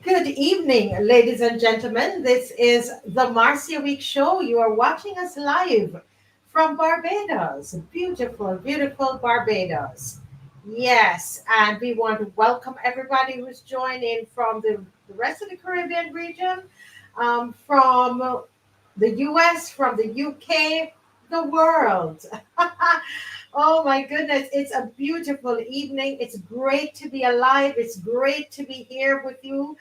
Good evening, ladies and gentlemen. This is the Marcia Week Show. You are watching us live from Barbados. Beautiful, beautiful Barbados. Yes, and we want to welcome everybody who's joining from the rest of the Caribbean region, from the US, from the UK, the world. Oh my goodness, it's a beautiful evening. It's great to be alive. It's great to be here with you.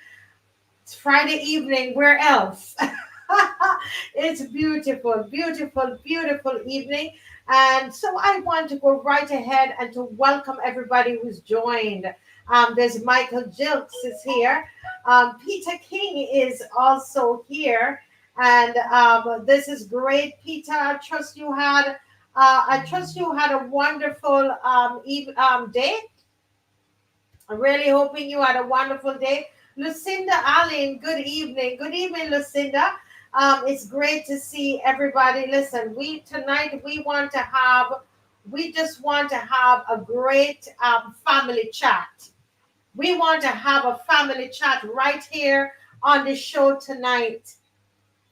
It's Friday evening. Where else? It's beautiful, beautiful, beautiful evening. And so I want to go right ahead and to welcome everybody who's joined. There's Michael Jilks is here. Peter King is also here. And this is great, Peter. I trust you had a wonderful day. I'm really hoping you had a wonderful day. Lucinda Allen, good evening. Good evening, Lucinda. It's great to see everybody. Listen, we just want to have a great family chat. We want to have a family chat right here on the show tonight,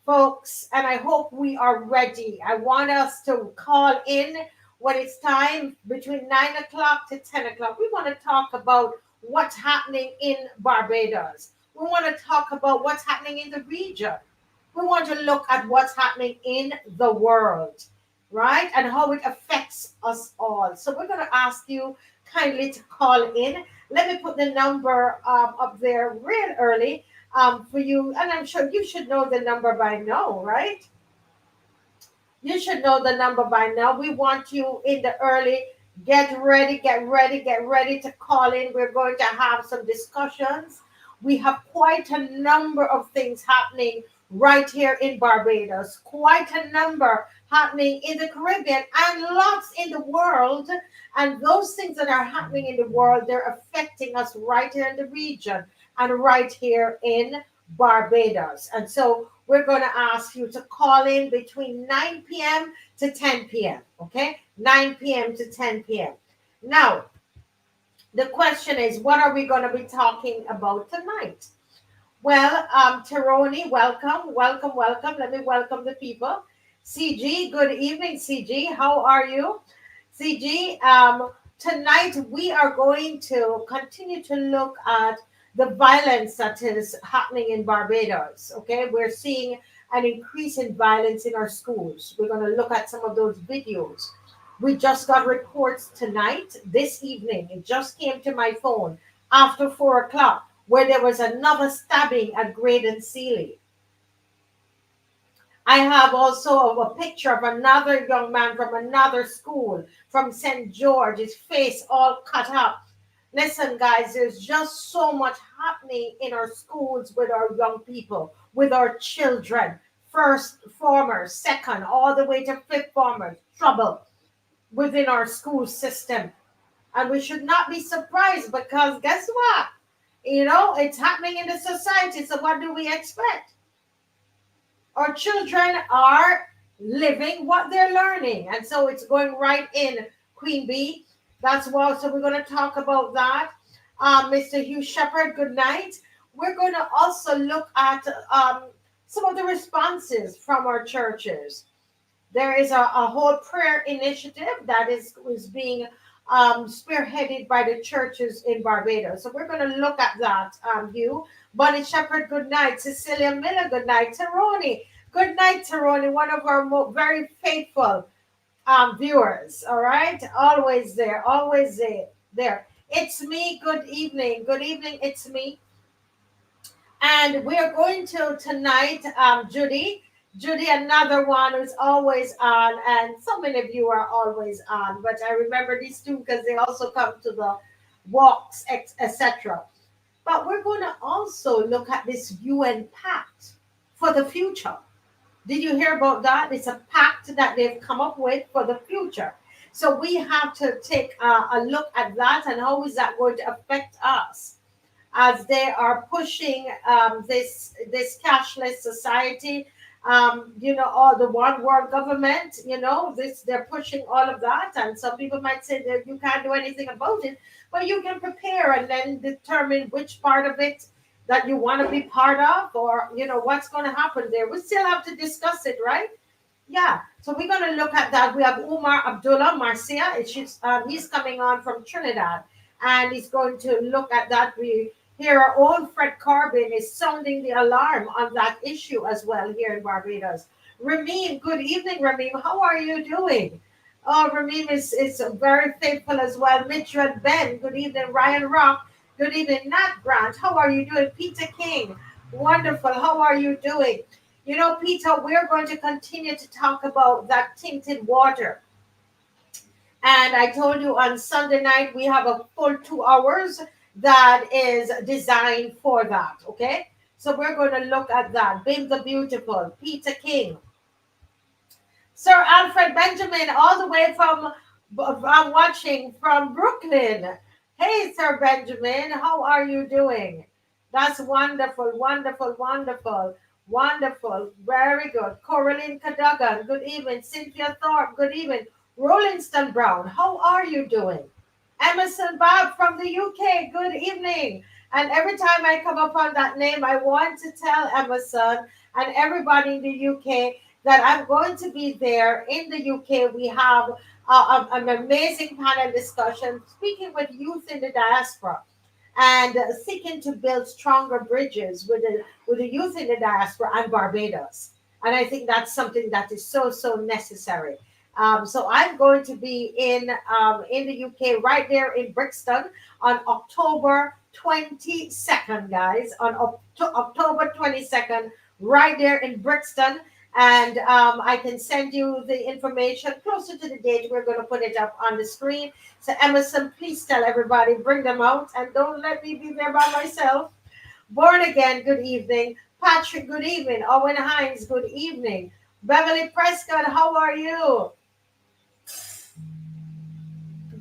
folks, and I hope we are ready. I want us to call in when it's time between 9 o'clock to 10 o'clock. We want to talk about what's happening in Barbados. We want to talk about what's happening in the region. We want to look at what's happening in the world, right? And how it affects us all. So we're going to ask you kindly to call in. Let me put the number up there real early for you. And I'm sure you should know the number by now, right? You should know the number by now. We want you in the early. Get ready, get ready, get ready to call in. We're going to have some discussions. We have quite a number of things happening right here in Barbados, quite a number happening in the Caribbean, and lots in the world. And those things that are happening in the world, they're affecting us right here in the region and right here in Barbados. And so we're going to ask you to call in between 9 p.m. to 10 p.m. Okay? 9 p.m. to 10 p.m. Now, the question is, what are we going to be talking about tonight? Well, Teroni, welcome, welcome, welcome. Let me welcome the people. CG, good evening, CG. How are you? CG, tonight we are going to continue to look at the violence that is happening in Barbados. Okay, we're seeing an increase in violence in our schools. We're going to look at some of those videos. We just got reports tonight, this evening. It just came to my phone after 4 o'clock, where there was another stabbing at Graydon Sealy. I have also a picture of another young man from another school from St. George, his face all cut up. Listen, guys, there's just so much happening in our schools with our young people, with our children. First formers, second, all the way to fifth formers, trouble within our school system. And we should not be surprised because guess what? It's happening in the society. So what do we expect? Our children are living what they're learning. And so it's going right in, Queen Bee. That's why. So we're going to talk about that. Mr. Hugh Shepherd, good night. We're going to also look at some of the responses from our churches. There is a whole prayer initiative that is being spearheaded by the churches in Barbados. So we're going to look at that, Hugh. Bonnie Shepherd, good night. Cecilia Miller, good night. Teroni, good night, Teroni, one of our very faithful viewers. All right, always there, always there. There. It's me. Good evening. Good evening. It's me. And we are going to tonight, Judy. Judy, another one who's always on, and so many of you are always on. But I remember these two because they also come to the walks, etc. But we're going to also look at this UN-PACT for the future. Did you hear about that? It's a pact that they've come up with for the future. So we have to take a look at that and how is that going to affect us as they are pushing this cashless society. All the one world government. They're pushing all of that, and some people might say that you can't do anything about it, but you can prepare and then determine which part of it that you want to be part of, or what's going to happen there. We still have to discuss it, right? Yeah, so we're going to look at that. We have Umar Abdullah Marcia. He's coming on from Trinidad, and he's going to look at that. We hear our own Fred Corbin is sounding the alarm on that issue as well here in Barbados. Rameem, good evening, Rameem. How are you doing? Oh, Rameem is very faithful as well. Mitchell Ben, good evening. Ryan Rock, good evening. Nat Grant, how are you doing? Peter King, wonderful. How are you doing? Peter, we're going to continue to talk about that tinted water. And I told you on Sunday night, we have a full 2 hours that is designed for that. Okay. So we're going to look at that. Bim the Beautiful, Peter King, Sir Alfred Benjamin, all the way from watching from Brooklyn. Hey, Sir Benjamin, how are you doing? That's wonderful, wonderful, wonderful. Wonderful. Very good. Coraline Cadogan, good evening. Cynthia Thorpe, good evening. Rollinston Brown, how are you doing? Emerson Bob from the UK, good evening. And every time I come upon that name, I want to tell Emerson and everybody in the UK that I'm going to be there in the UK. We have an amazing panel discussion speaking with youth in the diaspora and seeking to build stronger bridges with the youth in the diaspora and Barbados. And I think that's something that is so, so necessary. So I'm going to be in the UK right there in Brixton on October 22nd, guys, on October 22nd, right there in Brixton. And I can send you the information closer to the date. We're going to put it up on the screen. So Emerson, please tell everybody, bring them out, and don't let me be there by myself. Born Again, good evening. Patrick, good evening. Owen Hines, good evening. Beverly Prescott, how are you?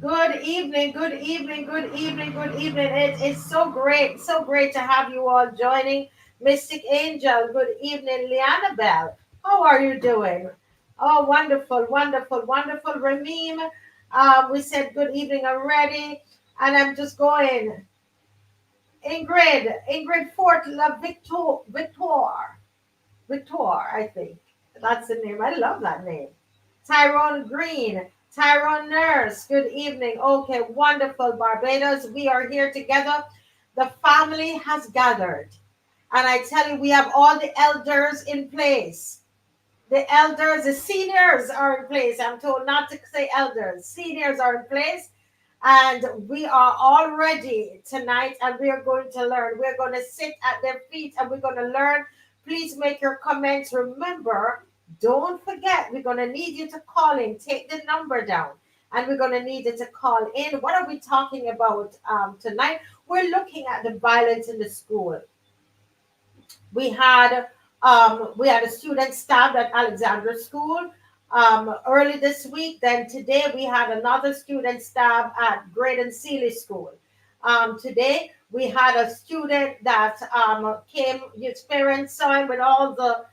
Good evening, good evening, good evening, good evening. It is so great to have you all joining. Mystic Angel, good evening. Liana Bell, how are you doing? Oh, wonderful, wonderful, wonderful. Rameem, we said good evening already. And I'm just going. Ingrid Fort La Victor, I think. That's the name. I love that name. Tyrone Green, Tyrone Nurse, good evening. Okay, wonderful, Barbados. We are here together. The family has gathered. And I tell you, we have all the elders in place. The elders, the seniors are in place. I'm told not to say elders. Seniors are in place. And we are all ready tonight, and we are going to learn. We're going to sit at their feet, and we're going to learn. Please make your comments. Remember, don't forget, we're going to need you to call in. Take the number down, and we're going to need you to call in. What are we talking about tonight? We're looking at the violence in the school. We had a student stabbed at Alexandra School early this week. Then today we had another student stabbed at Graydon Sealy School. Today we had a student that came, his parents saw him with all the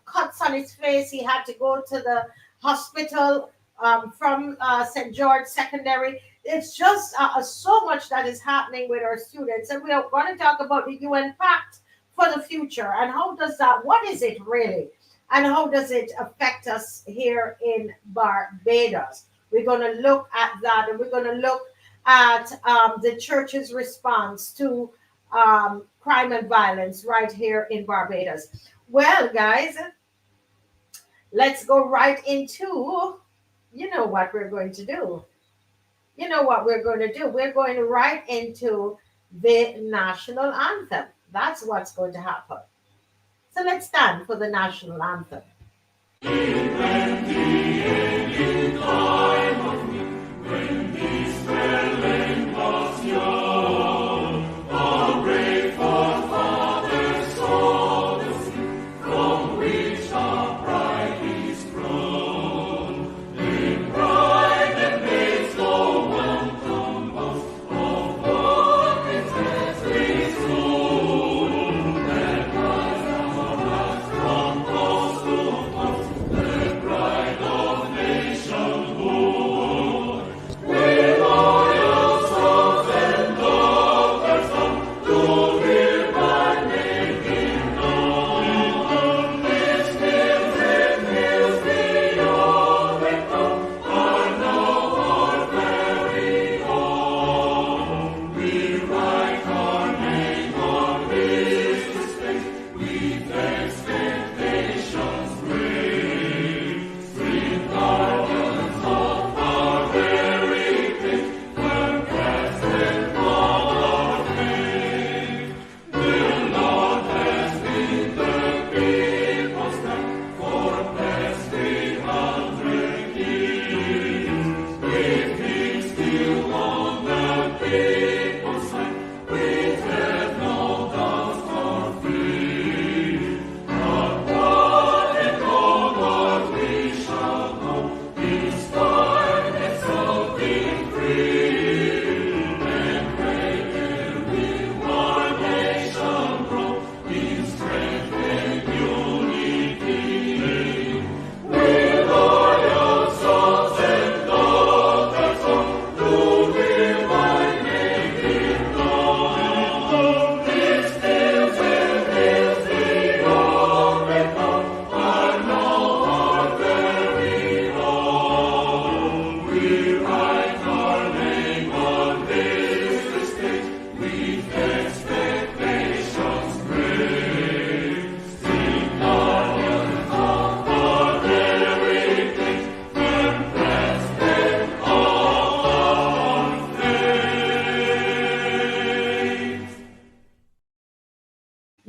cuts on his face. He had to go to the hospital from St. George Secondary. It's just so much that is happening with our students. And we are going to talk about the UN-PACT for the future. And what is it really? And how does it affect us here in Barbados? We're going to look at that, and we're going to look at the church's response to crime and violence right here in Barbados. Well, guys, let's go right into, what we're going to do. We're going right into the national anthem. That's what's going to happen. So let's stand for the national anthem. Right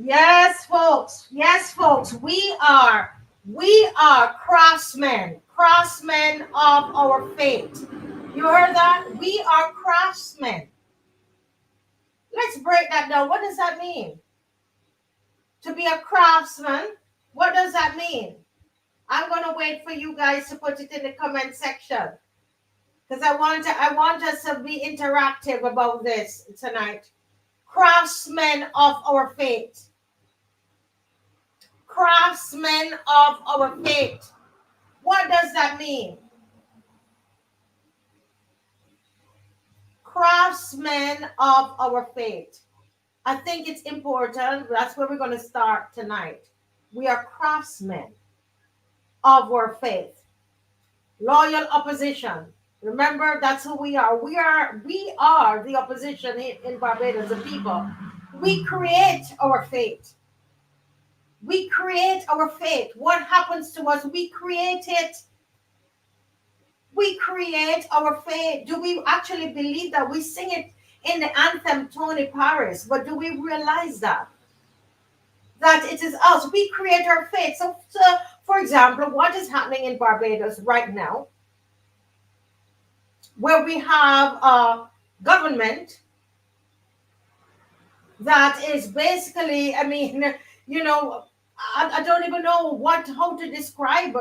Yes, folks. Yes, folks. We are craftsmen, craftsmen of our faith. You heard that? We are craftsmen. Let's break that down. What does that mean? To be a craftsman, what does that mean? I'm gonna wait for you guys to put it in the comment section because I want us to be interactive about this tonight. Craftsmen of our faith. Craftsmen of our faith. What does that mean? Craftsmen of our faith. I think it's important. That's where we're going to start tonight. We are craftsmen of our faith. Loyal opposition. Remember, that's who we are. We are the opposition in Barbados, the people. We create our fate. We create our fate. What happens to us? We create it. We create our fate. Do we actually believe that? We sing it in the anthem Tony Paris, but do we realize that it is us? We create our fate. So for example, what is happening in Barbados right now, where we have a government that is basically, I mean, you know, I don't even know how to describe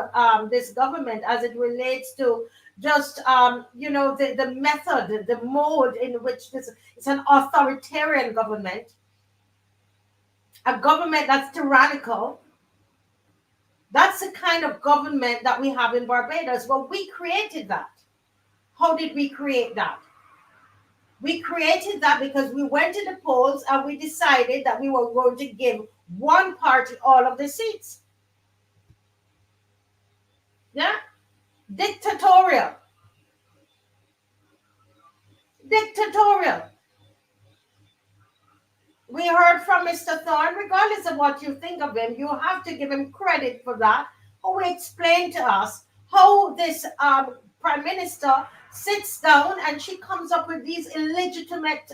this government as it relates to just the method, the mode in which this it's an authoritarian government, a government that's tyrannical. That's the kind of government that we have in Barbados. Well, we created that. How did we create that? We created that because we went to the polls and we decided that we were going to give one party all of the seats. Yeah? Dictatorial. Dictatorial. We heard from Mr. Thorne, regardless of what you think of him, you have to give him credit for that, who explained to us how this prime minister sits down and she comes up with these illegitimate,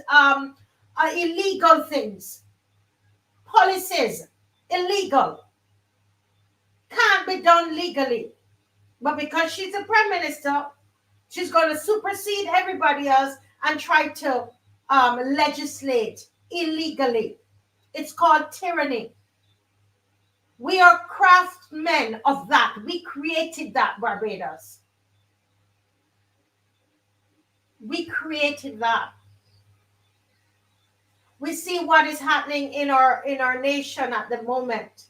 illegal things, policies, illegal, can't be done legally. But because she's a prime minister, she's going to supersede everybody else and try to legislate illegally. It's called tyranny. We are craftsmen of that. We created that, Barbados. We created that. We see what is happening in our nation at the moment.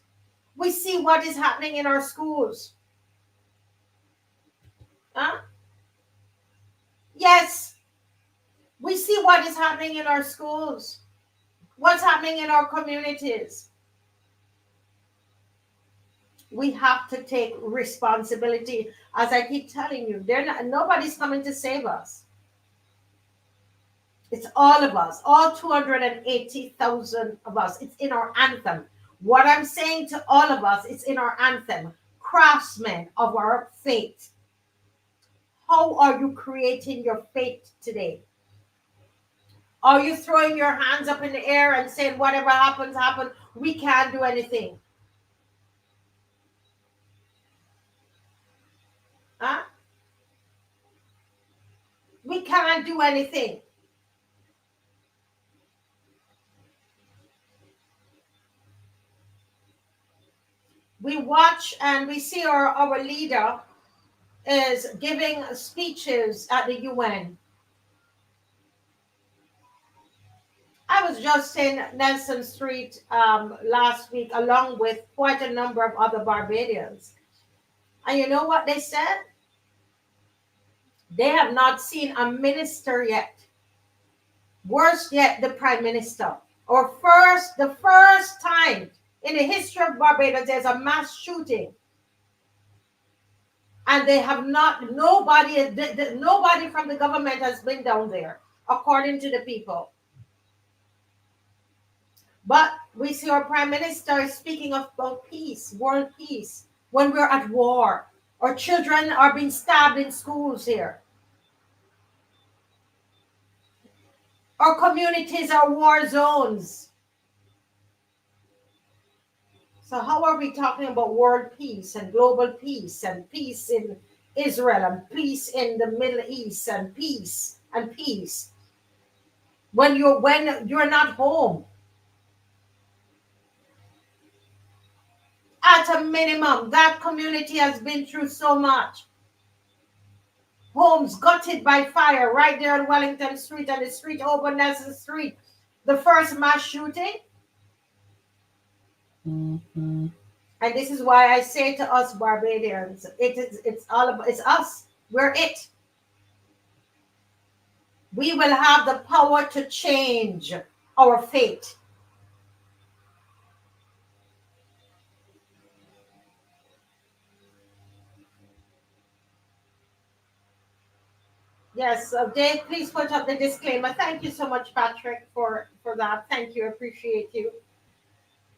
We see what is happening in our schools. Huh? Yes, we see what is happening in our schools. What's happening in our communities. We have to take responsibility. As I keep telling you, nobody's coming to save us. It's all of us, all 280,000 of us. It's in our anthem. What I'm saying to all of us, it's in our anthem. Craftsmen of our fate. How are you creating your fate today? Are you throwing your hands up in the air and saying, whatever happens, happen? We can't do anything. Huh? We can't do anything. We watch and we see our leader is giving speeches at the UN. I was just in Nelson Street last week, along with quite a number of other Barbadians. And you know what they said? They have not seen a minister yet. Worse yet, the prime minister. The first time in the history of Barbados, there's a mass shooting. And they have not, nobody from the government has been down there, according to the people. But we see our prime minister speaking about peace, world peace, when we're at war. Our children are being stabbed in schools here. Our communities are war zones. So how are we talking about world peace and global peace and peace in Israel and peace in the Middle East and peace when you're not home? At a minimum, that community has been through so much. Homes gutted by fire right there on Wellington Street and the street over Nelson Street. The first mass shooting. Mm-hmm. And this is why I say to us Barbadians, it's all about it's us. We're it. We will have the power to change our fate. Yes, Dave, please put up the disclaimer. Thank you so much, Patrick, for that. Thank you, appreciate you.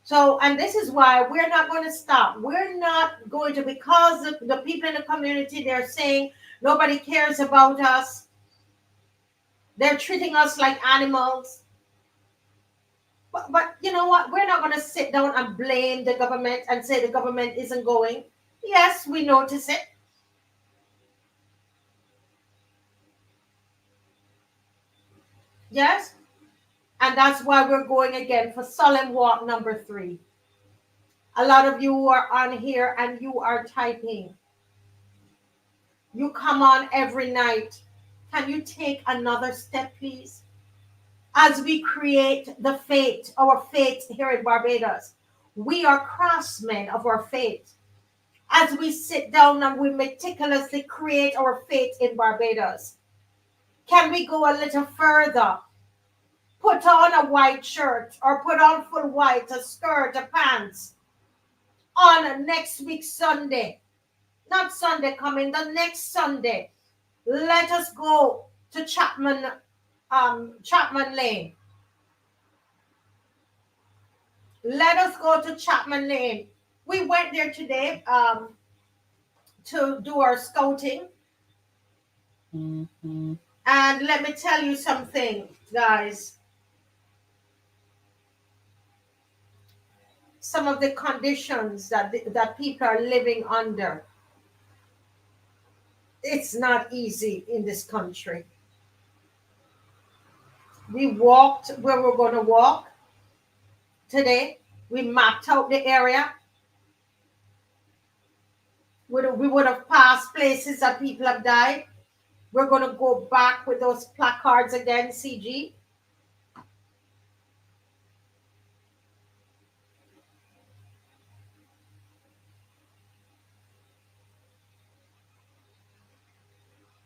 So, and this is why we're not going to stop. We're not going to, because the people in the community, they're saying nobody cares about us. They're treating us like animals. But you know what? We're not going to sit down and blame the government and say the government isn't going. Yes, we notice it. Yes. And that's why we're going again for Solemn Walk number 3. A lot of you are on here and you are typing. You come on every night. Can you take another step, please? As we create the fate, our fate here in Barbados, we are craftsmen of our fate. As we sit down and we meticulously create our fate in Barbados, can we go a little further? Put on a white shirt or put on full white, a skirt, a pants on next week Sunday. Not Sunday coming, the next Sunday. Let us go to Chapman Lane. Let us go to Chapman Lane. We went there today to do our scouting. Mm-hmm. And let me tell you something, guys. Some of the conditions that people are living under, it's not easy in this country. We walked where we're going to walk today. We mapped out the area. We would have passed places that people have died. We're going to go back with those placards again, CG.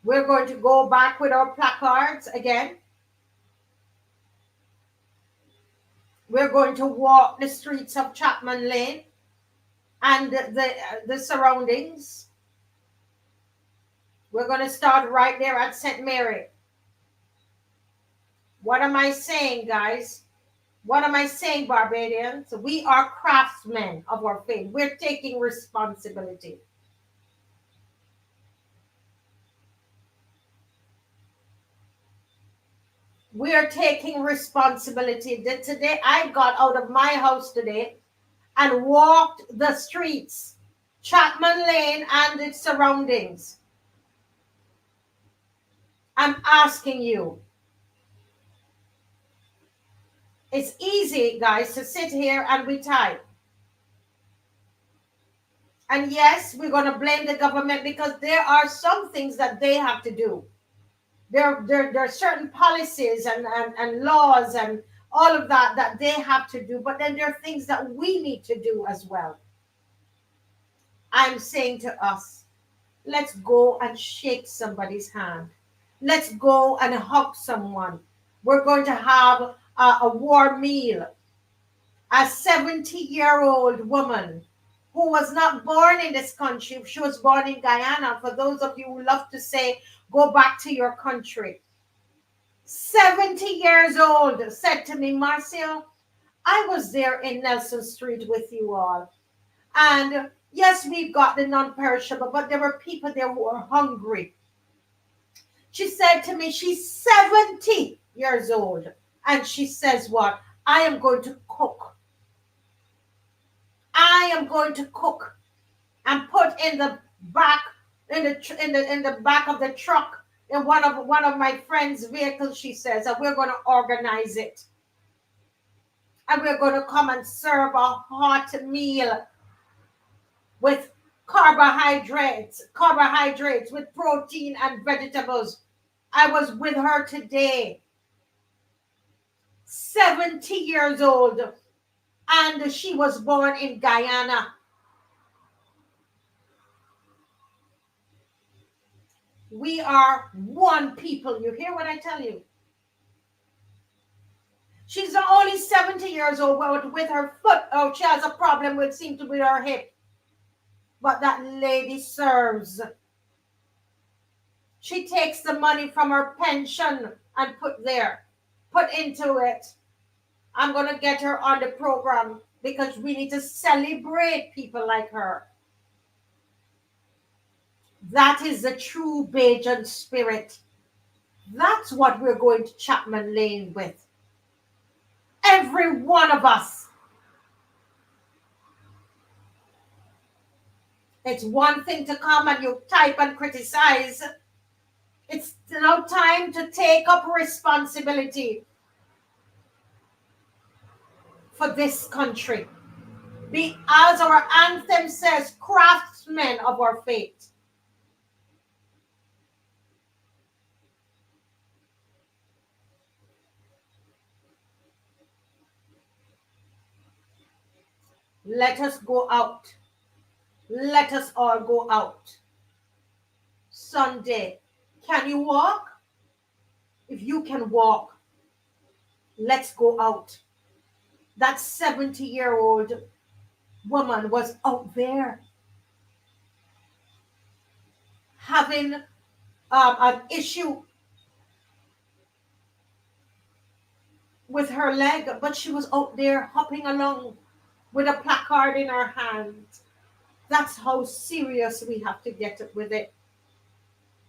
We're going to go back with our placards again. We're going to walk the streets of Chapman Lane and the surroundings. We're going to start right there at St. Mary. What am I saying, guys? What am I saying, Barbadians? We are craftsmen of our faith. We're taking responsibility. We are taking responsibility. Today, I got out of my house today and walked the streets, Chapman Lane and its surroundings. I'm asking you. It's easy, guys, to sit here and we type. And yes, we're going to blame the government because there are some things that they have to do. There are certain policies and laws and all of that they have to do. But then there are things that we need to do as well. I'm saying to us, let's go and shake somebody's hand. Let's go and hug someone. We're going to have a war meal. A 70-year-old woman who was not born in this country. She was born in Guyana. For those of you who love to say, go back to your country. 70 years old said to me, Marcia, I was there in Nelson Street with you all. And yes, we've got the non-perishable, but there were people there who were hungry. She said to me, she's 70 years old. And she says what? I am going to cook. I am going to cook and put in the back in the back of the truck in one of my friend's vehicles, she says, and we're going to organize it. And we're going to come and serve a hot meal with carbohydrates with protein and vegetables. I was with her today, 70 years old, and she was born in Guyana. We are one people. You hear what I tell you? She's only 70 years old, with her foot. Oh, she has a problem with, seem to be her hip. But that lady serves. She takes the money from her pension and put into it. I'm going to get her on the program because we need to celebrate people like her. That is the true Bajan spirit. That's what we're going to Chapman Lane with. Every one of us. It's one thing to come and you type and criticize. It's now time to take up responsibility for this country. Be, as our anthem says, craftsmen of our fate. Let us go out. Let us all go out. Sunday. Can you walk? If you can walk, let's go out. That 70-year-old woman was out there having an issue with her leg, but she was out there hopping along with a placard in her hand. That's how serious we have to get with it.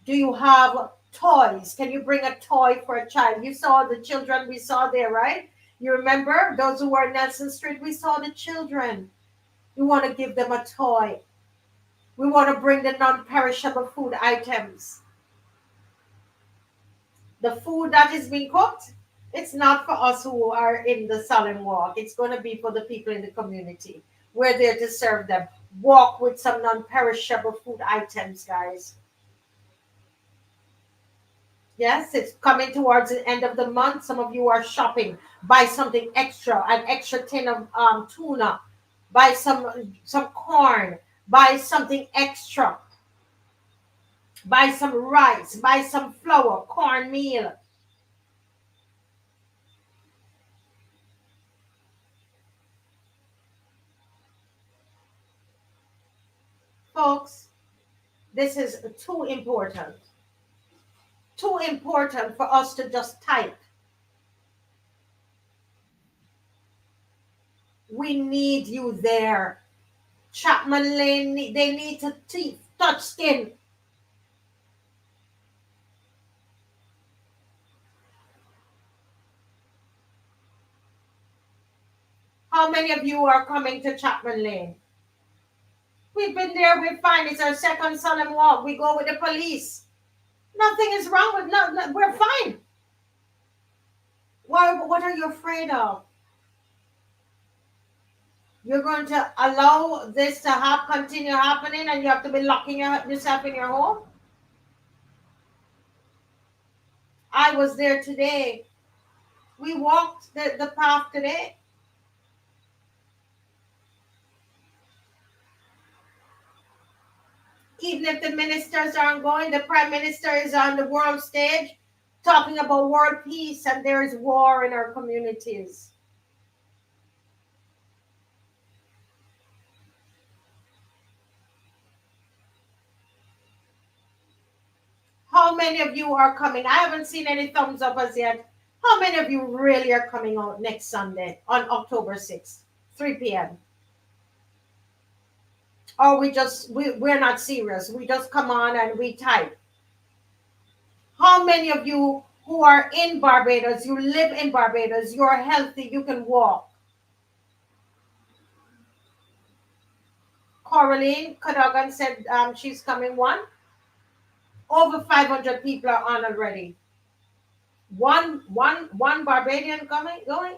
Do you have toys? Can you bring a toy for a child? You saw the children we saw there, right? You remember those who were Nelson Street? We saw the children. We want to give them a toy. We want to bring the non-perishable food items. The food that is being cooked, it's not for us who are in the SOLEMN WALK. It's going to be for the people in the community. We're there to serve them. Walk with some non-perishable food items, guys. Yes, it's coming towards the end of the month. Some of you are shopping. Buy something extra, an extra tin of tuna. Buy some corn. Buy something extra. Buy some rice. Buy some flour, cornmeal. Folks, this is too important. Too important for us to just type. We need you there. Chapman Lane, they need to touch skin. How many of you are coming to Chapman Lane? We've been there, we're fine. It's our second SOLEMN WALK. We go with the police. Nothing is wrong with no, we're fine. What are you afraid of? You're going to allow this to continue happening and you have to be locking yourself in your home? I was there today. We walked the path today. Even if the ministers aren't going, the prime minister is on the world stage talking about world peace and there is war in our communities. How many of you are coming? I haven't seen any thumbs up as yet. How many of you really are coming out next Sunday on October 6th, 3 p.m.? Or we're not serious. We just come on and we type. How many of you who are in Barbados, you live in Barbados, you're healthy, you can walk? Coraline Cadogan said she's coming. Over 500 people are on already. One Barbadian going.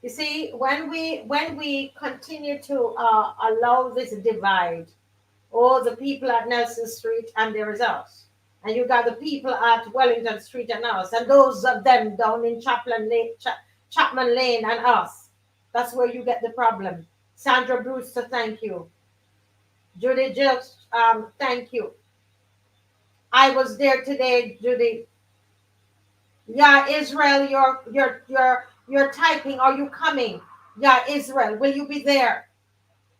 You see, when we continue to allow this divide, oh, the people at Nelson Street and there is us, and you got the people at Wellington Street and us, and those of them down in Chapman Lane and us. That's where you get the problem. Sandra Brewster, thank you. Judy Jokes, thank you. I was there today, Judy. Yeah, Israel, you're typing. Are you coming? Yeah, Israel, will you be there?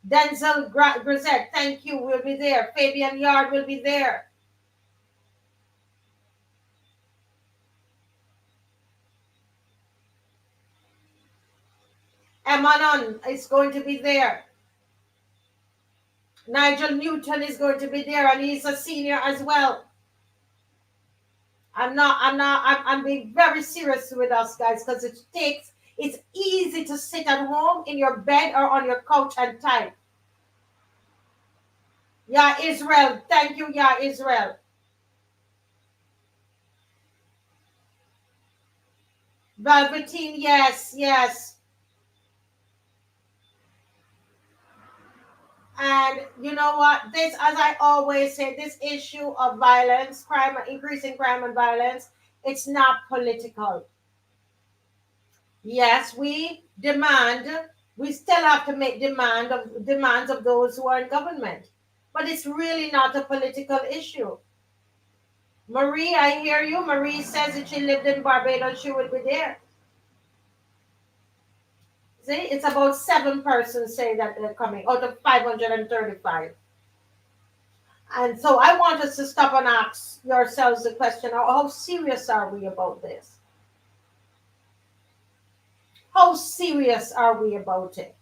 Denzel Grisette, thank you. We'll be there. Fabian Yard will be there. Emanon is going to be there. Nigel Newton is going to be there, and he's a senior as well. I'm being very serious with us, guys, because it's easy to sit at home in your bed or on your couch and type. Yeah, Israel, thank you. Yeah, Israel. Velveteen, yes. And you know what? This, as I always say, this issue of violence, crime, increasing crime and violence, it's not political. Yes, we still have to make demands of those who are in government. But it's really not a political issue. Marie, I hear you. Marie says if she lived in Barbados, she would be there. See, it's about 7 persons say that they're coming out of 535. And so I want us to stop and ask yourselves the question, how serious are we about this? How serious are we about it?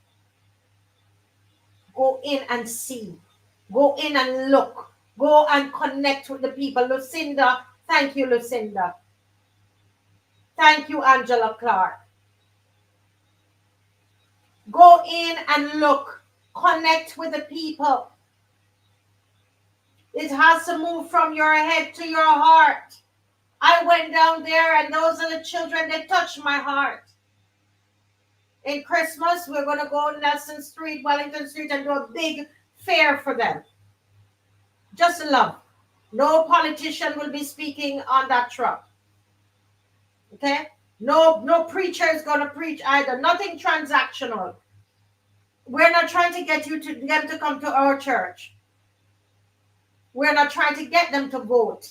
Go in and see. Go in and look. Go and connect with the people. Lucinda, thank you, Lucinda. Thank you, Angela Clark. Go in and look. Connect with the people. It has to move from your head to your heart. I went down there and those are the children that touched my heart. In Christmas, we're going to go on Nelson Street, Wellington Street, and do a big fair for them. Just love. No politician will be speaking on that truck. Okay? No preacher is going to preach either. Nothing transactional. We're not trying to get them to come to our church. We're not trying to get them to vote.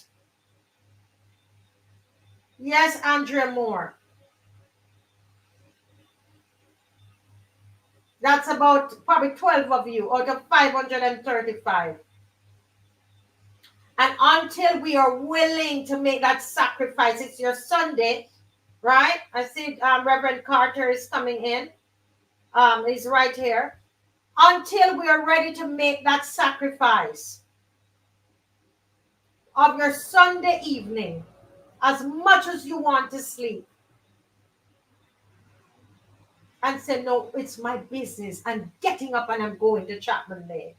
Yes, Andrea Moore. That's about probably 12 of you out of 535. And until we are willing to make that sacrifice, it's your Sunday, right? I see Reverend Carter is coming in. He's right here. Until we are ready to make that sacrifice of your Sunday evening, as much as you want to sleep, and say, no, it's my business. I'm getting up and I'm going to Chapman Lane.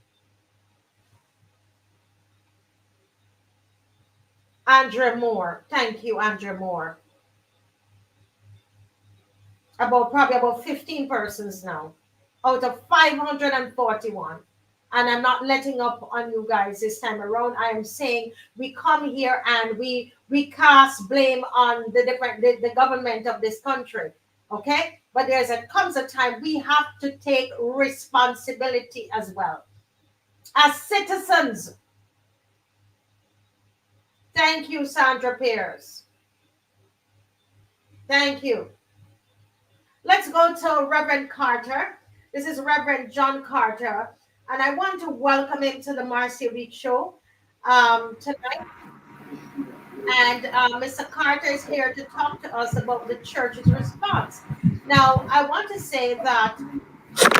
Andrea Moore. Thank you, Andrea Moore. Probably about 15 persons now out of 541. And I'm not letting up on you guys this time around. I am saying we come here and we cast blame on the government of this country. Okay? But comes a time we have to take responsibility as well. As citizens. Thank you, Sandra Pierce. Thank you. Let's go to Reverend Carter. This is Reverend John Carter. And I want to welcome him to the Marcy Week show tonight. And Mr. Carter is here to talk to us about the church's response. Now, I want to say that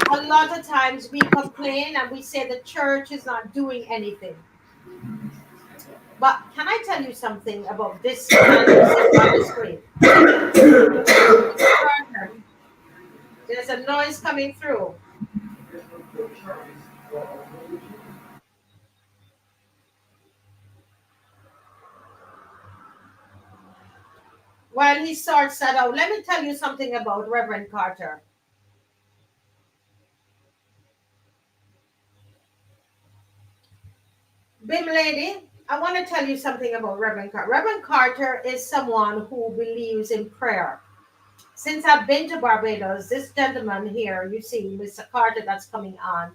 a lot of times we complain and we say the church is not doing anything. But can I tell you something about this man on the screen? There's a noise noise coming through. While he sorts that out, let me tell you something about Reverend Carter. Bim lady, I want to tell you something about Reverend Carter. Reverend Carter is someone who believes in prayer. Since I've been to Barbados, this gentleman here, you see, Mr. Carter, that's coming on,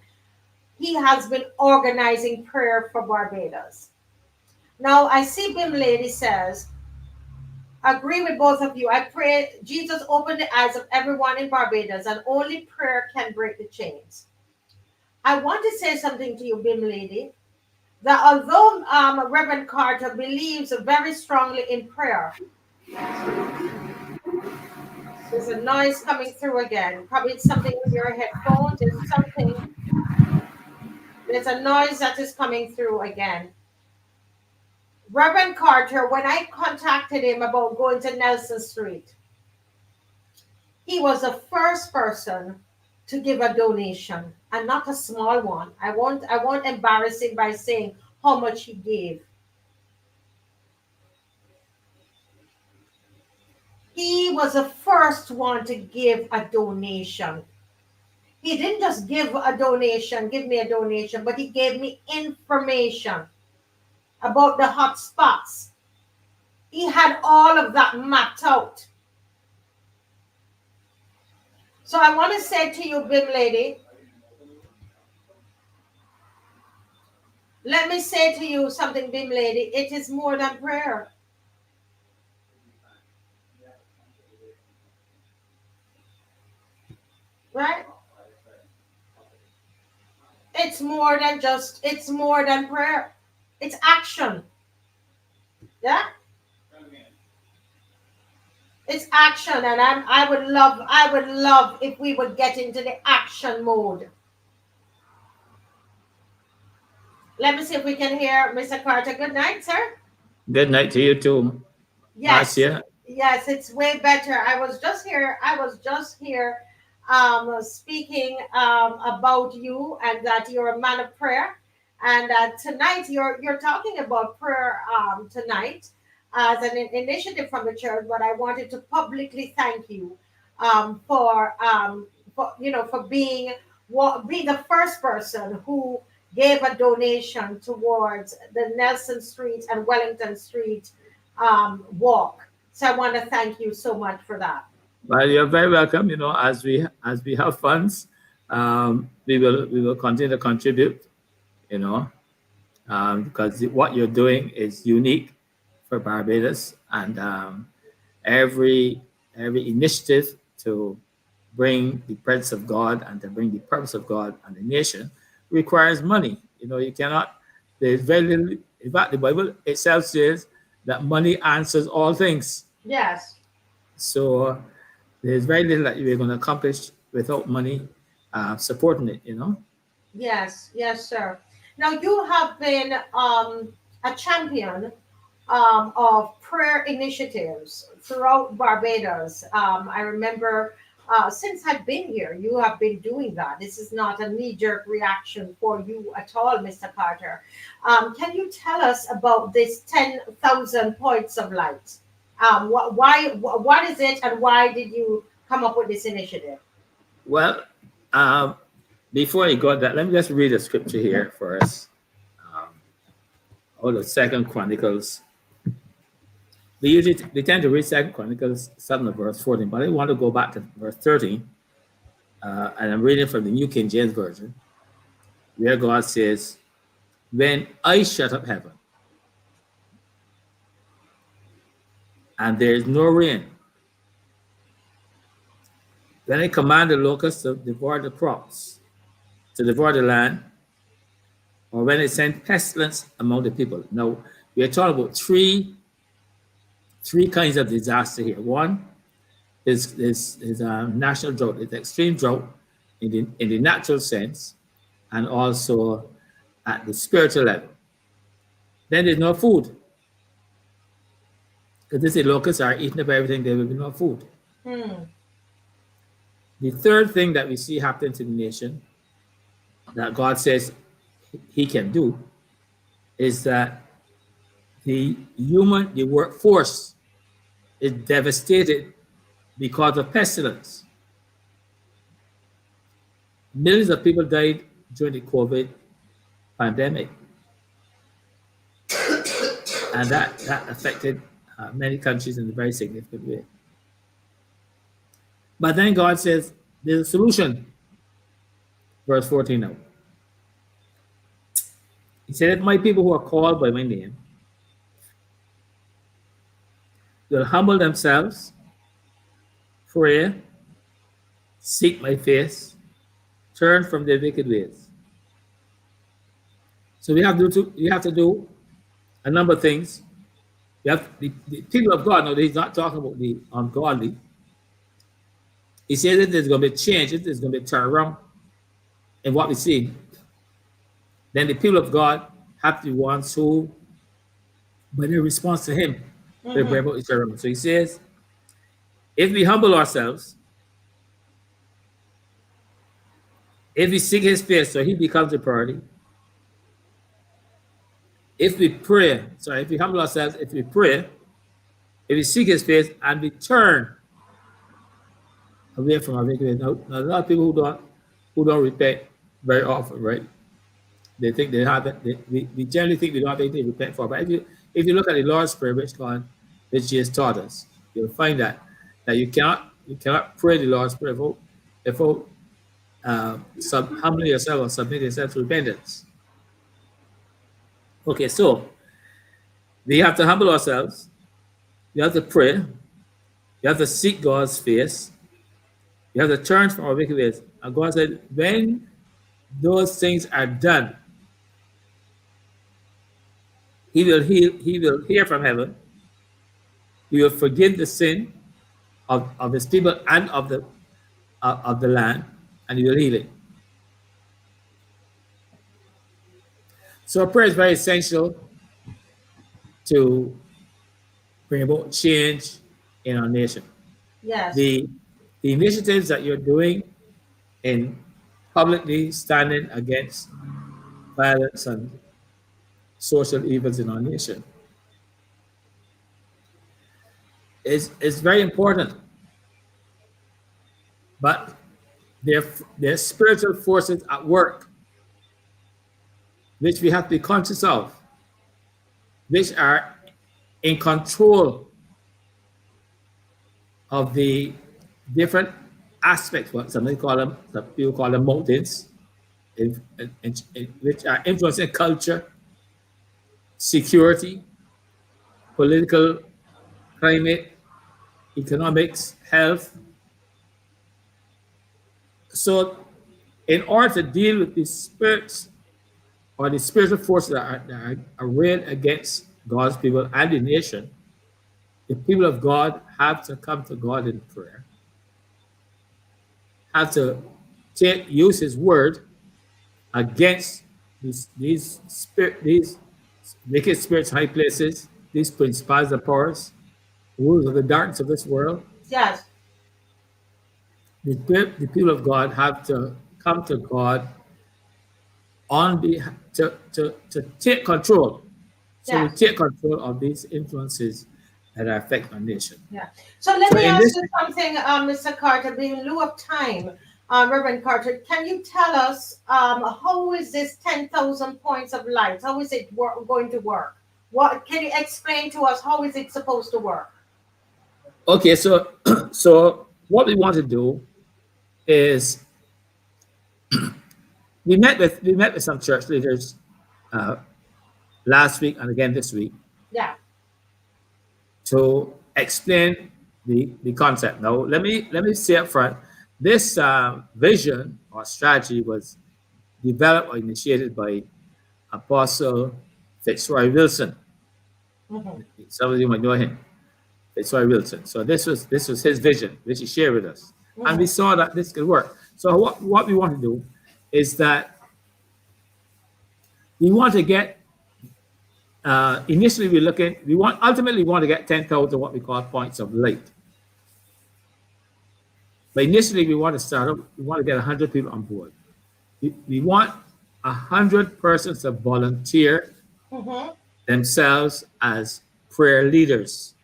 he has been organizing prayer for Barbados. Now, I see Bim lady says, agree with both of you. I pray Jesus opened the eyes of everyone in Barbados, and only prayer can break the chains. I want to say something to you, Bim lady, that although Reverend Carter believes very strongly in prayer, there's a noise coming through again. Probably it's something with your headphones. There's something. There's a noise that is coming through again. Reverend Carter, when I contacted him about going to Nelson Street, he was the first person to give a donation, and not a small one. I won't embarrass him by saying how much he gave. He was the first one to give a donation. He didn't just give a donation, give me a donation, but he gave me information about the hot spots. He had all of that mapped out. So I want to say to you, Bim lady, let me say to you something, Bim lady. It is more than prayer. Right? It's more than prayer. It's action. Yeah? It's action, and I would love if we would get into the action mode. Let me see if we can hear Mr. Carter. Good night, sir. Good night to you too. Yes. Marcia. Yes, it's way better. I was just here speaking about you, and that you're a man of prayer. And tonight you're talking about prayer tonight as an initiative from the church. But I wanted to publicly thank you for being the first person who gave a donation towards the Nelson Street and Wellington Street walk. So I want to thank you so much for that. Well, you're very welcome. You know, as we have funds, we will continue to contribute. You know, because what you're doing is unique for Barbados, and every initiative to bring the presence of God and to bring the purpose of God and the nation requires money. You know, you cannot. There's very little. In fact, the Bible itself says that money answers all things. Yes. So there's very little that you're going to accomplish without money supporting it, you know? Yes, sir. Now, you have been a champion of prayer initiatives throughout Barbados. I remember since I've been here, you have been doing that. This is not a knee-jerk reaction for you at all, Mr. Carter. Can you tell us about this 10,000 points of light? What is it, and why did you come up with this initiative? Well, before you got that, let me just read a scripture here for us. Out of 2 Chronicles. We tend to read 2 Chronicles 7 verse 14, but I want to go back to verse 13. And I'm reading from the New King James Version, where God says, "When I shut up heaven, and there is no rain, when I command the locusts to devour the crops, to devour the land, or when I send pestilence among the people." Now, we are talking about three kinds of disaster here. One is national drought. It's extreme drought in the natural sense, and also at the spiritual level. Then there's no food. Because the locusts are eating up everything, there will be no food. The third thing that we see happening to the nation that God says he can do is that the workforce is devastated because of pestilence. Millions of people died during the COVID pandemic, and that affected many countries in a very significant way. But then God says there's a solution. Verse 14 now. He said, if my people who are called by my name will humble themselves, pray, seek my face, turn from their wicked ways. So we have to do a number of things. You have the people of God. Now, he's not talking about the ungodly. He says that there's going to be change, there's going to be a turnaround in what we see. Then the people of God have to be ones who, by their response to him, they bring about the turnaround. So he says, if we humble ourselves, if we seek his face, so he becomes a priority. If we pray, if we humble ourselves, if we pray, if we seek his face and we turn away from our wicked ways. Now, a lot of people who don't repent very often, right? They think they have it. We generally think we don't have anything to repent for. But if you look at the Lord's Prayer, which he has taught us, you'll find that you cannot pray the Lord's Prayer without humbling yourself or submit yourself to repentance. Okay, so we have to humble ourselves. We have to pray. We have to seek God's face. We have to turn from our wicked ways. And God said, when those things are done, he will hear from heaven. He will forgive the sin of his people and of the land, and he will heal it. So prayer is very essential to bring about change in our nation. Yes. The initiatives that you're doing in publicly standing against violence and social evils in our nation is very important. But there are spiritual forces at work which we have to be conscious of, which are in control of the different aspects, what some people call them mountains, which are influencing culture, security, political, climate, economics, health. So in order to deal with these spirits or the spiritual forces that are arrayed against God's people and the nation, the people of God have to come to God in prayer, have to use his word against these wicked spirits, high places, these principalities and powers, rulers of the darkness of this world. Yes. The people of God have to come to God to take control. So Yes. we take control of these influences that affect our nation. Yeah. So let me ask you something, Mr. Carter, in lieu of time, Reverend Carter, can you tell us how is this 10,000 points of light? How is it going to work? What can you explain to us? How is it supposed to work? Okay, so what we want to do is we met with some church leaders last week and again this week. Yeah. To explain the concept. Now, let me say up front, this vision or strategy was developed or initiated by Apostle Fitzroy Wilson. Mm-hmm. Some of you might know him, Fitzroy Wilson. So this was his vision, which he shared with us, and we saw that this could work. So what we want to do is that we want to get. Initially, ultimately we want to get 10,000 what we call points of light. But initially, we want to start up, we want to get 100 people on board. We want 100 persons to volunteer Mm-hmm. themselves as prayer leaders.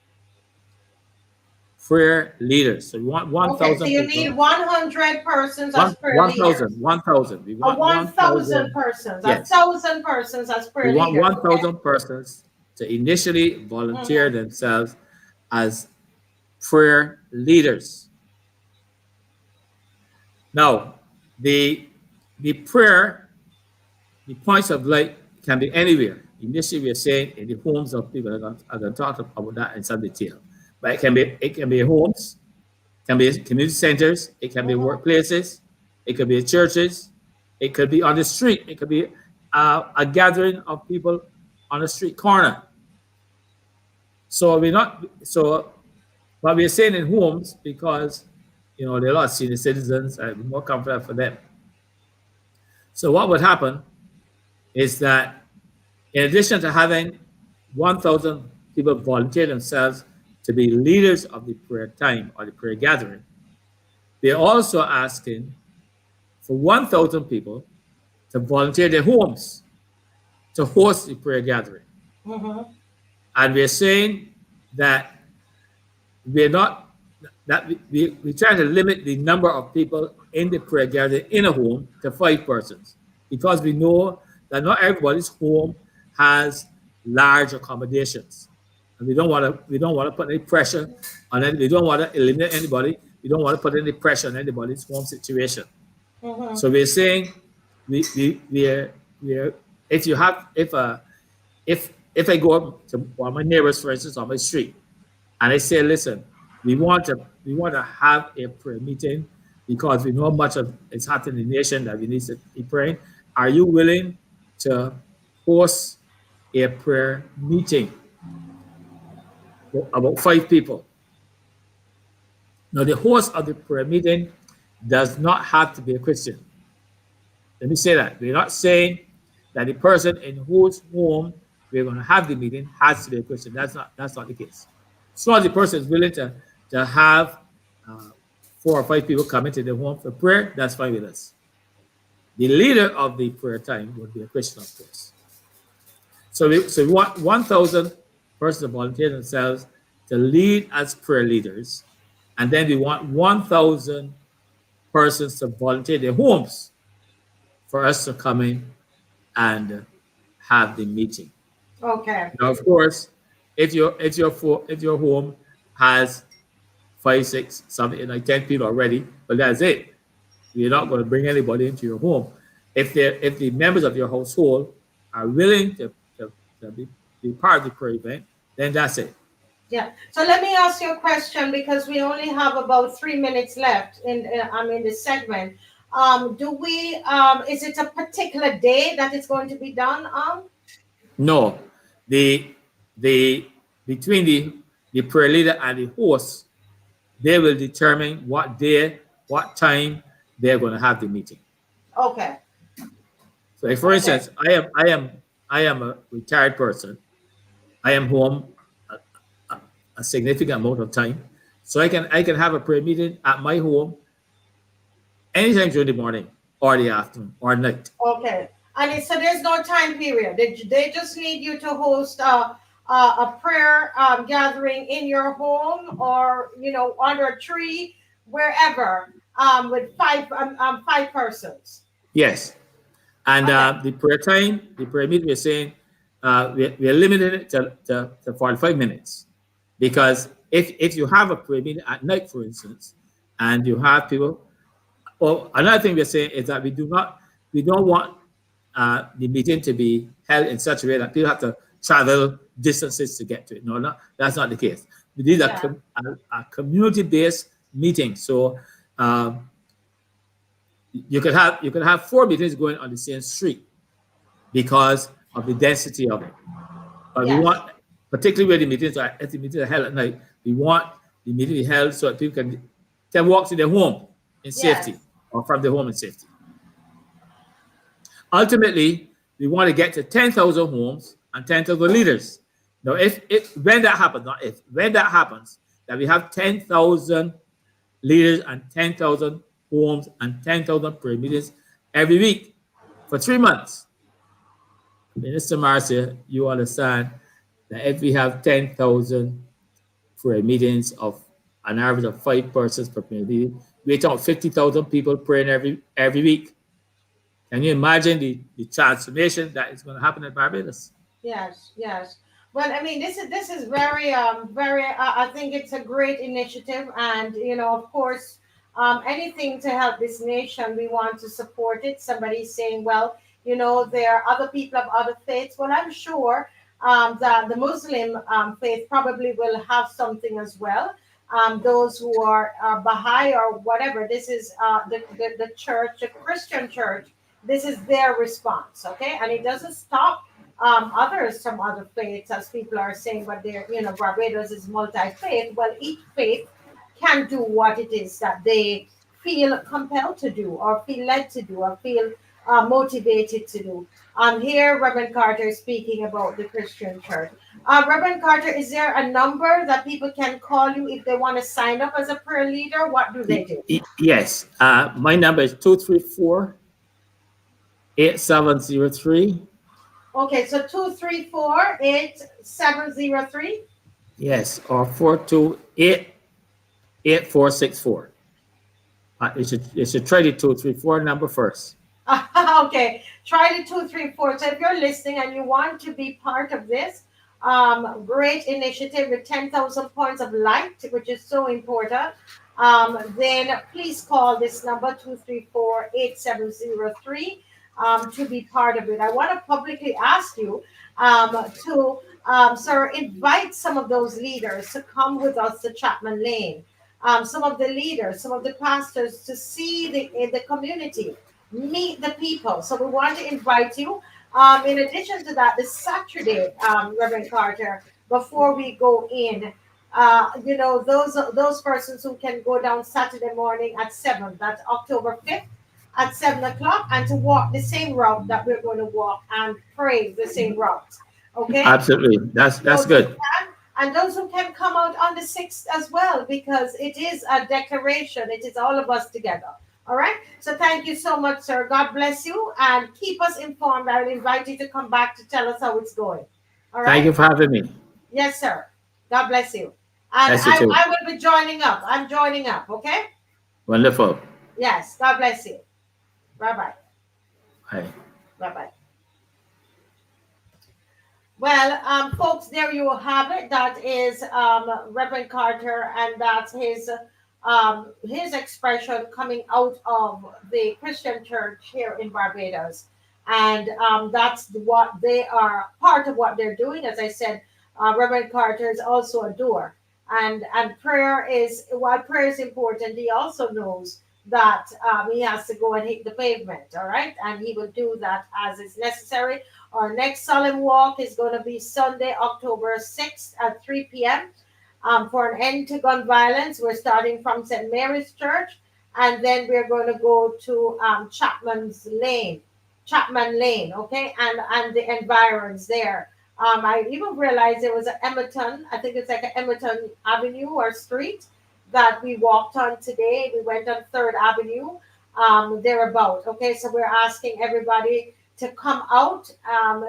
Prayer leaders. So we want Okay, so 1,000 you people. need 100 persons as prayer 1,000. leaders. 1,000. We want 1,000 1,000. persons, Yes. 1,000 persons as prayer We want leaders. 1,000 persons to initially volunteer themselves as prayer leaders. Now, the prayer, the points of light can be anywhere. Initially, we are saying in the homes of people. I'm going to talk about that in some detail. But it can be homes, it can be community centers, it can be workplaces, it could be churches, it could be on the street, it could be a gathering of people on a street corner. So but we're saying in homes because there are a lot of senior citizens and more comfortable for them. So what would happen is that in addition to having 1,000 people volunteer themselves to be leaders of the prayer time or the prayer gathering, they're also asking for 1,000 people to volunteer their homes to host the prayer gathering. Mm-hmm. And we're saying that we're trying to limit the number of people in the prayer gathering in a home to 5 persons, because we know that not everybody's home has large accommodations, and we don't want to put any pressure on it. We don't want to eliminate anybody. We don't want to put any pressure on anybody's home situation. Mm-hmm. So we're saying we're if I go up to one of my neighbors, for instance, on my street, and I say, listen, we want to have a prayer meeting because we know much of it's happening in the nation that we need to be praying. Are you willing to host a prayer meeting for about 5 people? Now, the host of the prayer meeting does not have to be a Christian. Let me say that. We're not saying that the person in whose home we're going to have the meeting has to be a Christian. That's not the case. So as the person is willing to have 4 or 5 people come into the home for prayer, that's fine with us. The leader of the prayer time would be a Christian, of course. So we want 1,000 persons to volunteer themselves to lead as prayer leaders, and then we want 1,000 persons to volunteer their homes for us to come in and have the meeting. Okay. Now, of course, if your home has 5, 6, something like 10 people already, but that's it. You're not going to bring anybody into your home. If the members of your household are willing to be part of the prayer event, then that's it. Yeah. So let me ask you a question, because we only have about 3 minutes left in this segment. Is it a particular day that it's going to be done on? No, between the prayer leader and the host, they will determine what day, what time they're going to have the meeting. Okay. So, for instance, I am a retired person. I am home a significant amount of time, so I can have a prayer meeting at my home anytime during the morning or the afternoon or night. Okay. And so there's no time period. They just need you to host a prayer gathering in your home, or under a tree, wherever, with 5 persons. Yes, and the prayer meeting, we're saying we're limiting it to 45 minutes, because if you have a prayer meeting at night, for instance, and you have people. Well, another thing we're saying is that we don't want the meeting to be held in such a way that people have to travel distances to get to it. No, that's not the case. We need a community-based meeting. So you could have 4 meetings going on the same street because of the density of it. But we want, particularly where the meetings are, if the meetings are held at night, we want the meeting to be held so that people can walk to their home in safety, or from their home in safety. Ultimately, we want to get to 10,000 homes and 10,000 leaders. Now, when that happens, that we have 10,000 leaders and 10,000 homes and 10,000 prayer meetings every week for 3 months. Minister Marcia, you understand that if we have 10,000 prayer meetings of an average of 5 persons per prayer meeting, we talk 50,000 people praying every week. Can you imagine the transformation that is going to happen in Barbados? Yes, yes. Well, I mean, this is very very. I think it's a great initiative, and of course, anything to help this nation, we want to support it. Somebody's saying, well, there are other people of other faiths. Well, I'm sure that the Muslim faith probably will have something as well. Those who are Baha'i or whatever, this is the church, the Christian church. This is their response, okay, and it doesn't stop others from other faiths, as people are saying, but Barbados is multi-faith. Well, each faith can do what it is that they feel compelled to do, or feel led to do, or feel motivated to do. Here, Reverend Carter is speaking about the Christian church. Reverend Carter, is there a number that people can call you if they want to sign up as a prayer leader? What do they do? Yes. My number is 234-8703. Okay, so 234-8703. Yes, or 428-8464. It should try the 234 number first. Okay, try the 234. So if you're listening and you want to be part of this great initiative with 10,000 points of light, which is so important, then please call this number 234-8703 to be part of it. I want to publicly ask you to, sir, invite some of those leaders to come with us to Chapman Lane. Some of the leaders, some of the pastors, to see the community, meet the people. So we want to invite you. In addition to that, this Saturday, Reverend Carter, before we go in, those persons who can go down Saturday morning at 7, that's October 5th at 7 o'clock, and to walk the same route that we're going to walk and pray the same route. Okay? Absolutely. That's good. And those who can come out on the 6th as well, because it is a declaration. It is all of us together. All right. So thank you so much, sir. God bless you, and keep us informed. I will invite you to come back to tell us how it's going. All right. Thank you for having me. Yes, sir. God bless you. And Bless you too. I will be joining up. I'm joining up. Okay. Wonderful. Yes. God bless you. Bye-bye. Bye. Bye-bye. Well, folks, there you have it. That is Reverend Carter, and that's his expression coming out of the Christian church here in Barbados, and that's what they are, part of what they're doing. As I said, Reverend Carter is also a doer, and prayer is, while prayer is important, he also knows that he has to go and hit the pavement. All right, and he will do that as is necessary. Our next solemn walk is going to be Sunday, October 6th at 3 p.m. For an end to gun violence. We're starting from St. Mary's Church, and then we're going to go to Chapman Lane, okay, and the environs there. I even realized there was an Emerton, I think it's like an Emerton Avenue or street that we walked on today. We went on 3rd Avenue, thereabout, okay, so we're asking everybody to come out,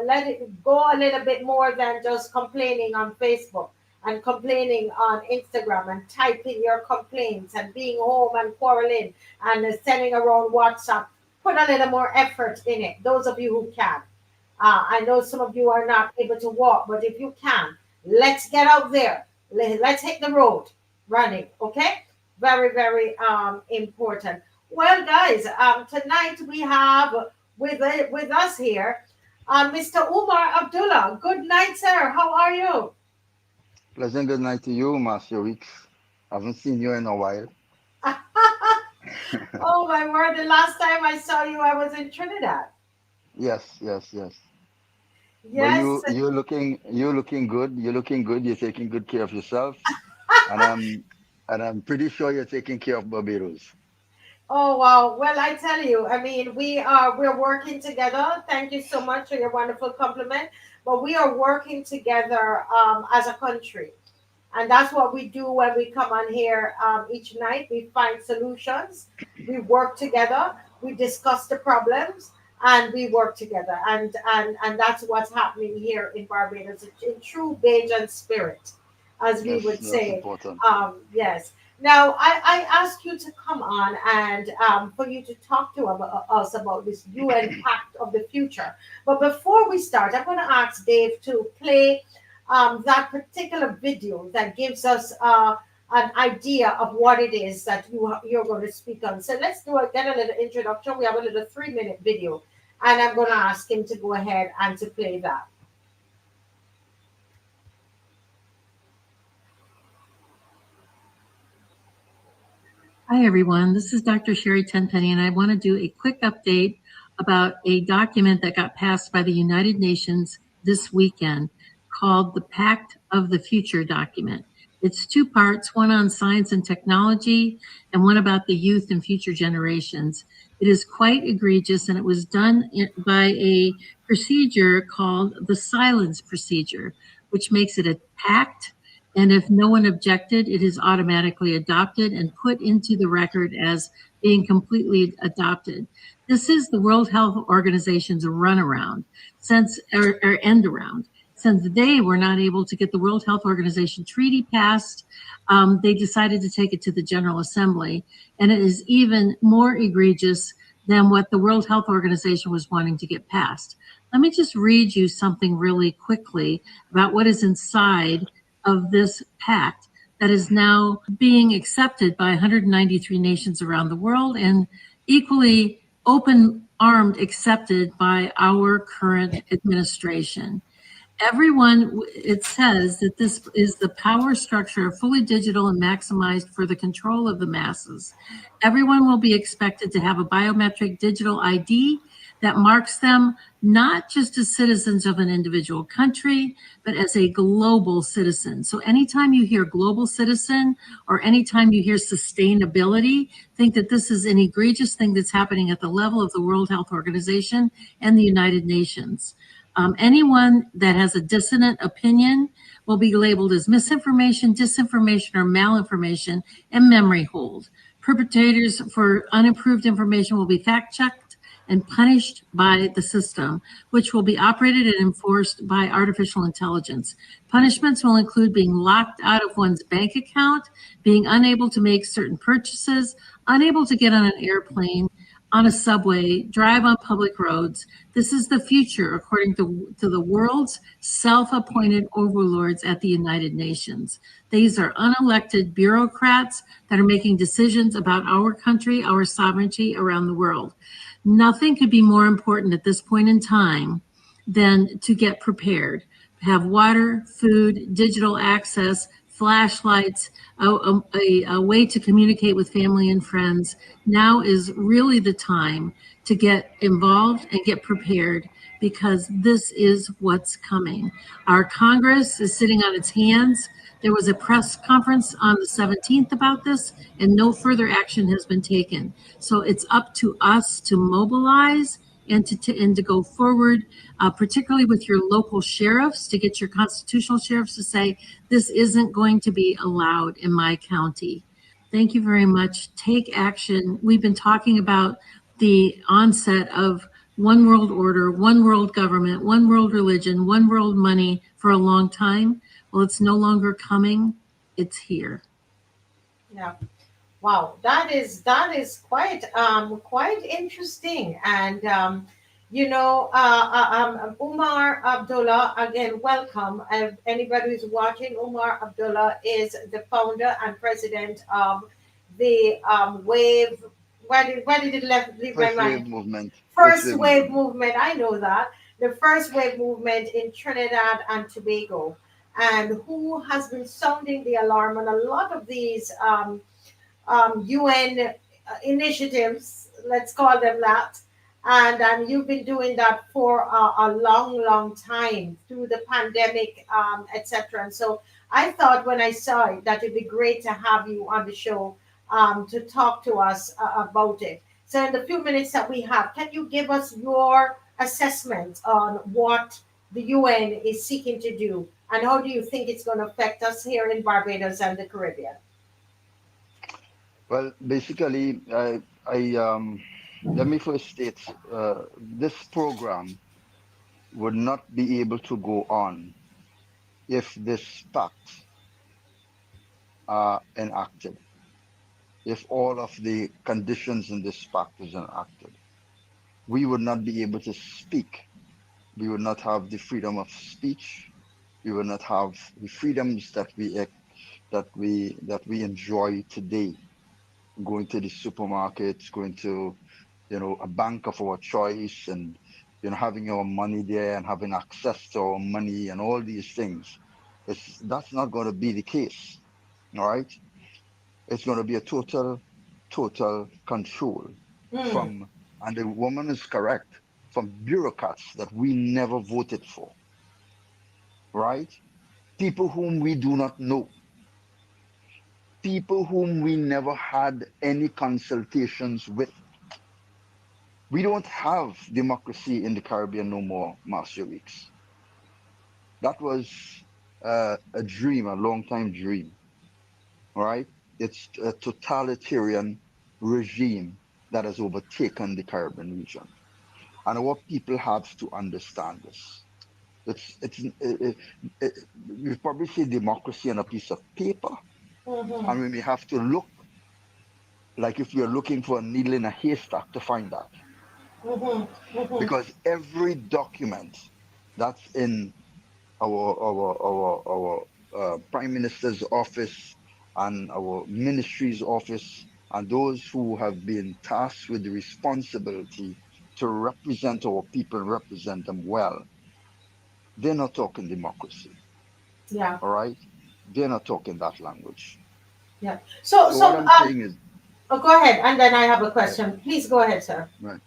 let it go a little bit more than just complaining on Facebook and complaining on Instagram and typing your complaints and being home and quarreling and sending around WhatsApp. Put a little more effort in it, those of you who can. I know some of you are not able to walk, but if you can, let's get out there. Let's hit the road running, okay? Very, very important. Well, guys, tonight we have with us here Mr. Umar Abdullah. Good night, sir. How are you? Pleasant good night to you, Master Weeks. Haven't seen you in a while. Oh my word! The last time I saw you, I was in Trinidad. Yes. But Yes. you're looking good. You're looking good. You're taking good care of yourself, and I'm pretty sure you're taking care of Barbados. Oh wow. Well, I tell you, I mean, we're working together. Thank you so much for your wonderful compliment. But we are working together as a country. And that's what we do when we come on here each night. We find solutions, we work together, we discuss the problems, and we work together. And that's what's happening here in Barbados in true Bajan spirit, as we Yes, would that's say. important. Yes. Now, I ask you to come on and for you to talk to us about this UN Pact of the future. But before we start, I'm going to ask Dave to play that particular video that gives us an idea of what it is that you're going to speak on. So let's get a little introduction. We have a little 3-minute video, and I'm going to ask him to go ahead and to play that. Hi, everyone. This is Dr. Sherry Tenpenny, and I want to do a quick update about a document that got passed by the United Nations this weekend called the Pact of the Future document. It's 2 parts, one on science and technology and one about the youth and future generations. It is quite egregious, and it was done by a procedure called the silence procedure, which makes it a pact. And if no one objected, it is automatically adopted and put into the record as being completely adopted. This is the World Health Organization's runaround, or end around. Since they were not able to get the World Health Organization treaty passed, they decided to take it to the General Assembly. And it is even more egregious than what the World Health Organization was wanting to get passed. Let me just read you something really quickly about what is inside of this pact that is now being accepted by 193 nations around the world and equally open-armed accepted by our current administration. Everyone, it says that this is the power structure, fully digital and maximized for the control of the masses. Everyone will be expected to have a biometric digital ID that marks them not just as citizens of an individual country, but as a global citizen. So anytime you hear global citizen or anytime you hear sustainability, think that this is an egregious thing that's happening at the level of the World Health Organization and the United Nations. Anyone that has a dissonant opinion will be labeled as misinformation, disinformation, or malinformation and memory hold. Perpetrators for unimproved information will be fact-checked and punished by the system, which will be operated and enforced by artificial intelligence. Punishments will include being locked out of one's bank account, being unable to make certain purchases, unable to get on an airplane, on a subway, drive on public roads. This is the future, according to the world's self-appointed overlords at the United Nations. These are unelected bureaucrats that are making decisions about our country, our sovereignty around the world. Nothing could be more important at this point in time than to get prepared, have water, food, digital access, flashlights, a way to communicate with family and friends. Now is really the time to get involved and get prepared, because this is what's coming. Our Congress is sitting on its hands. There was a press conference on the 17th about this, and no further action has been taken. So it's up to us to mobilize and to go forward, particularly with your local sheriffs, to get your constitutional sheriffs to say, this isn't going to be allowed in my county. Thank you very much. Take action. We've been talking about the onset of one world order, one world government, one world religion, one world money for a long time. Well, it's no longer coming. It's here. Yeah. Wow, that is quite interesting. And Umar Abdullah, again, welcome. Anybody who's watching, Umar Abdullah is the founder and president of the Wave. Why did it leave my First mind? wave movement. First Wave movement. I know that the First Wave movement in Trinidad and Tobago, and who has been sounding the alarm on a lot of these UN initiatives, let's call them that. And you've been doing that for a long, long time through the pandemic, etc. And so I thought when I saw it that it'd be great to have you on the show to talk to us about it. So in the few minutes that we have, can you give us your assessment on what the UN is seeking to do And how do you think it's going to affect us here in Barbados and the Caribbean? Well, basically, let me first state this program would not be able to go on if this pact are enacted, if all of the conditions in this pact is enacted. We would not be able to speak. We would not have the freedom of speech. We would not have the freedoms that we enjoy today. Going to the supermarkets, going to a bank of our choice, and having our money there and having access to our money and all these things. That's not going to be the case. All right. It's going to be a total control Mm. from, and the woman is correct, from bureaucrats that we never voted for, right? People whom we do not know, people whom we never had any consultations with. We don't have democracy in the Caribbean no more, Master Weeks. That was a dream, a long time dream, right? It's a totalitarian regime that has overtaken the Caribbean region. And our people have to understand this. We probably see democracy on a piece of paper, Mm-hmm. and we may have to look like if we are looking for a needle in a haystack to find that. Mm-hmm. Mm-hmm. Because every document that's in our Prime Minister's office and our ministry's office, and those who have been tasked with the responsibility to represent our people, represent them well, they're not talking democracy. Yeah. All right, they're not talking that language. Yeah. So, So what so I'm saying is, oh, go ahead, and then I have a right, question. Please go ahead, sir. right.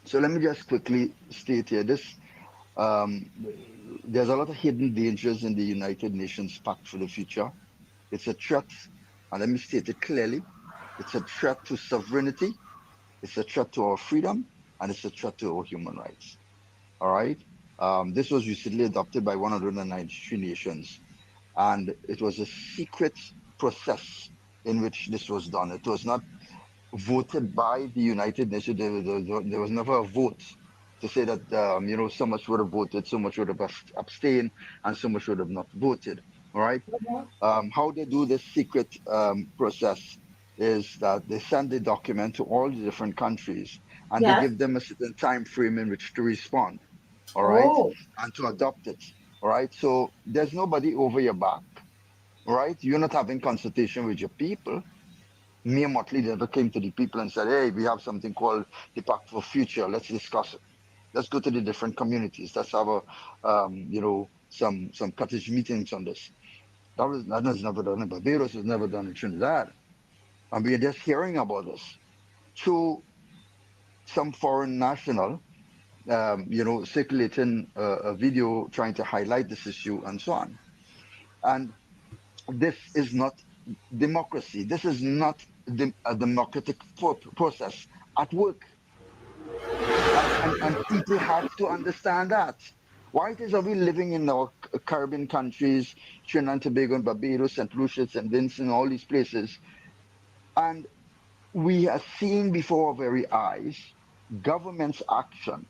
So let me just quickly state here this. Um, there's a lot of hidden dangers in the United Nations Pact for the Future. It's a threat, and let me state it clearly. It's a threat to sovereignty. It's a threat to our freedom, and it's a threat to our human rights. All right. This was recently adopted by 193 nations, and it was a secret process in which this was done. It was not voted by the United Nations. There was never a vote to say that so much would have voted, so much would have abstained, and so much would have not voted. All right. Mhm. How they do this secret process is that they send the document to all the different countries, and they Yes. give them a certain time frame in which to respond. All right, Oh. and to adopt it. All right. So there's nobody over your back. All right. You're not having consultation with your people. Me and Motley never came to the people and said, "Hey, we have something called the Pact for Future. Let's discuss it. Let's go to the different communities. Let's have some cottage meetings on this." That was never done in Barbados. Was never done in Trinidad, and we are just hearing about this through some foreign national, circulating a video trying to highlight this issue and so on. And this is not democracy. This is not a democratic process at work, and people have to understand that. Why it is are we living in our Caribbean countries, Trinidad and Tobago and Barbados, St. Lucia, St. Vincent, all these places, and we are seeing before our very eyes government's action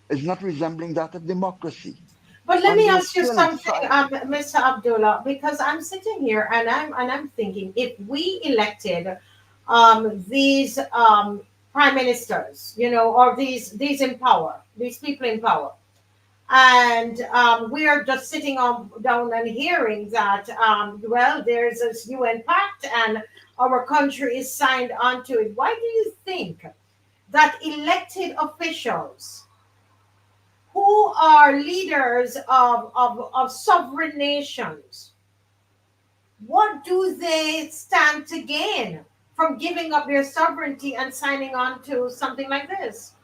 is not resembling that of democracy, But let and me we are ask you still something, silent. Mr. Abdullah, because I'm sitting here and I'm thinking, if we elected these prime ministers, or these in power, these people in power, and we are just sitting on down and hearing that, well, there's this UN-PACT and our country is signed onto it. Why do you think that elected officials who are leaders of sovereign nations, what do they stand to gain from giving up their sovereignty and signing on to something like this?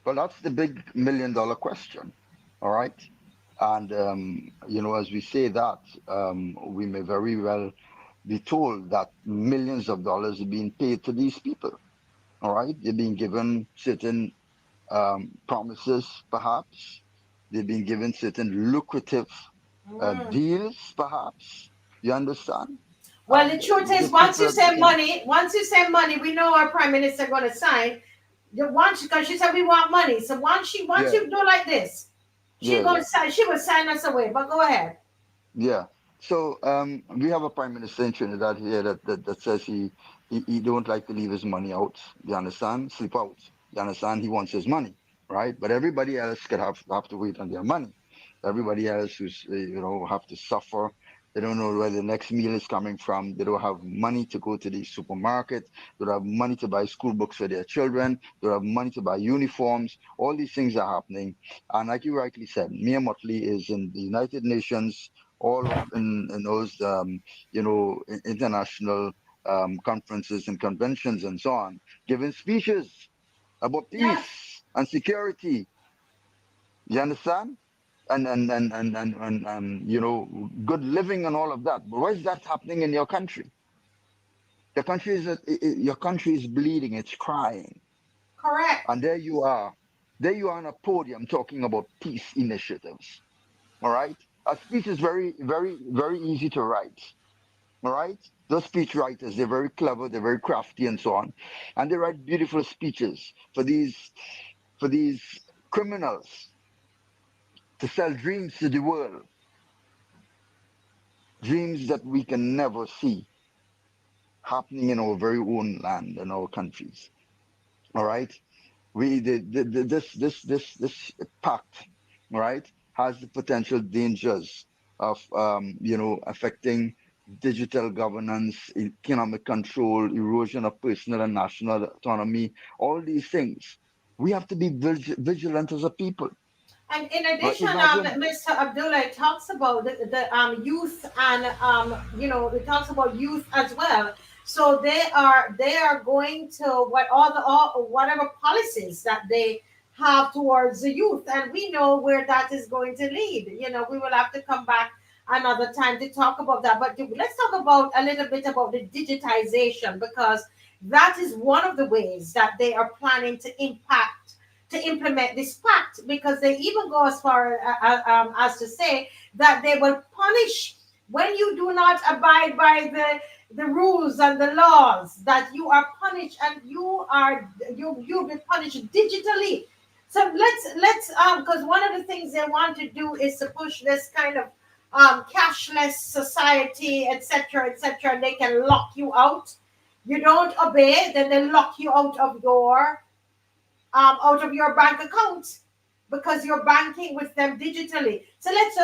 Well, that's the big $1 million question. All right. And, as we say that, we may very well be told that millions of dollars are being paid to these people. All right. They're being given certain promises, perhaps, They've been given certain lucrative deals, perhaps. You understand? Well, the And truth is, these people have become, once you say money, we know our prime minister going to sign. Once, because she said we want money. So once yeah, you do like this, she yeah, going to sign. She will sign us away. But go ahead. yeah. So we have a prime minister in Trinidad here that says he don't like to leave his money out. You understand? Sleep out. You understand? He wants his money, right? But everybody else could have to wait on their money. Everybody else who's have to suffer. They don't know where the next meal is coming from. They don't have money to go to the supermarket. They don't have money to buy school books for their children. They don't have money to buy uniforms. All these things are happening. And like you rightly said, Mia Motley is in the United Nations, all in those international conferences and conventions and so on, giving speeches about Yeah. peace and security. You understand? And good living and all of that. But why is that happening in your country? Your country is bleeding, it's crying. Correct. And there you are. There you are on a podium talking about peace initiatives. All right? A speech is very, very, very easy to write. All right? Those speech writers, they're very clever, they're very crafty and so on. And they write beautiful speeches for these criminals to sell dreams to the world. Dreams that we can never see happening in our very own land and our countries. All right? This pact, all right, has the potential dangers of affecting digital governance, economic control, erosion of personal and national autonomy, all these things. We have to be vigilant as a people. And in Right? addition, Imagine, Mr. Abdullah, it talks about the youth, and it talks about youth as well. So they are going to all whatever policies that they have towards the youth, and we know where that is going to lead. We will have to come back another time to talk about that. But let's talk about a little bit about the digitization, because that is one of the ways that they are planning to implement this pact, because they even go as far as to say that they will punish when you do not abide by the rules and the laws, that you are punished, and you'll be punished digitally. So let's because one of the things they want to do is to push this kind of cashless society, etc., and they can lock you out. You don't obey, then they lock you out of your bank account, because you're banking with them digitally. So let's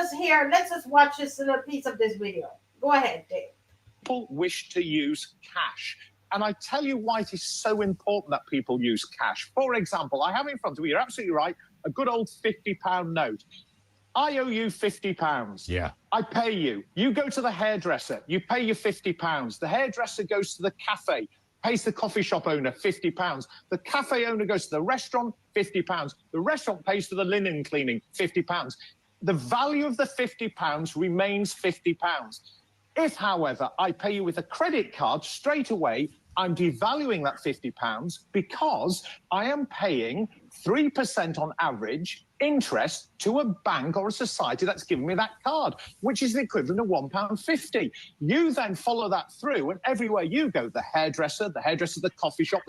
just watch this little piece of this video. Go ahead, Dave. People wish to use cash. And I tell you why it is so important that people use cash. For example, I have in front of me, you're absolutely right, a good old £50 note. I owe you £50. Yeah. I pay you. You go to the hairdresser, you pay your £50. The hairdresser goes to the cafe, pays the coffee shop owner £50. The cafe owner goes to the restaurant, £50. The restaurant pays for the linen cleaning, £50. The value of the £50 remains £50. If, however, I pay you with a credit card straight away, I'm devaluing that £50 because I am paying 3% on average interest to a bank or a society that's given me that card, which is the equivalent of £1.50. You then follow that through, and everywhere you go, the hairdresser, the coffee shop,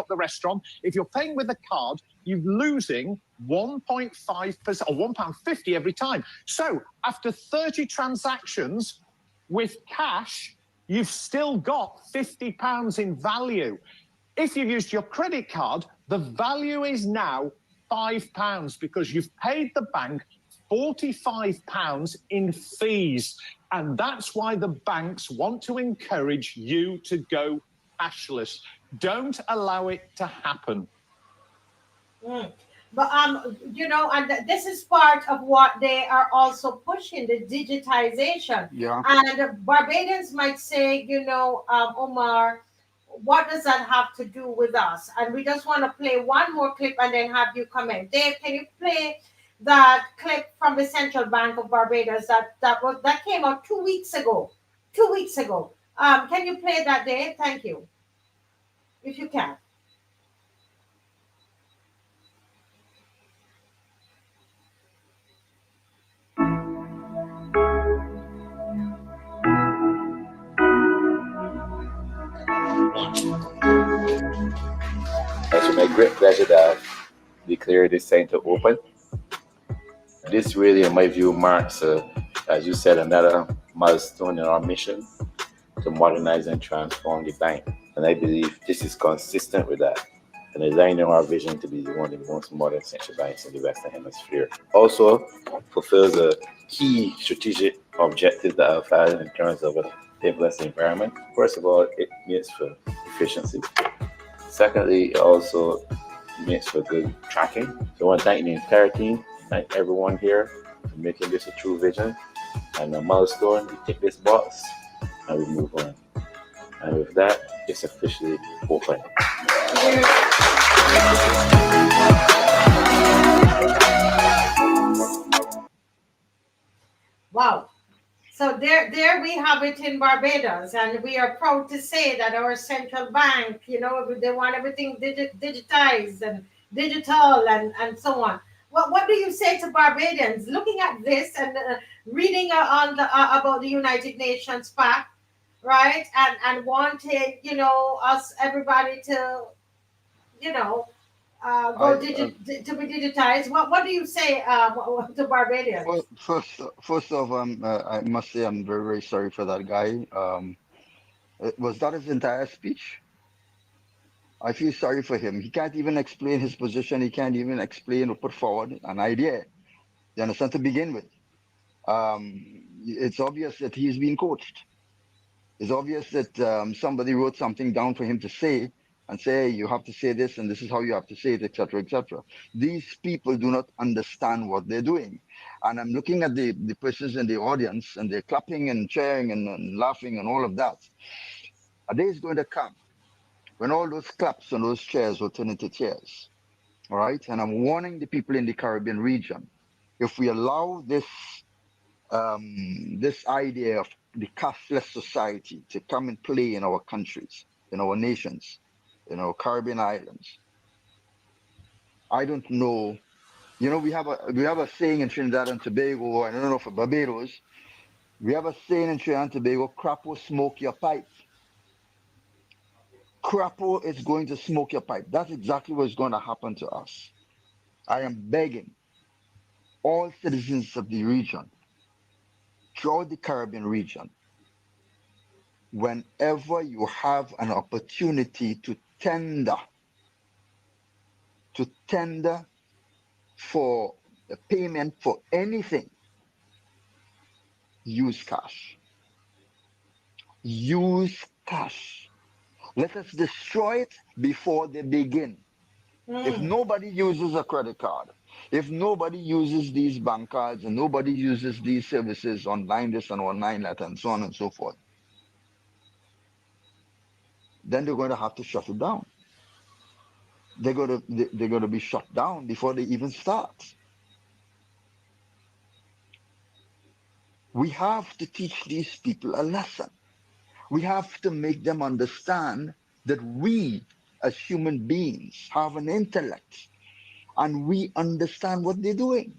the restaurant, if you're paying with a card, you're losing 1.5% or £1.50 every time. So after 30 transactions with cash, you've still got £50 in value. If you've used your credit card, the value is now £5 because you've paid the bank £45 in fees. And that's why the banks want to encourage you to go cashless. Don't allow it to happen. But and this is part of what they are also pushing, the digitization. yeah. And Barbadians might say, Omar, what does that have to do with us? And we just want to play one more clip and then have you comment. Dave, can you play that clip from the Central Bank of Barbados that came out 2 weeks ago? 2 weeks ago. Can you play that, Dave? Thank you, if you can. It's my great pleasure that I've declared this center open. This really, in my view, marks, as you said, another milestone in our mission to modernize and transform the bank. And I believe this is consistent with that and aligning our vision to be one of the most modern central banks in the Western Hemisphere. Also fulfills a key strategic objective that I've had in terms of a paperless environment. First of all, it meets for efficiency. Secondly, it also makes for good tracking. So I want to thank the entire team, thank everyone here for making this a true vision and a milestone. We tick this box and we move on. And with that, it's officially open. Wow. So there we have it in Barbados, and we are proud to say that our central bank, you know, they want everything digitized and digital and so on. What do you say to Barbadians looking at this and reading on the about the United Nations Pact, right? And wanting, you know, us everybody to, you know, I to be digitized. What do you say to Barbadians? first off, I must say I'm very, very sorry for that guy. Was that his entire speech? I feel sorry for him. He can't even explain his position. He can't even explain or put forward an idea. You understand, to begin with. It's obvious that he's being coached. It's obvious that somebody wrote something down for him to say and say, you have to say this and this is how you have to say it, etc., etc. These people do not understand what they're doing. And I'm looking at the persons in the audience and they're clapping and cheering and laughing and all of that. A day is going to come when all those claps and those cheers will turn into tears. All right. And I'm warning the people in the Caribbean region, if we allow this this idea of the cashless society to come and play in our countries, in our nations, in our Caribbean islands, I don't know. You know, we have a saying in Trinidad and Tobago, I don't know for Barbados, we have a saying in Trinidad and Tobago, crap will smoke your pipe. Crapo is going to smoke your pipe. That's exactly what's going to happen to us. I am begging all citizens of the region, throughout the Caribbean region, whenever you have an opportunity to tender for the payment for anything, use cash. Use cash. Let us destroy it before they begin. If nobody uses a credit card, if nobody uses these bank cards and nobody uses these services, online this and online that and so on and so forth, then they're going to have to shut it down. They're going to be shut down before they even start. We have to teach these people a lesson. We have to make them understand that we, as human beings, have an intellect and we understand what they're doing.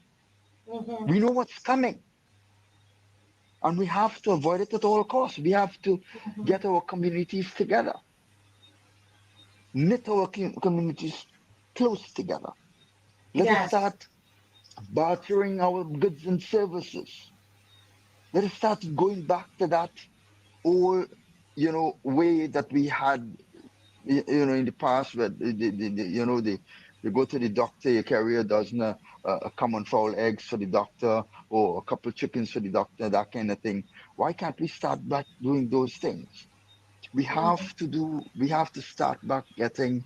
Mm-hmm. We know what's coming. And we have to avoid it at all costs. We have to get our communities together, knit our communities close together. Let us Yes. start bartering our goods and services. Let us start going back to that old, way that we had, in the past, where they go to the doctor, you carry a dozen common fowl eggs for the doctor or a couple of chickens for the doctor, that kind of thing. Why can't we start back doing those things? We have to start back getting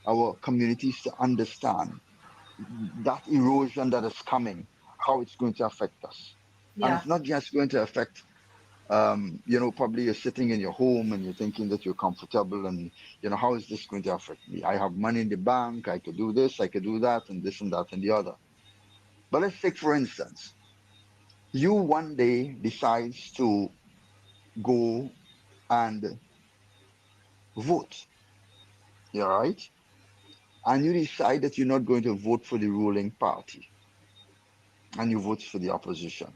our communities to understand that erosion that is coming, how it's going to affect us. And Yeah. it's not just going to affect probably you're sitting in your home and you're thinking that you're comfortable and, how is this going to affect me? I have money in the bank. I could do this, I could do that, and this and that and the other. But let's take, for instance, you one day decides to go and vote. You're right. And you decide that you're not going to vote for the ruling party and you vote for the opposition.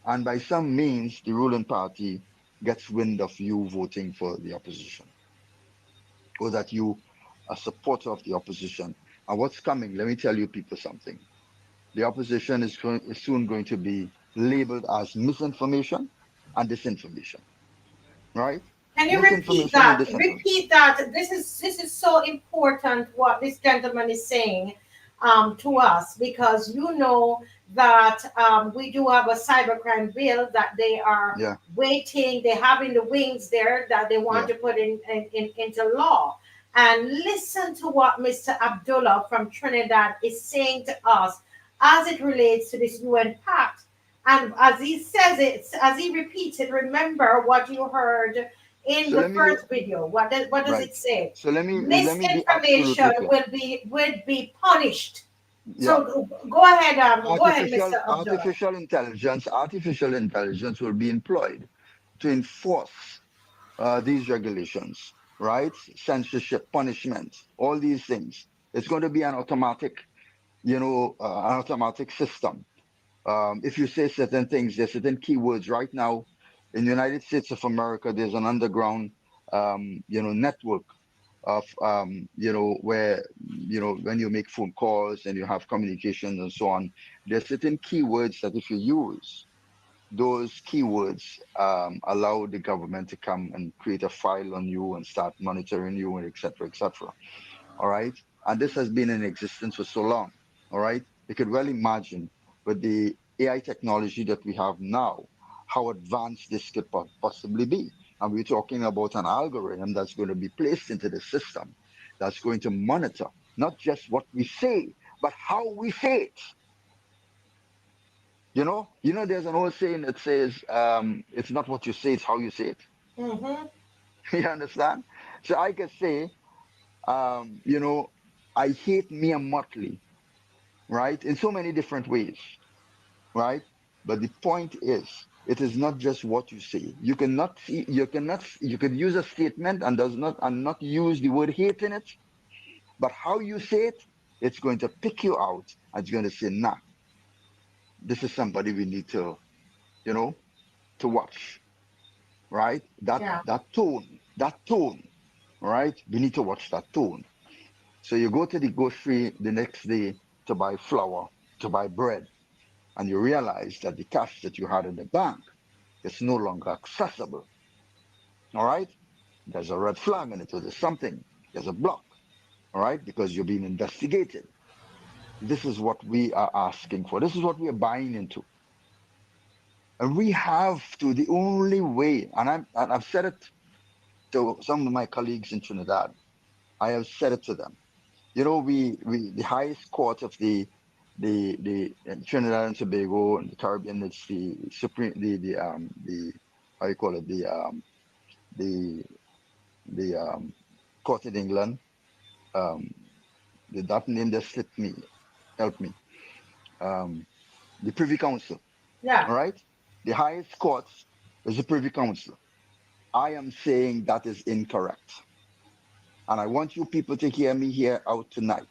And by some means, the ruling party gets wind of you voting for the opposition. or that you are a supporter of the opposition. And what's coming, let me tell you people something. The opposition is soon going to be labeled as misinformation and disinformation, right? Can you repeat Misinformation and that? disinformation. Repeat that. This is so important what this gentleman is saying to us, because you know that we do have a cybercrime bill that they are Yeah, waiting. They have in the wings there that they want yeah. to put into law. And listen to what Mr. Abdullah from Trinidad is saying to us as it relates to this UN pact. And as he says it, as he repeats it, remember what you heard in So the let me go first video. What does right. it say? So let me be Misinformation absolutely clear. will be punished. Yeah. So go ahead, Artificial Mr. Abdullah. artificial intelligence will be employed to enforce these regulations, right? Censorship, punishment, all these things. It's going to be an automatic, an automatic system. If you say certain things, there's certain keywords right now in the United States of America. There's an underground, network of, where, when you make phone calls and you have communications and so on, there's certain keywords that if you use, those keywords allow the government to come and create a file on you and start monitoring you and et cetera, et cetera. All right. And this has been in existence for so long. All right. You could well imagine with the AI technology that we have now, how advanced this could possibly be. And we're talking about an algorithm that's going to be placed into the system that's going to monitor not just what we say, but how we say it. There's an old saying that says, it's not what you say, it's how you say it. Mm-hmm. You understand? So I could say, um, you know, I hate Mia Motley, right? In so many different ways, right? But the point is, it is not just what you say. You could use a statement and not use the word hate in it, but how you say it, it's going to pick you out and it's going to say, nah, this is somebody we need to, you know, to watch, right? That, Yeah. that tone, right? We need to watch that tone. So you go to the grocery the next day to buy flour, to buy bread, and you realize that the cash that you had in the bank is no longer accessible. All right. There's a red flag in it, or there's something, there's a block. All right. Because you're being investigated. This is what we are asking for. This is what we are buying into. And we have to, the only way, and I've said it to some of my colleagues in Trinidad. I have said it to them. The highest court of the in Trinidad and Tobago and the Caribbean, it's the supreme, the how you call it, the court in England. Um, that name just slipped me. Help me. Um, the Privy Council. Yeah. All right. The highest court is the Privy Council. I am saying that is incorrect, and I want you people to hear me here out tonight.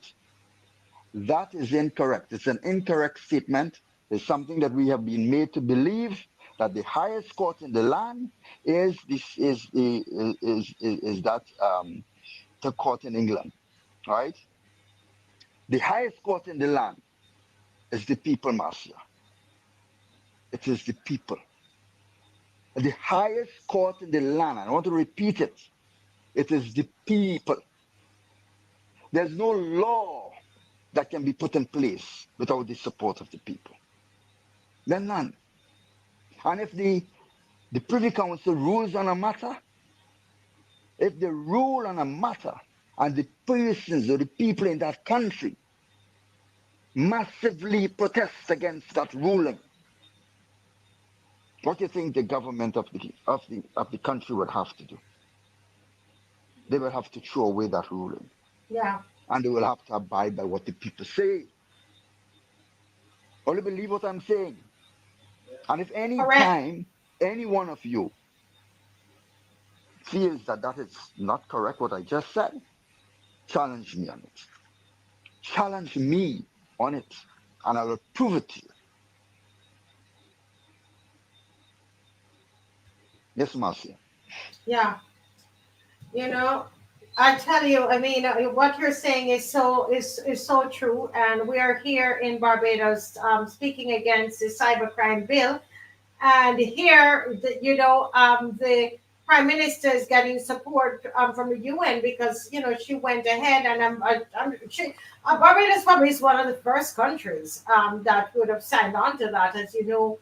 That is incorrect. It's an incorrect statement. It's something that we have been made to believe that the highest court in the land is that the court in England, right? The highest court in the land is the people, Marcia. It is the people. The highest court in the land, and I want to repeat it, it is the people. There's no law that can be put in place without the support of the people. Then none. And if the Privy Council rules on a matter, if they rule on a matter and the persons or the people in that country massively protest against that ruling, what do you think the government of the country would have to do? They will have to throw away that ruling, Yeah. and they will have to abide by what the people say. Only believe what I'm saying. And if any Correct. time any one of you feels that that is not correct, what I just said, challenge me on it. Challenge me on it, and I will prove it to you. Yes, Marcia. Yeah. You know, I tell you, I mean, what you're saying is so true, and we are here in Barbados speaking against the cybercrime bill. And here, the prime minister is getting support from the UN because she went ahead, and Barbados probably is one of the first countries that would have signed on to that. As you know,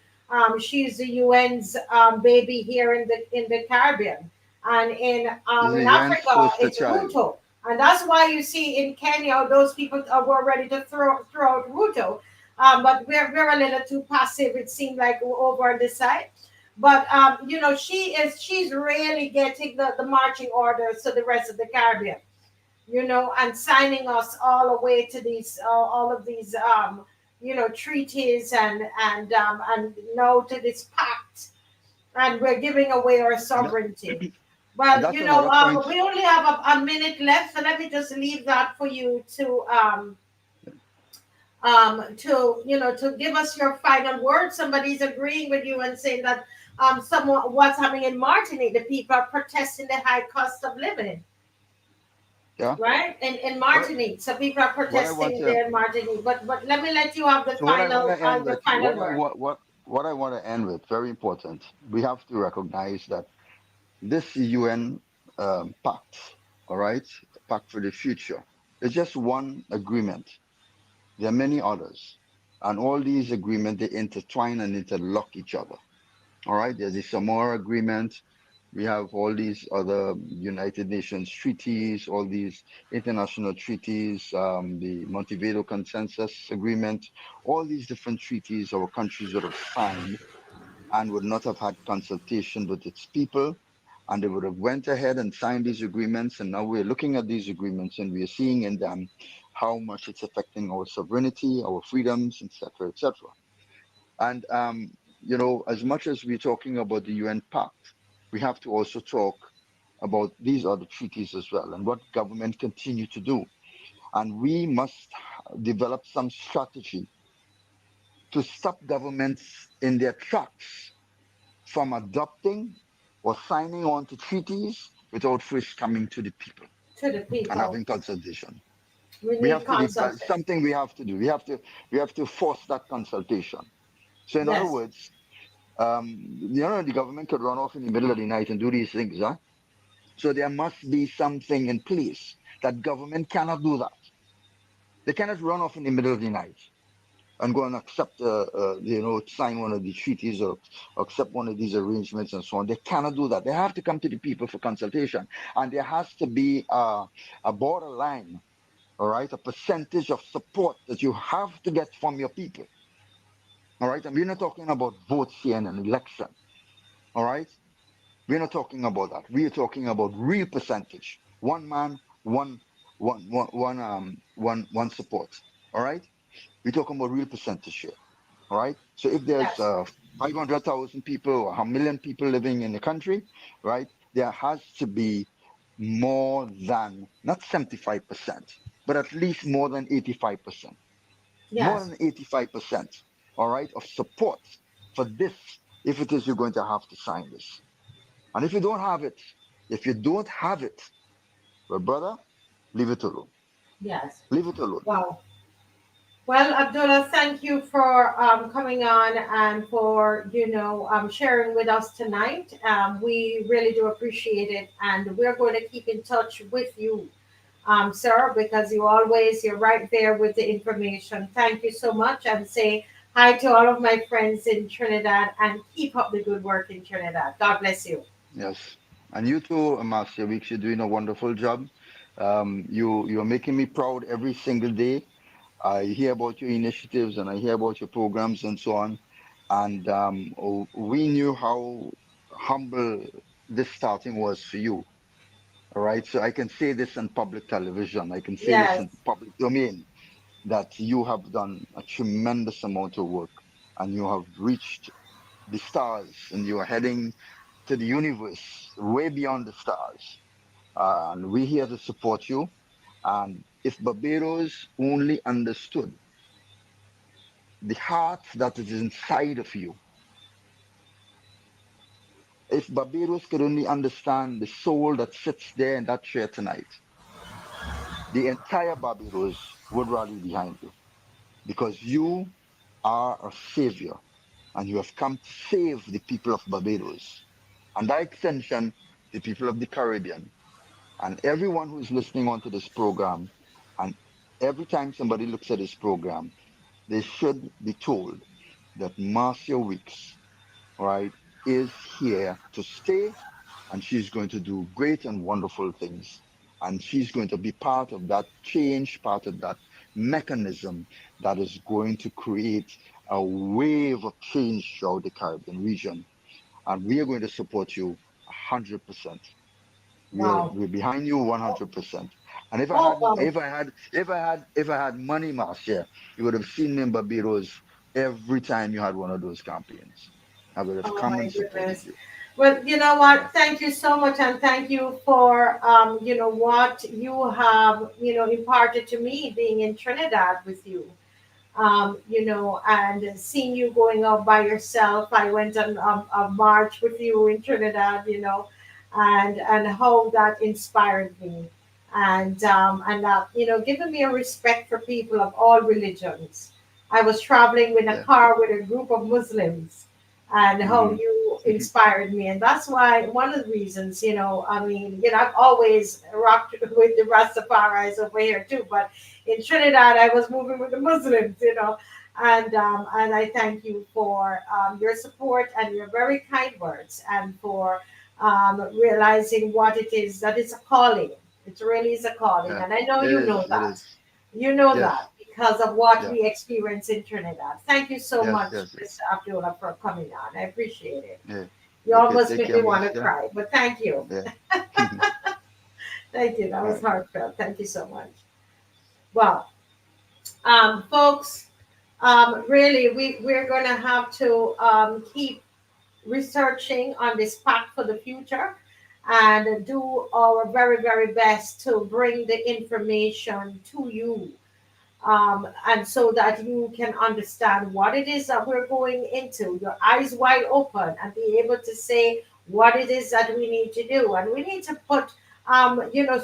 she's the UN's baby here in the Caribbean, and This is in the UN's Africa poster it's child. Ruto, and that's why you see in Kenya those people were ready to throw out Ruto, but we're a little too passive. It seemed like over on this side. But she's really getting the marching orders to the rest of the Caribbean, and signing us all away to these all of these treaties and no to this pact, and we're giving away our And, that, sovereignty. and Well, that's another point. we only have a minute left, so let me just leave that for you to give us your final word. Somebody's agreeing with you and saying that someone what's happening in Martinique, the people are protesting the high cost of living, Yeah. right? In What Martinique, so people are what I want protesting to there in Martinique. But let me let you have the so what I want final to end your with final word. what I want to end with, very important. We have to recognize that this UN pact, all right, pact for the future, is just one agreement. There are many others, and all these agreements, they intertwine and interlock each other. All right, there's the Samora Agreement. We have all these other United Nations treaties, all these international treaties, the Montevideo Consensus Agreement, all these different treaties our countries would have signed and would not have had consultation with its people. And they would have went ahead and signed these agreements. And now we're looking at these agreements and we're seeing in them how much it's affecting our sovereignty, our freedoms, etc., etc. And as much as we're talking about the UN Pact, we have to also talk about these other treaties as well and what government continue to do. And we must develop some strategy to stop governments in their tracks from adopting or signing on to treaties without first coming to the people To the and people, having consultation. we We need have to consultation. something we have to do. We have to force that consultation. So in other Yes, words, the government could run off in the middle of the night and do these things, huh? So there must be something in place that government cannot do that. They cannot run off in the middle of the night and go and accept, sign one of the treaties or accept one of these arrangements and so on. They cannot do that. They have to come to the people for consultation, and there has to be a borderline, all right, a percentage of support that you have to get from your people, all right. And we're not talking about votes here in an election, all right. We're not talking about that. We're talking about real percentage. One man, one support. All right. We're talking about real percentage here. All right. So if there's yes, 500,000 people or a million people living in the country, right, there has to be more than not 75%, but at least more than 85%, more yes. than 85%, all right, of support for this. If it is you're going to have to sign this. And if you don't have it, well, brother, leave it alone. Yes. Leave it alone. Wow. Well, Abdullah, thank you for coming on and for sharing with us tonight. We really do appreciate it, and we're going to keep in touch with you, sir, because you're right there with the information. Thank you so much, and say hi to all of my friends in Trinidad, and keep up the good work in Trinidad. God bless you. Yes. And you too, Master Weeks, you're doing a wonderful job. You're making me proud every single day. I hear about your initiatives and I hear about your programs and so on. And we knew how humble this starting was for you. All right. So I can say this in public television. I can say this Yes, in public domain that you have done a tremendous amount of work and you have reached the stars and you are heading to the universe, way beyond the stars. And we're here to support you. And if Barbados only understood the heart that is inside of you, If Barbados could only understand the soul that sits there in that chair tonight, the entire Barbados would rally behind you because you are a savior and you have come to save the people of Barbados and by extension, the people of the Caribbean and everyone who is listening onto this program. And every time somebody looks at this program, they should be told that Marcia Weeks, right, is here to stay and she's going to do great and wonderful things. And she's going to be part of that change, part of that mechanism that is going to create a wave of change throughout the Caribbean region. And we are going to support you 100%. Wow. We're behind you 100%. And if I Oh, had, wow. if I had money, Marcia, you would have seen me in Barbados every time you had one of those campaigns. I would have Oh come my and supported goodness. you. Well, you know Yeah, what? Thank you so much, and thank you for what you have imparted to me being in Trinidad with you. And seeing you going out by yourself. I went on a march with you in Trinidad, and how that inspired me, and that giving me a respect for people of all religions. I was traveling in a yeah. car with a group of Muslims, and how Hmm. you inspired me, and that's why one of the reasons, I've always rocked with the Rastafaris over here too, but in Trinidad, I was moving with the Muslims, and I thank you for your support and your very kind words, and for realizing what it is that it's a calling. It really is a calling, Yeah. and I know It you know is. It that. is. You know Yes. that because of what Yeah. we experience in Trinidad. Thank you so Yes. much, Yes. Mr. Yes. Abdullah, for coming on. I appreciate it. Yeah. You Okay. almost Take made care, me want to Marcia. cry, but thank you. Yeah. Thank you. That All was right. heartfelt. Thank you so much. Well, folks, really, we're going to have to keep researching on this pact for the future and do our very, very best to bring the information to you, and so that you can understand what it is that we're going into, your eyes wide open, and be able to say what it is that we need to do. And we need to put,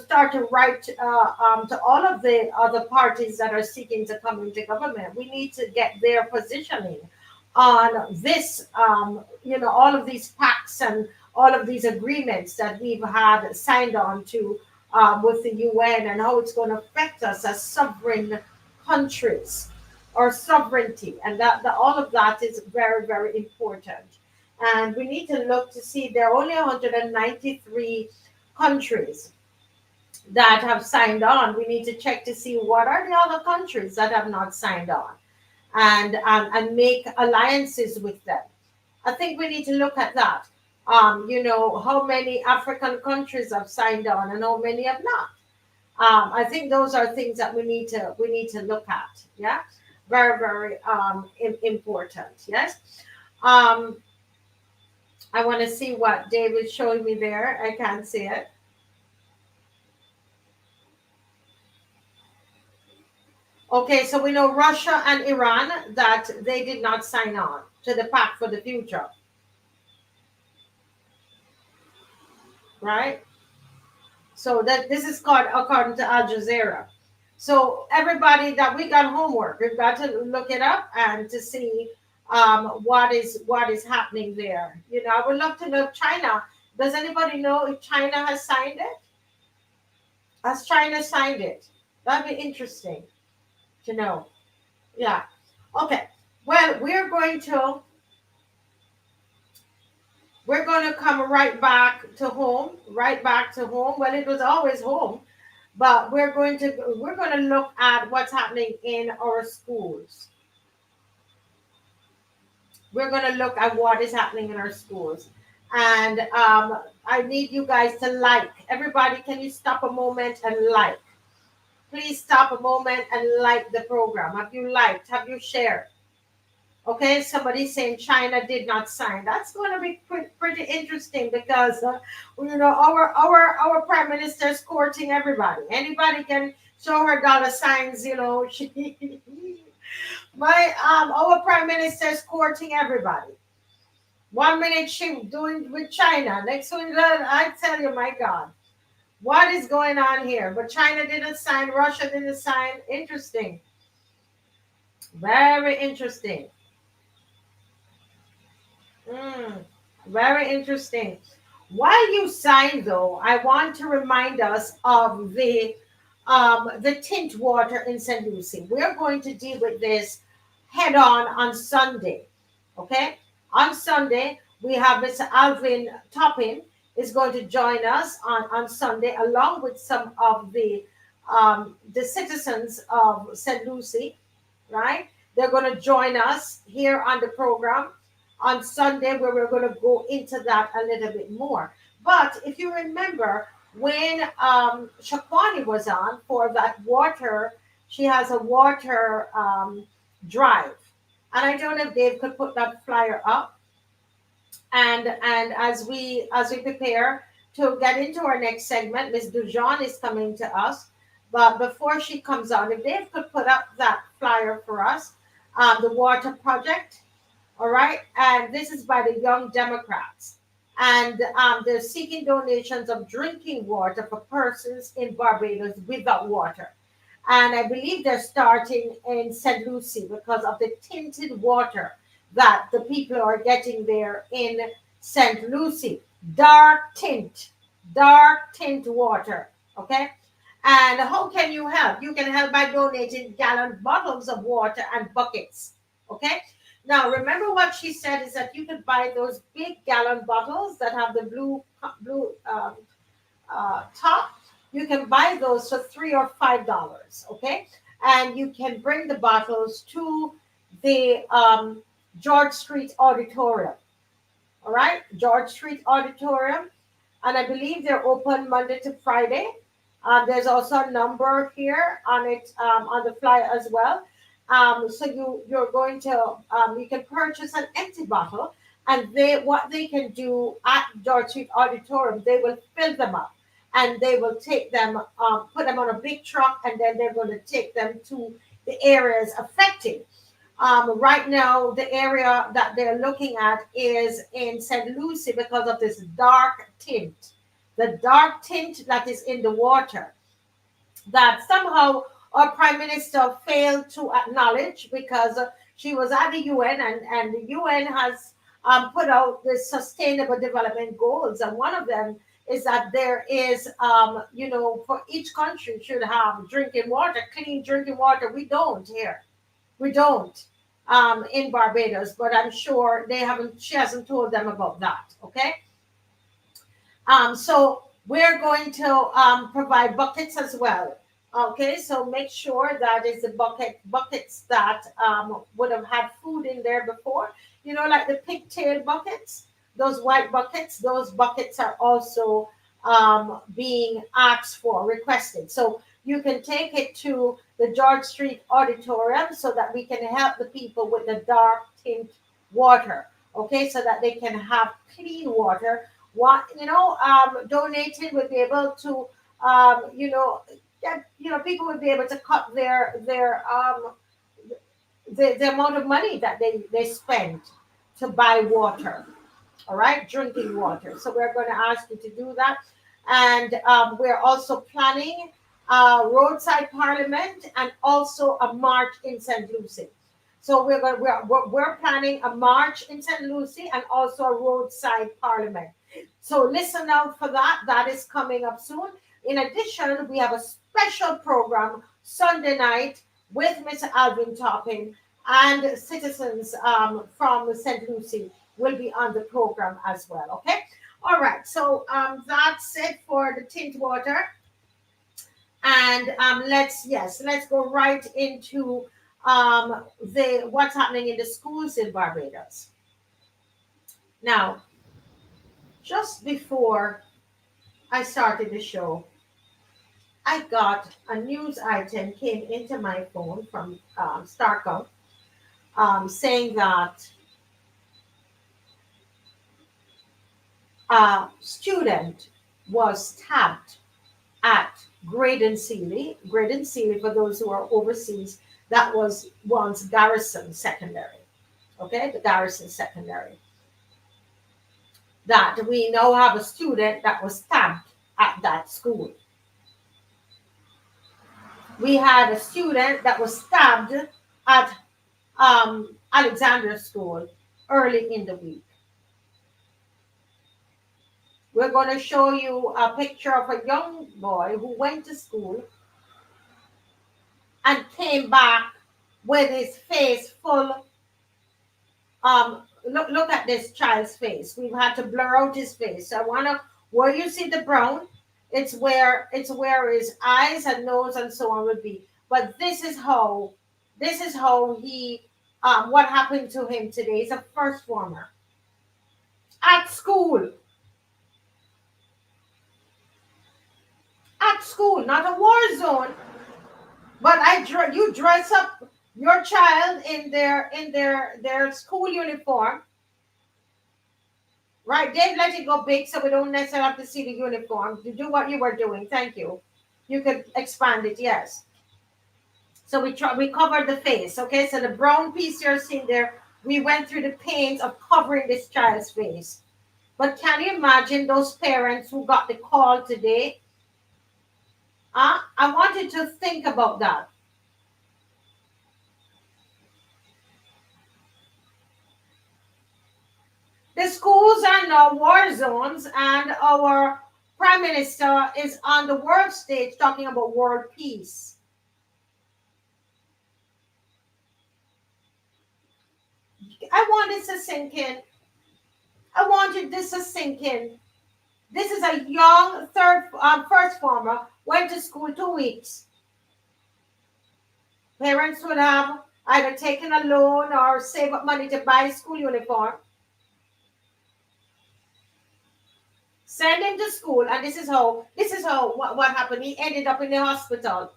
start to write to all of the other parties that are seeking to come into government. We need to get their positioning on this, all of these pacts and all of these agreements that we've had signed on to with the UN, and how it's going to affect us as sovereign countries or sovereignty, and that all of that is very, very important. And we need to look to see there are only 193 countries that have signed on. We need to check to see what are the other countries that have not signed on, and make alliances with them. I think we need to look at that. How many African countries have signed on and how many have not. I think those are things that we need to look at. Yeah, very, very important. Yes. Um, I want to see what David's showing me there. I can't see it. Okay, so we know Russia and Iran that they did not sign on to the Pact for the Future, right? So that this is called according to Al Jazeera. So everybody that we got homework, we've got to look it up and to see what is happening there. I would love to know if China. Does anybody know if China has signed it? Has China signed it? That'd be interesting to know. Yeah. Okay. Well, we're going to come right back to home, right back to home. Well, it was always home, but we're going to look at what's happening in our schools. We're going to look at what is happening in our schools, and I need you guys to like. Everybody, can you stop a moment and like? Please stop a moment and like the program. Have you liked? Have you shared? Okay, somebody saying China did not sign. That's going to be pretty interesting because our prime minister is courting everybody. Anybody can show her dollar signs. She my our prime minister is courting everybody. 1 minute she doing with China. Next one, I tell you, my God, what is going on here? But China didn't sign, Russia didn't sign. Interesting. Very interesting. Very interesting. While you sign, though, I want to remind us of the tint water in St. Lucie. We're going to deal with this head on Sunday. Okay, on Sunday we have Mr. Alvin Toppin is going to join us on Sunday, along with some of the citizens of St. Lucie. Right, they're going to join us here on the program on Sunday, where we're going to go into that a little bit more. But if you remember, when Shakwani was on for that water, she has a water drive. And I don't know if Dave could put that flyer up. And as we prepare to get into our next segment, Miss Dujon is coming to us. But before she comes on, if Dave could put up that flyer for us, the water project. All right, and this is by the Young Democrats, and they're seeking donations of drinking water for persons in Barbados without water. And I believe they're starting in St. Lucie because of the tinted water that the people are getting there in St. Lucie. Dark tint water. Okay. And how can you help? You can help by donating gallon bottles of water and buckets. Okay. Now, remember what she said is that you could buy those big gallon bottles that have the blue top. You can buy those for $3 or $5, okay? And you can bring the bottles to the George Street Auditorium, all right? George Street Auditorium. And I believe they're open Monday to Friday. There's also a number here on it, on the flyer as well. So you're going to you can purchase an empty bottle, and what they can do at George Street Auditorium, they will fill them up, and they will take them, put them on a big truck, and then they're going to take them to the areas affected. Right now, the area that they're looking at is in St. Lucie because of this dark tint, the dark tint that is in the water that somehow our Prime Minister failed to acknowledge because she was at the UN, and the UN has put out the Sustainable Development Goals. And one of them is that there is, for each country should have drinking water, clean drinking water. We don't here. We don't in Barbados, but I'm sure she hasn't told them about that. Okay. So we're going to provide buckets as well. Okay, so make sure that is the buckets that would have had food in there before. You know, like the pigtail buckets, those white buckets. Those buckets are also being asked for, requested. So you can take it to the George Street Auditorium so that we can help the people with the dark tint water. Okay, so that they can have clean water. Donating will be able to, people would be able to cut the amount of money that they spend to buy water, all right, drinking water. So we're going to ask you to do that. And we're also planning roadside parliament and also a march in St. Lucie. So we're planning a march in St. Lucie and also a roadside parliament. So listen out for that. That is coming up soon. In addition, we have a special program Sunday night with Mr. Alvin Toppin, and citizens from St. Lucie will be on the program as well. Okay. All right. So that's it for the tint water. And let's go right into what's happening in the schools in Barbados. Now, just before I started the show, I got a news item came into my phone from Starcom saying that a student was stabbed at Graydon Sealy. Graydon Sealy, for those who are overseas, that was once Garrison Secondary. Okay, the Garrison Secondary. that we now have a student that was stabbed at that school. We had a student that was stabbed at Alexandra School early in the week. We're going to show you a picture of a young boy who went to school and came back with his face full. Look at this child's face. We've had to blur out his face. So I want to, where you see the brown, it's where his eyes and nose and so on would be. But this is how he, what happened to him today. He's a first former at school. At school, not a war zone. But you dress up your child in their school uniform, right? They've let it go big, so we don't necessarily have to see the uniform. You do what you were doing. Thank you. You could expand it, yes. So we covered the face. Okay, so the brown piece you're seeing there, we went through the pains of covering this child's face. But can you imagine those parents who got the call today? I want you to think about that. The schools are now war zones, and our Prime Minister is on the world stage talking about world peace. I want this to sink in. I wanted this to sink in. This is a young first former, went to school 2 weeks. Parents would have either taken a loan or save up money to buy a school uniform. Send him to school, and this is how what happened. He ended up in the hospital.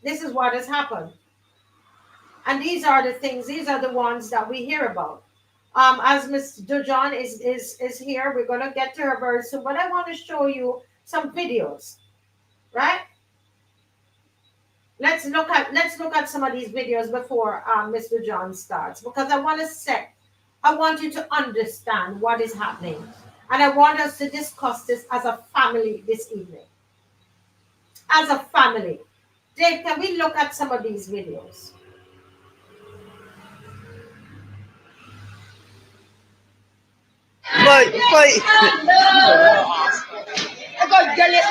This is what has happened. And these are the things, these are the ones that we hear about. As Ms. Dujon is here, we're going to get to her very soon, but I want to show you some videos, right? Let's look at some of these videos before Ms. Dujon starts, because I want you to understand what is happening. And I want us to discuss this as a family this evening. As a family. Dave, can we look at some of these videos? Fight! I got jealous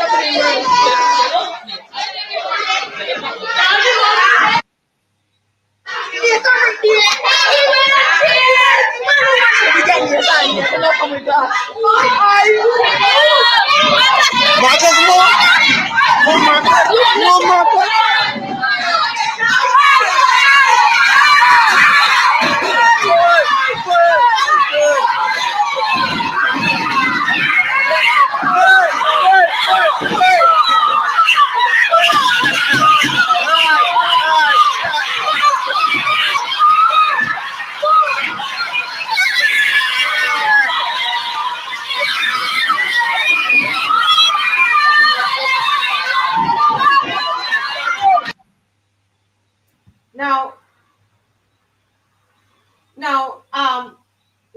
Now,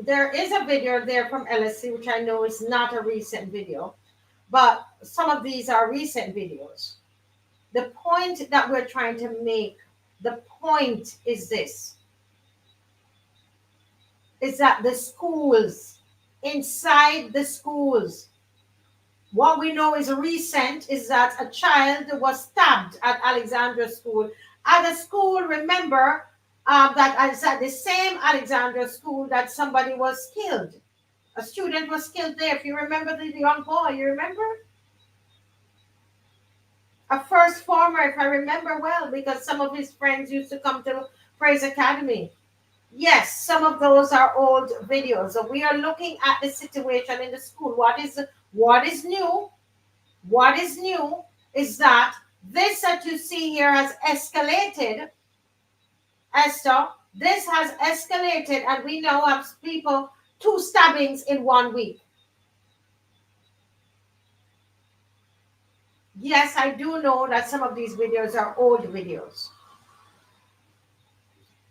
there is a video there from LSC, which I know is not a recent video, but some of these are recent videos. The point that we're trying to make, the point is this, is that the schools, inside the schools, what we know is recent is that a child was stabbed at Alexandra School. At a school, remember, that is at the same Alexandra School that somebody was killed. A student was killed there. If you remember the young boy, you remember? A first former, if I remember well, because some of his friends used to come to Praise Academy. Yes, some of those are old videos. So we are looking at the situation in the school. What is new? What is new is that this that you see here has escalated. Esther, this has escalated, and we now have people, 2 stabbings in 1 week. Yes, I do know that some of these videos are old videos.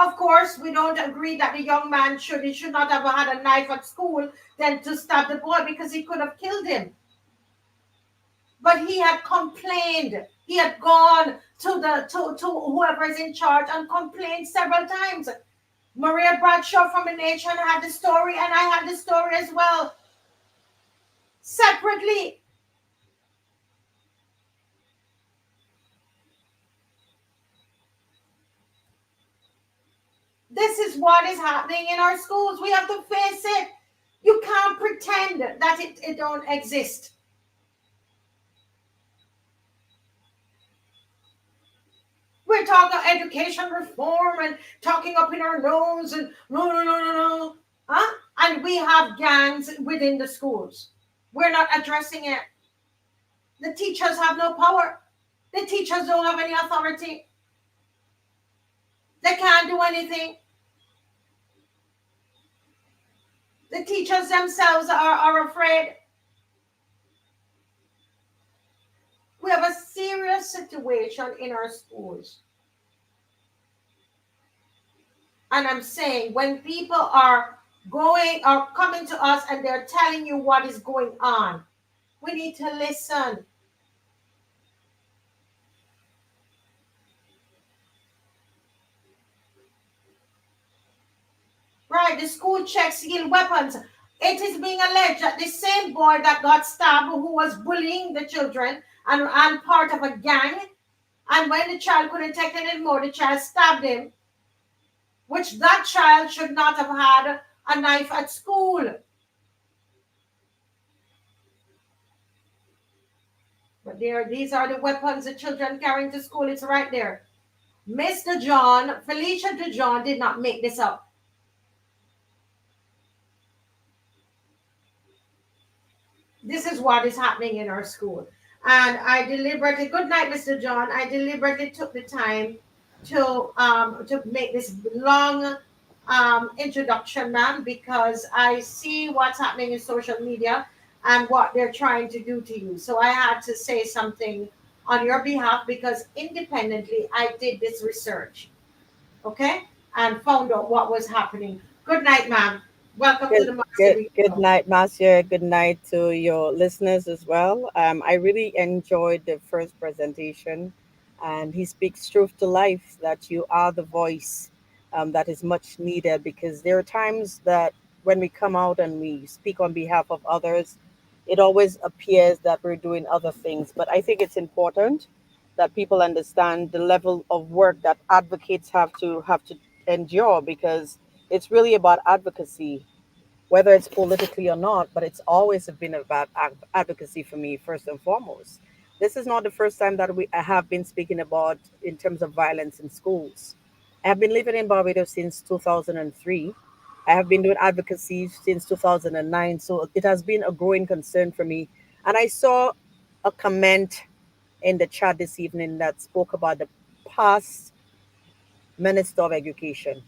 Of course, we don't agree that the young man should not have had a knife at school than to stab the boy, because he could have killed him. But he had complained. He had gone to whoever is in charge and complained several times. Maria Bradshaw from The Nation had the story, and I had the story as well, separately. This is what is happening in our schools. We have to face it. You can't pretend that it don't exist. We're talking education reform and talking up in our nose and no. Huh? And we have gangs within the schools. We're not addressing it. The teachers have no power. The teachers don't have any authority. They can't do anything. The teachers themselves are afraid. We have a serious situation in our schools. And I'm saying, when people are coming to us and they're telling you what is going on, we need to listen. Right, the school checks yield weapons. It is being alleged that the same boy that got stabbed, who was bullying the children and part of a gang, and when the child couldn't take it anymore, the child stabbed him, which that child should not have had a knife at school. But these are the weapons the children carrying to school. It's right there. Mr. John, Felicia DeJohn did not make this up. This is what is happening in our school. And I deliberately, good night, Mr. John. I deliberately took the time to make this long introduction, ma'am, because I see what's happening in social media and what they're trying to do to you. So I had to say something on your behalf, because independently I did this research, okay, and found out what was happening. Good night, ma'am. Welcome to the Master Good night, Marcia. Good night to your listeners as well. I really enjoyed the first presentation, and he speaks truth to life, that you are the voice that is much needed, because there are times that when we come out and we speak on behalf of others, it always appears that we're doing other things. But I think it's important that people understand the level of work that advocates have to endure, because it's really about advocacy, whether it's politically or not, but it's always been about advocacy for me, first and foremost. This is not the first time that I have been speaking about in terms of violence in schools. I have been living in Barbados since 2003. I have been doing advocacy since 2009. So it has been a growing concern for me. And I saw a comment in the chat this evening that spoke about the past Minister of Education,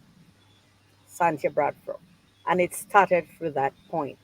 Santia Bradford. And it started through that point.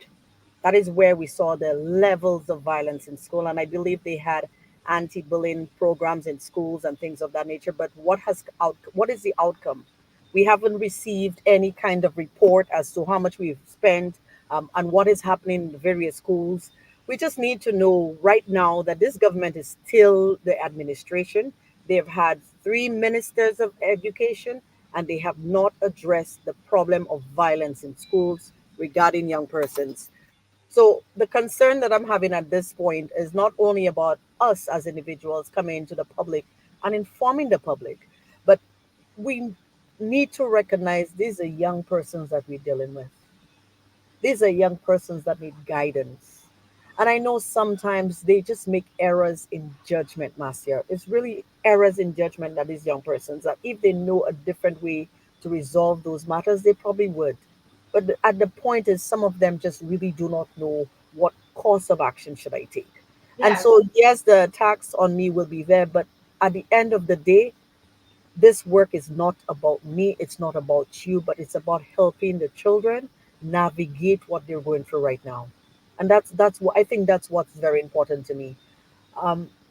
That is where we saw the levels of violence in school. And I believe they had anti-bullying programs in schools and things of that nature. But what is the outcome? We haven't received any kind of report as to how much we've spent and what is happening in the various schools. We just need to know right now that this government is still the administration. They've had 3 ministers of education, and they have not addressed the problem of violence in schools regarding young persons. So the concern that I'm having at this point is not only about us as individuals coming into the public and informing the public, but we need to recognize these are young persons that we're dealing with. These are young persons that need guidance. And I know sometimes they just make errors in judgment, Marcia. It's really errors in judgment that these young persons, that if they know a different way to resolve those matters, they probably would. But at the point is, some of them just really do not know what course of action should I take. And Yes. so, yes, the attacks on me will be there, but at the end of the day, this work is not about me, it's not about you, but it's about helping the children navigate what they're going through right now. And that's what I think, that's what's very important to me.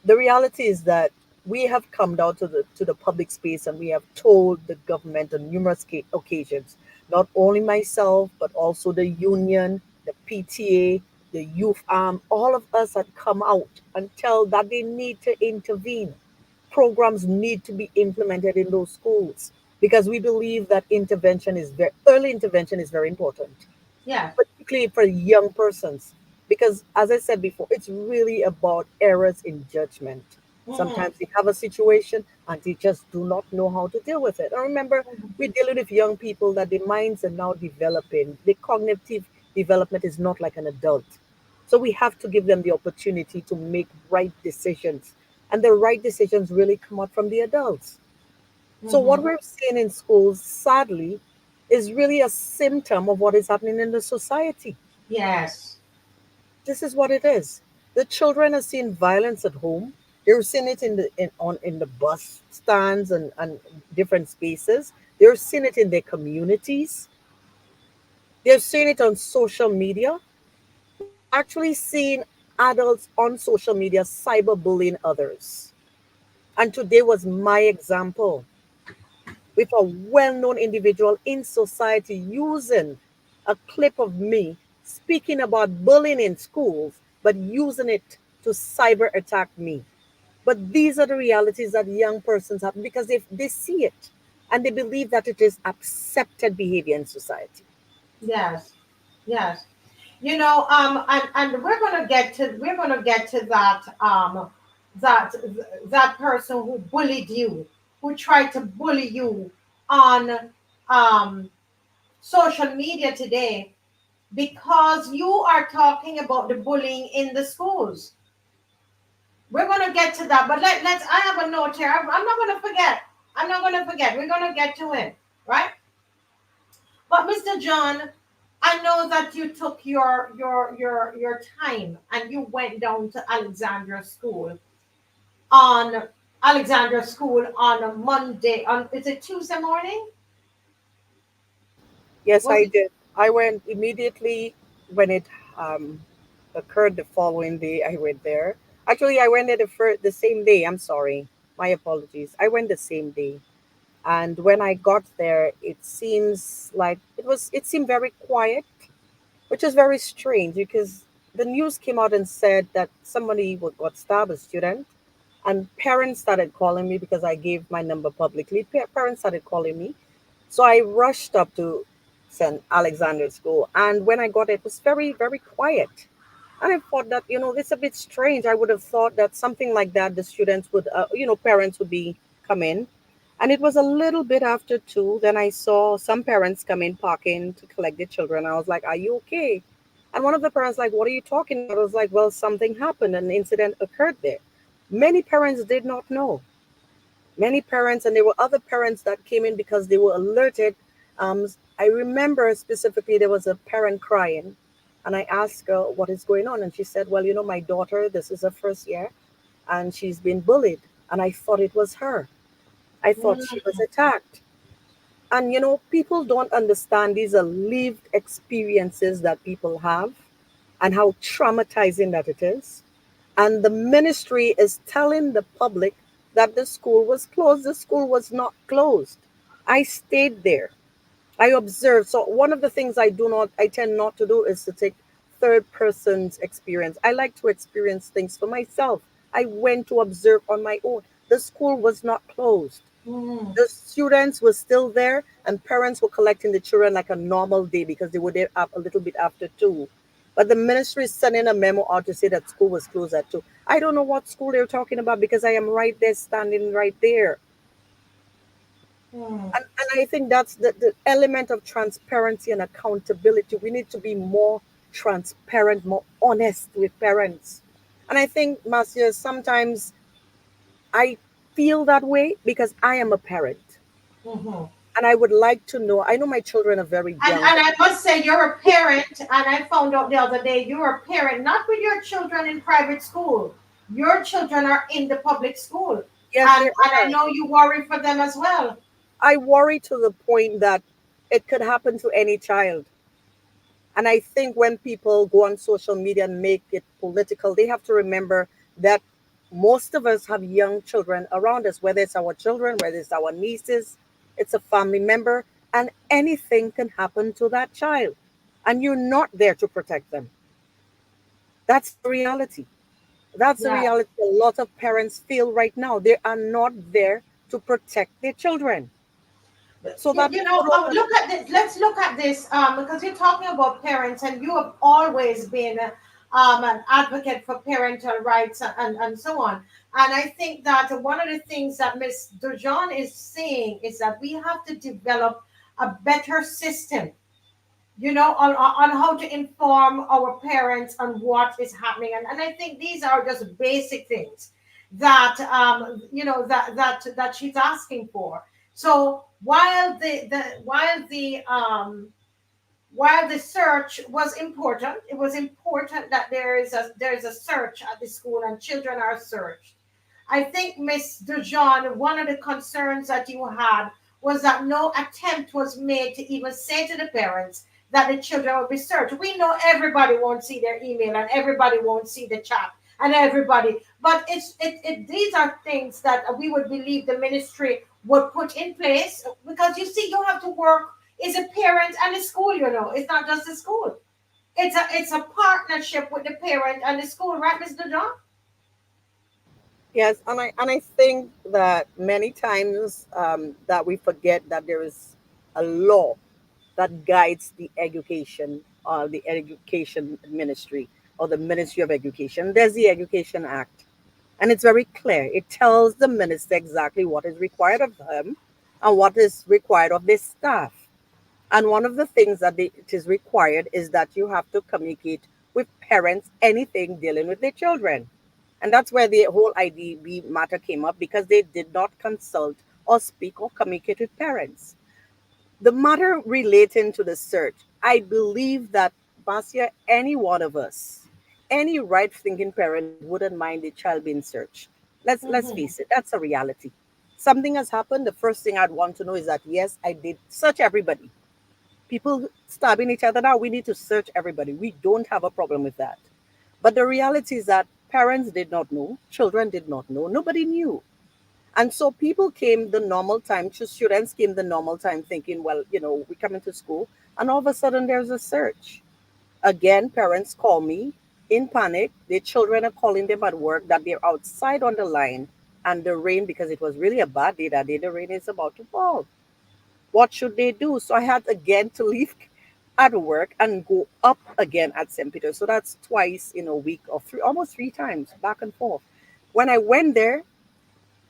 The reality is that we have come down to the public space and we have told the government on numerous occasions, not only myself but also the union, the PTA, the youth arm, all of us had come out and tell that they need to intervene. Programs need to be implemented in those schools because we believe that early intervention is very important, Yeah. particularly for young persons. Because, as I said before, it's really about errors in judgment. Mhm. Sometimes they have a situation and they just do not know how to deal with it. I remember we're dealing with young people that their minds are now developing. The cognitive development is not like an adult. So we have to give them the opportunity to make right decisions. And the right decisions really come out from the adults. So what Mhm. we're seeing in schools, sadly, is really a symptom of what is happening in the society. Yes. This is what it is. The children are seeing violence at home. They're seeing it in the bus stands and different spaces. They're seeing it in their communities. They're seeing it on social media. They're actually seeing adults on social media cyberbullying others. And today was my example with a well-known individual in society using a clip of me speaking about bullying in schools, but using it to cyber attack me. But these are the realities that young persons have because if they see it and they believe that it is accepted behavior in society. Yes. Yes. And we're gonna get to that person who bullied you, who tried to bully you on um social media today, because you are talking about the bullying in the schools. We're gonna get to that, but let's. I have a note here. I'm not gonna forget. I'm not gonna forget. We're gonna get to it, right? But Mr. John, I know that you took your time and you went down to on Alexandra School on a Monday. On is it Tuesday morning? Yes, Was I it? did. I went immediately when it um, occurred the following day. I went there. Actually, I went there the same day. I'm sorry. My apologies. I went the same day. And when I got there, it seemed very quiet, which is very strange because the news came out and said that somebody got stabbed, a student, and parents started calling me because I gave my number publicly. Parents started calling me. So I rushed up to St. Alexander's School. And when I got it was very, very quiet. And I thought that, it's a bit strange. I would have thought that something like that, the students would, parents would be come in. And it was a little bit after 2. Then I saw some parents come in parking to collect their children. I was like, "Are you okay?" And one of the parents like, "What are you talking about?" I was like, "Well, something happened. An incident occurred there." Many parents did not know. Many parents, and there were other parents that came in because they were alerted. I remember specifically there was a parent crying, and I asked her what is going on, and she said, "Well, my daughter, this is her first year, and she's been bullied." And I thought it was her. I thought she was attacked. And people don't understand these are lived experiences that people have and how traumatizing that it is. And the ministry is telling the public that the school was closed. The school was not closed. I stayed there. I observed. So one of the things I tend not to do is to take third person's experience. I like to experience things for myself. I went to observe on my own. The school was not closed. Mm. The students were still there and parents were collecting the children like a normal day because they were there up a little bit after 2. But the ministry is sending a memo out to say that school was closed at 2. I don't know what school they're talking about because I am right there, standing right there. Mm. And I think that's the element of transparency and accountability. We need to be more transparent, more honest with parents. And I think, Marcia, sometimes I feel that way because I am a parent. Mhm. And I would like to know. I know my children are very And young. I must say, you're a parent, and I found out the other day you're a parent, not with your children in private school. Your children are in the public school, Yes, and they I are. know you worry for them as well. I worry to the point that it could happen to any child. And I think when people go on social media and make it political, they have to remember that most of us have young children around us, whether it's our children, whether it's our nieces, it's a family member, and anything can happen to that child. And you're not there to protect them. That's the reality. That's the Yeah. reality a lot of parents feel right now. They are not there to protect their children. So that Look at this. Let's look at this because you're talking about parents, and you have always been an advocate for parental rights and so on. And I think that one of the things that Miss Dujon is saying is that we have to develop a better system, on how to inform our parents on what is happening. And I think these are just basic things that that she's asking for. So while the search was important, it was important that there is a search at the school and children are searched. I think, Miss Dujon, one of the concerns that you had was that no attempt was made to even say to the parents that the children will be searched. We know everybody won't see their email and everybody won't see the chat and everybody, but these are things that we would believe the ministry would put in place, because you see, you have to work as a parent and a school. It's not just the school. It's a partnership with the parent and the school, right, Mr. John? Yes, and I think that many times that we forget that there is a law that guides the education ministry or the Ministry of Education. There's the Education Act, and it's very clear. It tells the minister exactly what is required of them and what is required of their staff. And one of the things that it is required is that you have to communicate with parents anything dealing with their children. And that's where the whole IDB matter came up, because they did not consult or speak or communicate with parents. The matter relating to the search, I believe that, Marcia, any one of us, any right thinking parent wouldn't mind a child being searched. Let's Mm-hmm. face it, that's a reality. Something has happened. The first thing I'd want to know is that, yes, I did search everybody. People stabbing each other now, we need to search everybody. We don't have a problem with that. But the reality is that parents did not know, children did not know, nobody knew. And so people came the normal time, students came the normal time thinking, well, we come into school, and all of a sudden there's a search. Again, parents call me in panic. Their children are calling them at work that they're outside on the line, and the rain, because it was really a bad day that day, the rain is about to fall. What should they do? So I had again to leave at work and go up again at St. Peter. So that's twice in a week, or almost three times back and forth. When I went there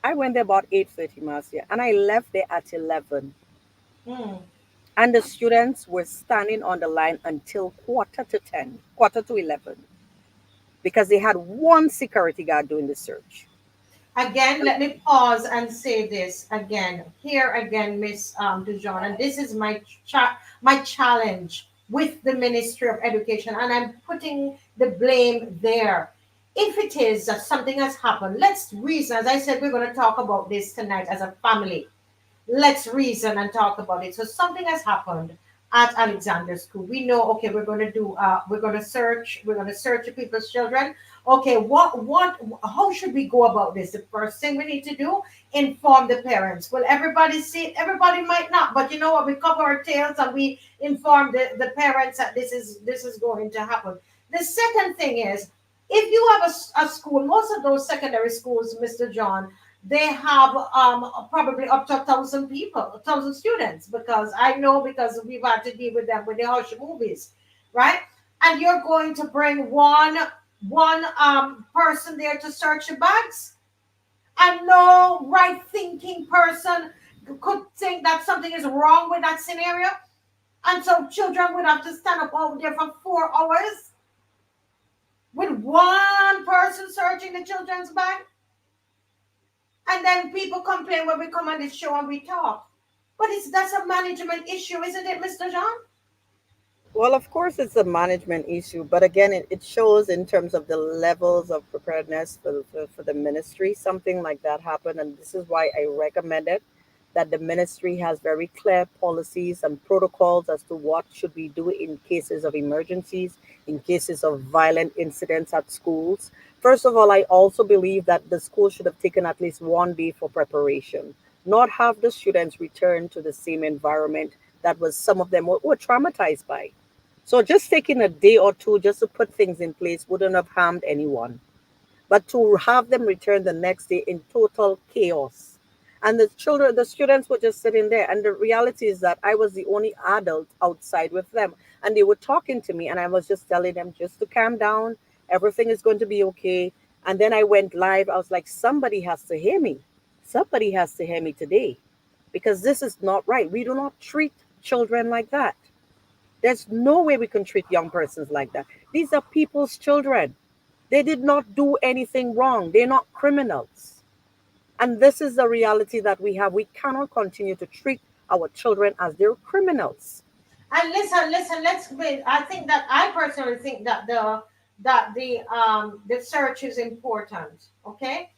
about 8:30, Marcia, and I left there at 11. Mm. And the students were standing on the line until quarter to 10, quarter to 11, because they had one security guard doing the search. Again, let me pause and say this again. Here again, Miss Dujon, and this is my challenge with the Ministry of Education, and I'm putting the blame there. If it is that something has happened, let's reason. As I said, we're going to talk about this tonight as a family. Let's reason and talk about it. So something has happened at Alexander School. We know, okay, we're going to search the people's children. Okay, how should we go about this? The first thing we need to do, inform the parents. Will everybody see it? Everybody might not, but you know what? We cover our tails and we inform the parents that this is going to happen. The second thing is, if you have a school, most of those secondary schools, Mr. John, they have probably up to 1,000 people, 1,000 students, because I know, because we've had to deal with them with the hush movies, right? And you're going to bring one person there to search the bags, and no right thinking person could think that something is wrong with that scenario, and so children would have to stand up over there for 4 hours with one person searching the children's bag. And then people complain when we come on this show and we talk. But that's a management issue, isn't it, Mr. John? Well, of course, it's a management issue, but again, it shows in terms of the levels of preparedness for the ministry. Something like that happened, and this is why I recommended that the ministry has very clear policies and protocols as to what should we do in cases of emergencies, in cases of violent incidents at schools, First of all, I also believe that the school should have taken at least 1 day for preparation, not have the students return to the same environment that was some of them were traumatized by. So just taking a day or two just to put things in place wouldn't have harmed anyone. But to have them return the next day in total chaos. And the students were just sitting there. And the reality is that I was the only adult outside with them. And they were talking to me, and I was just telling them just to calm down. Everything is going to be okay. And then I went live. I was like, somebody has to hear me. Somebody has to hear me today because this is not right. We do not treat children like that. There's no way we can treat young persons like that. These are people's children. They did not do anything wrong. They're not criminals. And this is the reality that we have. We cannot continue to treat our children as they're criminals. And listen, let's wait. I think that I personally think that the search is important. Okay,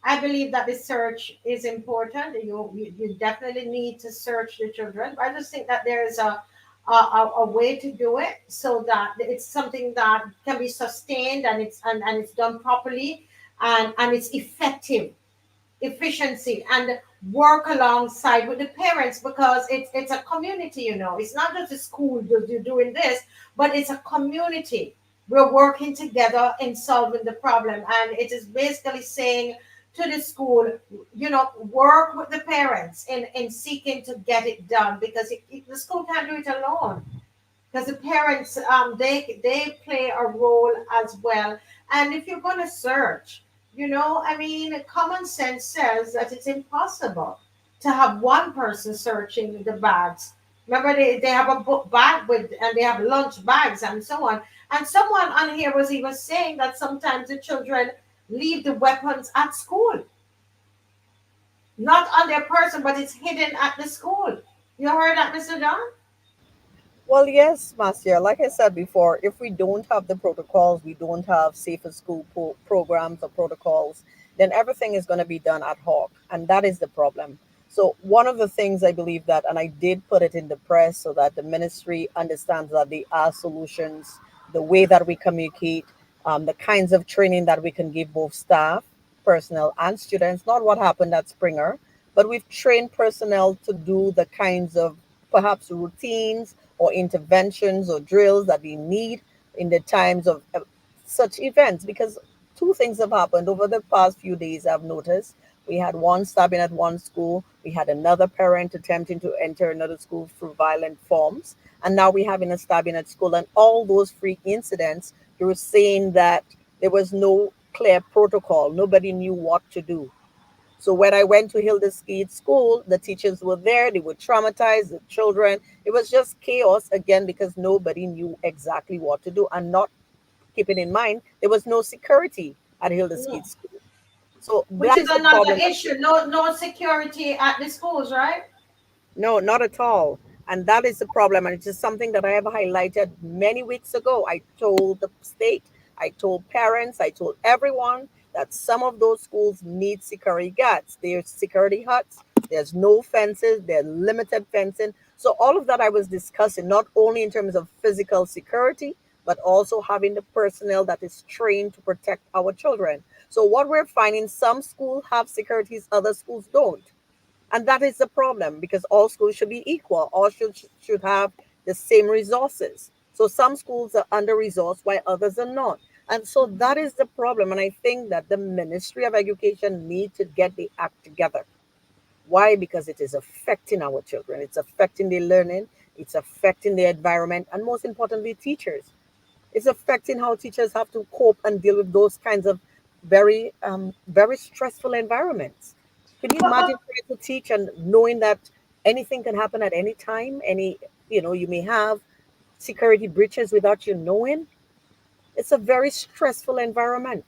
I believe that the search is important. You definitely need to search the children. I just think that there is a way to do it so that it's something that can be sustained and it's done properly and it's effective efficiency and work alongside with the parents because it's a community, it's not just a school doing this, but it's a community. We're working together in solving the problem, and it is basically saying to the school, work with the parents in seeking to get it done because the school can't do it alone because the parents they play a role as well. And if you're going to search, I mean, common sense says that it's impossible to have one person searching the bags. Remember, they have a book bag with, and they have lunch bags and so on. And someone on here was even saying that sometimes the children leave the weapons at school, not on their person, but it's hidden at the school. You heard that, Mr. John? Well, yes, Marcia, like I said before, if we don't have the protocols, we don't have safer school programs or protocols, then everything is going to be done ad hoc. And that is the problem. So, one of the things I believe that, and I did put it in the press so that the ministry understands that there are solutions, the way that we communicate, the kinds of training that we can give both staff, personnel, and students, not what happened at Springer, but we've trained personnel to do the kinds of perhaps routines or interventions or drills that we need in the times of such events. Because two things have happened over the past few days, I've noticed. We had one stabbing at one school, we had another parent attempting to enter another school through violent forms, and now we're having a stabbing at school. And all those freak incidents, they were saying that there was no clear protocol, nobody knew what to do. So when I went to Hilda Skeet School, the teachers were there. They would traumatize the children. It was just chaos again because nobody knew exactly what to do, and not keeping in mind there was no security at Hilda Yeah. Skeet School. So Which that is is the another problem. issue. No security at the schools, right? No, not at all. And that is the problem. And it's just something that I have highlighted many weeks ago. I told the state, I told parents, I told everyone that some of those schools need security guards. There's security huts, there's no fences, there's limited fencing. So all of that I was discussing, not only in terms of physical security, but also having the personnel that is trained to protect our children. So what we're finding, some schools have securities, other schools don't. And that is the problem because all schools should be equal. All should have the same resources. So some schools are under resourced while others are not. And so that is the problem. And I think that the Ministry of Education need to get the act together. Why? Because it is affecting our children. It's affecting their learning. It's affecting their environment. And most importantly, teachers. It's affecting how teachers have to cope and deal with those kinds of very stressful environments. Can you But imagine trying to teach and knowing that anything can happen at any time? You may have security breaches without you knowing. It's a very stressful environment.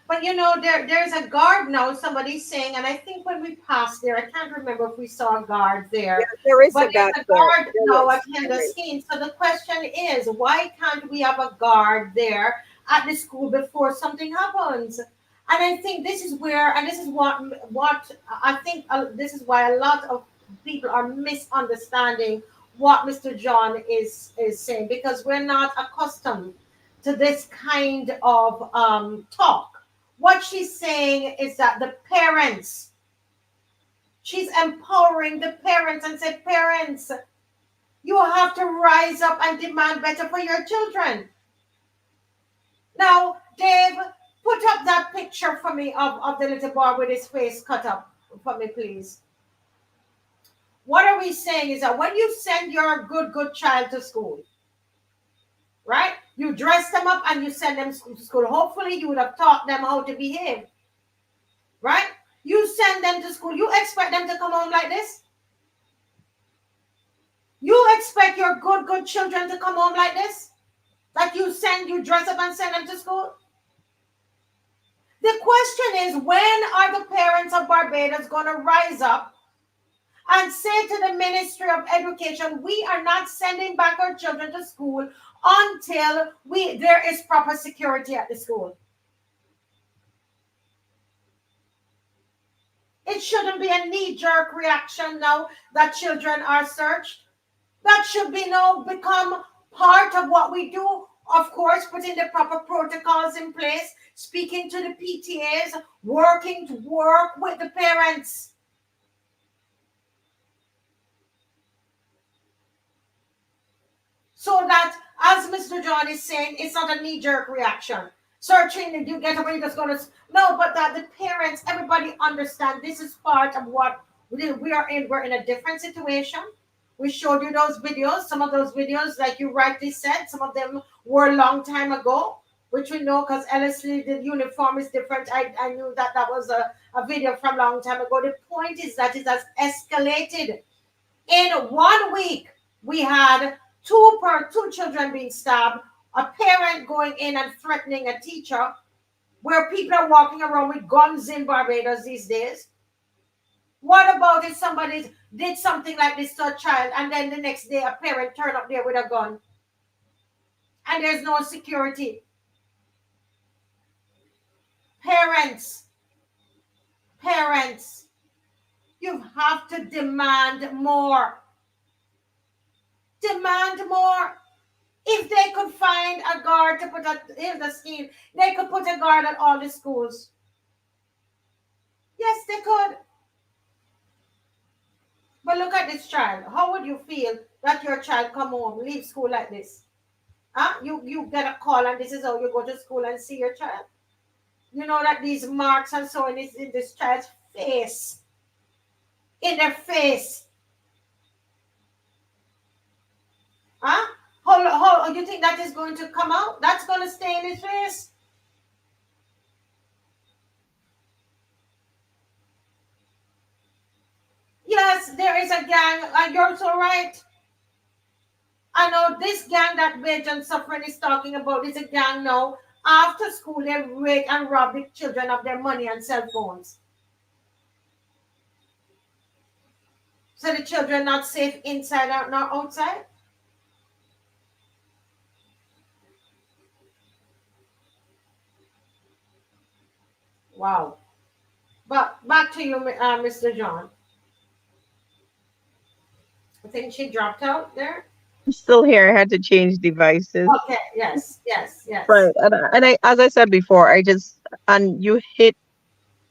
there's a guard now. Somebody's saying, and I think when we passed there, I can't remember if we saw a guard Yeah, there. there is But a there's gap a there. guard There now is. at Hilda There is. Skeen. So the question is, why can't we have a guard there at the school before something happens? And I think this is where, and this is what I think. This is why a lot of people are misunderstanding what Mr. John is saying because we're not accustomed to this kind of talk. What she's saying is that the parents, she's empowering the parents and said, parents, you have to rise up and demand better for your children. Now, Dave, put up that picture for me of the little boy with his face cut up for me, please. What are we saying is that when you send your good child to school, right? You dress them up and you send them to school. Hopefully you would have taught them how to behave, right? You send them to school. You expect them to come home like this? You expect your good children to come home like this? That you dress up and send them to school? The question is, when are the parents of Barbados going to rise up and say to the Ministry of Education, we are not sending back our children to school until there is proper security at the school? It shouldn't be a knee-jerk reaction now that children are searched. That should be now become part of what we do. Of course, putting the proper protocols in place, speaking to the PTAs, working to work with the parents. So that, as Mr. John is saying, it's not a knee-jerk reaction. Searching and you get away that's going to... No, but that the parents, everybody understand this is part of what we are in. We're in a different situation. We showed you those videos. Some of those videos, like you rightly said, some of them were a long time ago, which we know because Ellerslie, the uniform is different. I knew that was a video from a long time ago. The point is that it has escalated. In 1 week, we had two children being stabbed, a parent going in and threatening a teacher, where people are walking around with guns in Barbados these days. What about if somebody did something like this to a child and then the next day a parent turned up there with a gun and there's no security? Parents, you have to demand more. Demand more. If they could find a guard to put in the scheme, they could put a guard at all the schools. Yes, they could. But look at this child. How would you feel that your child come home, leave school like this? Huh? You get a call and this is how you go to school and see your child. You know that these marks and so on is in this child's face. In their face. Huh? How you think that is going to come out? That's going to stay in his face. Yes, there is a gang, and you're so right. I know this gang that Agent Suffering is talking about is a gang now. After school, they rape and rob the children of their money and cell phones. So the children not safe inside or not outside? Wow. But back to you, Mr. John. I think she dropped out there. I'm still here. I had to change devices. Okay. Yes. Right. And I, as I said before, and you hit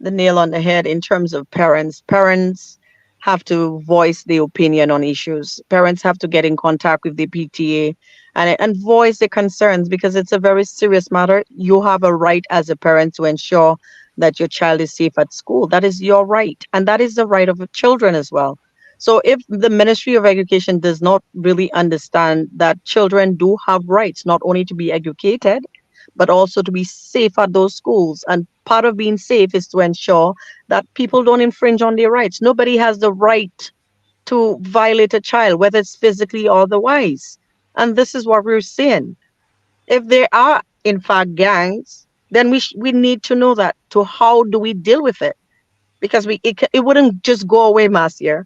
the nail on the head in terms of parents. Parents have to voice their opinion on issues. Parents have to get in contact with the PTA and voice their concerns, because it's a very serious matter. You have a right as a parent to ensure that your child is safe at school. That is your right. And that is the right of children as well. So if the Ministry of Education does not really understand that children do have rights, not only to be educated, but also to be safe at those schools. And part of being safe is to ensure that people don't infringe on their rights. Nobody has the right to violate a child, whether it's physically or otherwise. And this is what we're seeing. If there are, in fact, gangs, then we need to know that. To how do we deal with it? Because it wouldn't just go away, Marcia.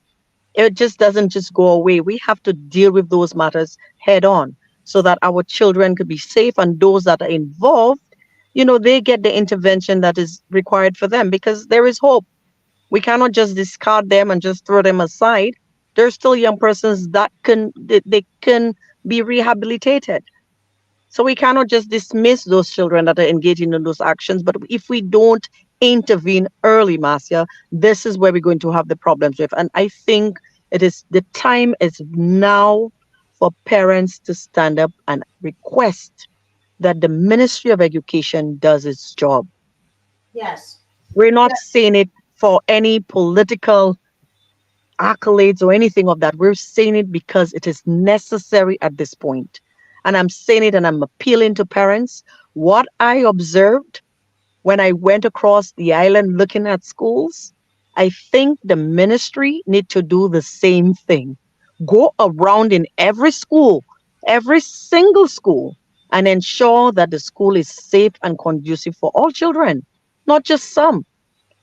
It just doesn't just go away. We have to deal with those matters head on so that our children could be safe, and those that are involved, they get the intervention that is required for them, because there is hope. We cannot just discard them and just throw them aside. There's still young persons that they can be rehabilitated. So we cannot just dismiss those children that are engaging in those actions. But if we don't intervene early, Marcia, this is where we're going to have the problems with. And I think the time is now for parents to stand up and request that the Ministry of Education does its job. Yes. We're not saying it for any political accolades or anything of that. We're saying it because it is necessary at this point. And I'm saying it and I'm appealing to parents. What I observed when I went across the island looking at schools, I think the ministry need to do the same thing. Go around in every school, every single school, and ensure that the school is safe and conducive for all children, not just some.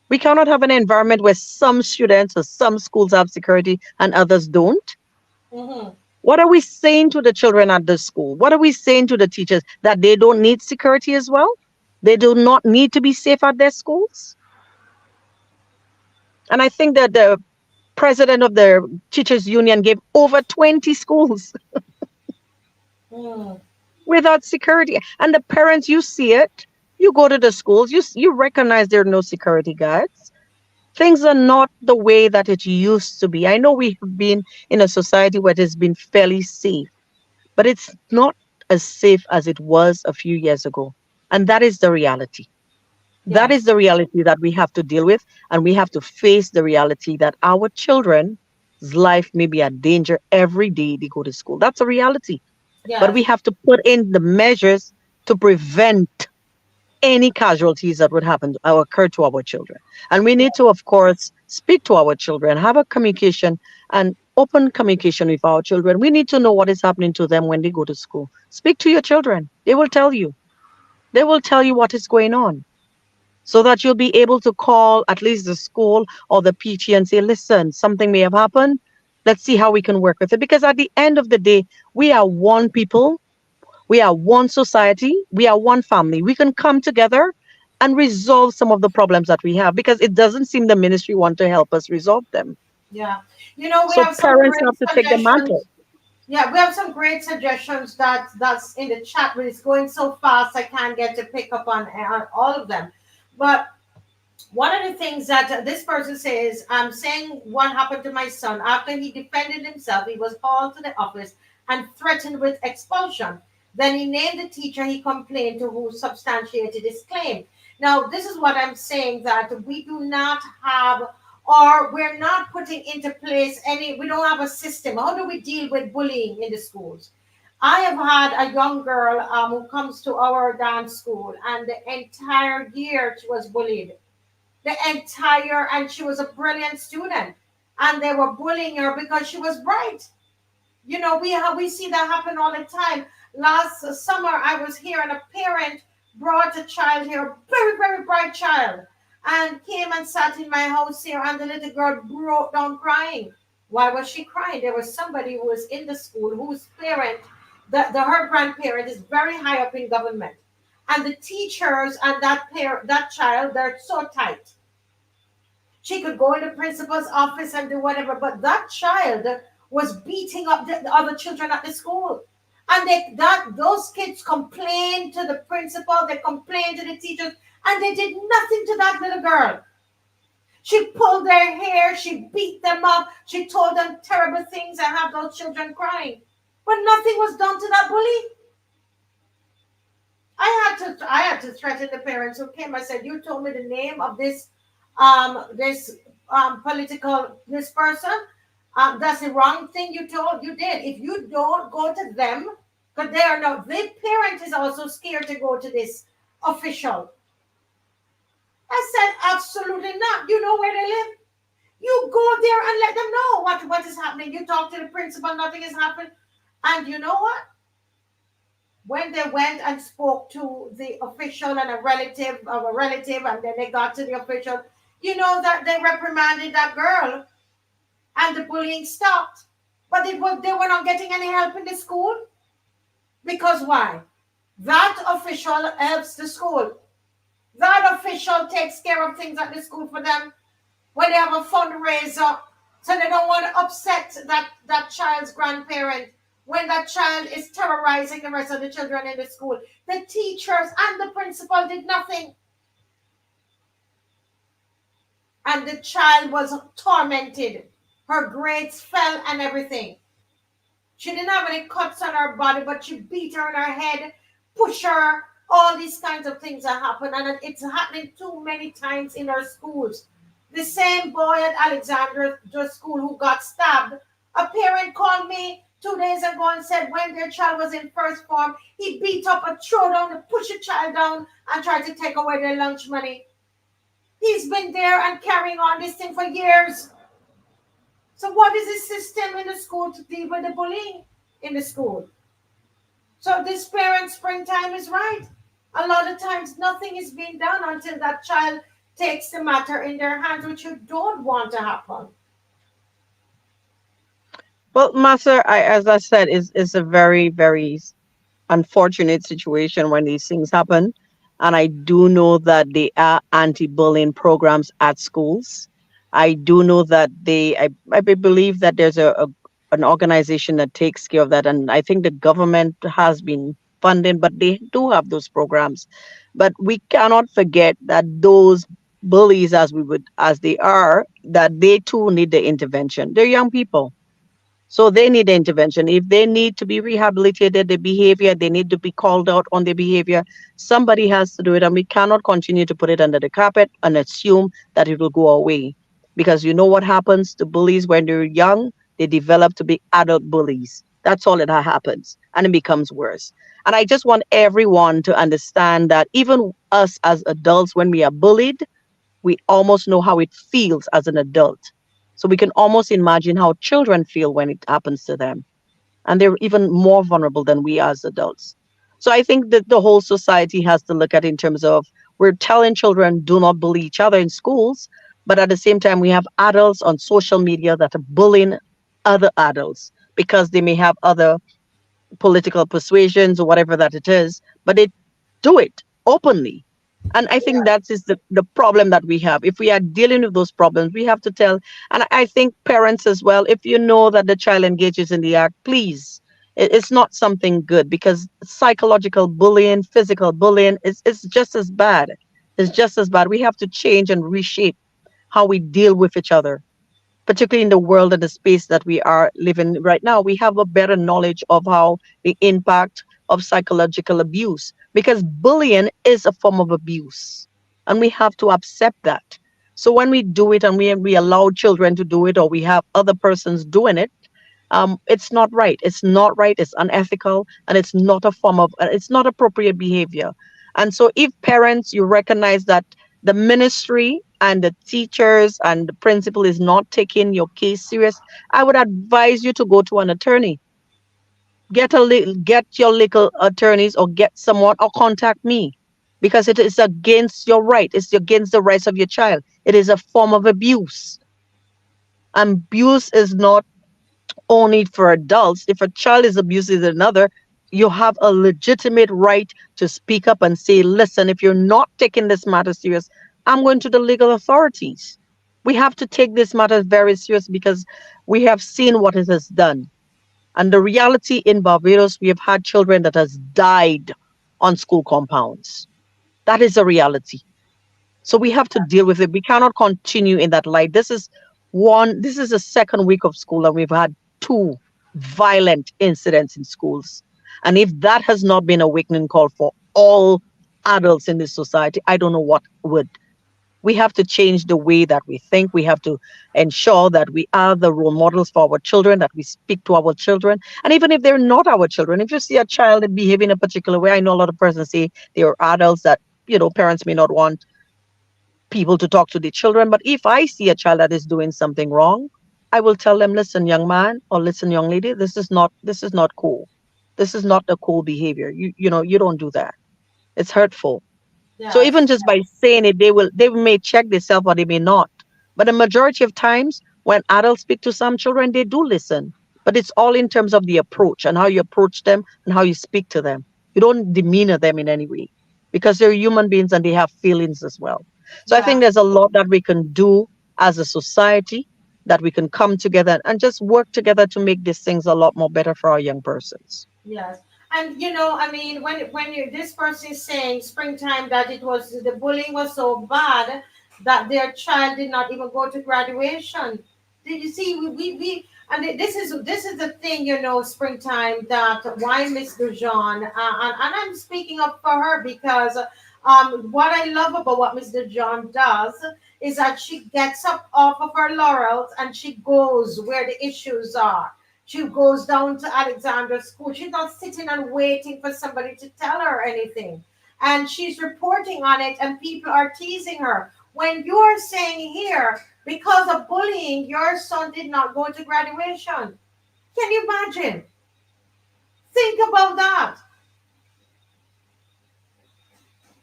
We cannot have an environment where some students or some schools have security and others don't. Mm-hmm. What are we saying to the children at the school? What are we saying to the teachers? That they don't need security as well? They do not need to be safe at their schools? And I think that the president of the teachers union gave over 20 schools without security. And the parents, you see it. You go to the schools, you recognize there are no security guards. Things are not the way that it used to be. I know we have been in a society where it has been fairly safe, but it's not as safe as it was a few years ago. And that is the reality. That is the reality that we have to deal with. And we have to face the reality that our children's life may be at danger every day they go to school. That's a reality. Yes. But we have to put in the measures to prevent any casualties that would happen or occur to our children. And we need to, of course, speak to our children, have a communication and open communication with our children. We need to know what is happening to them when they go to school. Speak to your children. They will tell you. They will tell you what is going on, so that you'll be able to call at least the school or the PT and say, listen, something may have happened. Let's see how we can work with it. Because at the end of the day, we are one people. We are one society. We are one family. We can come together and resolve some of the problems that we have, because it doesn't seem the ministry want to help us resolve them. Yeah. You know, we So have some parents great have to take the matter. suggestions. Yeah, we have some great suggestions that's in the chat, but it's going so fast I can't get to pick up on all of them. But one of the things that this person says, I'm saying what happened to my son. After he defended himself, he was called to the office and threatened with expulsion. Then he named the teacher he complained to, who substantiated his claim. Now, this is what I'm saying, that we do not have, or we're not putting into place we don't have a system. How do we deal with bullying in the schools? I have had a young girl who comes to our dance school, and the entire year she was bullied. And she was a brilliant student, and they were bullying her because she was bright. You know, we see that happen all the time. Last summer, I was here, and a parent brought a child here, a very, very bright child, and came and sat in my house here, and the little girl broke down crying. Why was she crying? There was somebody who was in the school whose parent, her grandparent, is very high up in government, and the teachers and that child, they're so tight. She could go in the principal's office and do whatever, but that child was beating up the other children at the school. And those kids complained to the principal, they complained to the teachers, and they did nothing to that little girl. She pulled their hair, she beat them up, she told them terrible things and have those children crying. But nothing was done to that bully. I had to threaten the parents who came. I said, you told me the name of this person. That's the wrong thing you did. If you don't go to them, because the parent is also scared to go to this official. I said, absolutely not. You know where they live. You go there and let them know what is happening. You talk to the principal, nothing has happened. And you know what? When they went and spoke to the official and a relative, and then they got to the official, you know that they reprimanded that girl and the bullying stopped. But they were not getting any help in the school. Because why? That official helps the school. That official takes care of things at the school for them when they have a fundraiser. So they don't want to upset that child's grandparent when that child is terrorizing the rest of the children in the school. The teachers and the principal did nothing. And the child was tormented. Her grades fell and everything. She didn't have any cuts on her body, but she beat her in her head, push her. All these kinds of things that happen, and it's happening too many times in our schools. The same boy at Alexandra school who got stabbed, a parent called me 2 days ago and said when their child was in first form, he beat up a throw down to push a child down and tried to take away their lunch money. He's been there and carrying on this thing for years. So what is the system in the school to deal with the bullying in the school? So this parent springtime is right. A lot of times nothing is being done until that child takes the matter in their hands, which you don't want to happen. Well, Master, as I said, is a very, very unfortunate situation when these things happen. And I do know that there are anti-bullying programs at schools. I do know that I believe that there's an organization that takes care of that. And I think the government has been funding, but they do have those programs. But we cannot forget that those bullies, as they are, that they too need the intervention. They're young people. So they need intervention. If they need to be rehabilitated, their behavior, they need to be called out on their behavior. Somebody has to do it, and we cannot continue to put it under the carpet and assume that it will go away. Because you know what happens to bullies when they're young? They develop to be adult bullies. That's all that happens, and it becomes worse. And I just want everyone to understand that even us as adults, when we are bullied, we almost know how it feels as an adult. So we can almost imagine how children feel when it happens to them. And they're even more vulnerable than we as adults. So I think that the whole society has to look at it in terms of we're telling children do not bully each other in schools, but at the same time, we have adults on social media that are bullying other adults because they may have other political persuasions or whatever that it is, but they do it openly. And I think that is the problem that we have. If we are dealing with those problems, we have to tell. And I think parents as well, if you know that the child engages in the act, please, it's not something good, because psychological bullying, physical bullying is just as bad. It's just as bad. We have to change and reshape how we deal with each other, particularly in the world and the space that we are living right now. We have a better knowledge of how the impact of psychological abuse, because bullying is a form of abuse, and we have to accept that. So when we do it and we allow children to do it, or we have other persons doing it, it's not right. It's not right. It's unethical, and it's not a form of, it's not appropriate behavior. And so if parents, you recognize that the ministry and the teachers and the principal is not taking your case serious, I would advise you to go to an attorney. Get your legal attorneys, or get someone, or contact me, because it is against your right. It's against the rights of your child. It is a form of abuse. Abuse is not only for adults. If a child is abusing another, you have a legitimate right to speak up and say, listen, if you're not taking this matter serious, I'm going to the legal authorities. We have to take this matter very serious, because we have seen what it has done. And the reality in Barbados, we have had children that has died on school compounds. That is a reality. So we have to deal with it. We cannot continue in that light. This is the second week of school, and we've had 2 violent incidents in schools. And if that has not been a awakening call for all adults in this society, I don't know what would. We have to change the way that we think. We have to ensure that we are the role models for our children, that we speak to our children. And even if they're not our children, if you see a child behaving a particular way, I know a lot of persons say they are adults that, parents may not want people to talk to their children. But if I see a child that is doing something wrong, I will tell them, listen, young man, or listen, young lady, this is not cool. This is not a cool behavior. You don't do that. It's hurtful. So even just by saying it, they may check themselves, or they may not. But the majority of times when adults speak to some children, they do listen. But it's all in terms of the approach and how you approach them and how you speak to them. You don't demeanor them in any way, because they're human beings and they have feelings as well. So I think there's a lot that we can do as a society that we can come together and just work together to make these things a lot more better for our young persons. Yes. And you know, I mean, when you this person is saying springtime that it was the bullying was so bad that their child did not even go to graduation. Did you see we and this is the thing, you know, springtime, that why Miss Dujon, and I'm speaking up for her because what I love about what Miss Dujon does is that she gets up off of her laurels and she goes where the issues are. She goes down to Alexandra's school. She's not sitting and waiting for somebody to tell her anything. And she's reporting on it, and people are teasing her. When you're saying here, because of bullying, your son did not go to graduation. Can you imagine? Think about that.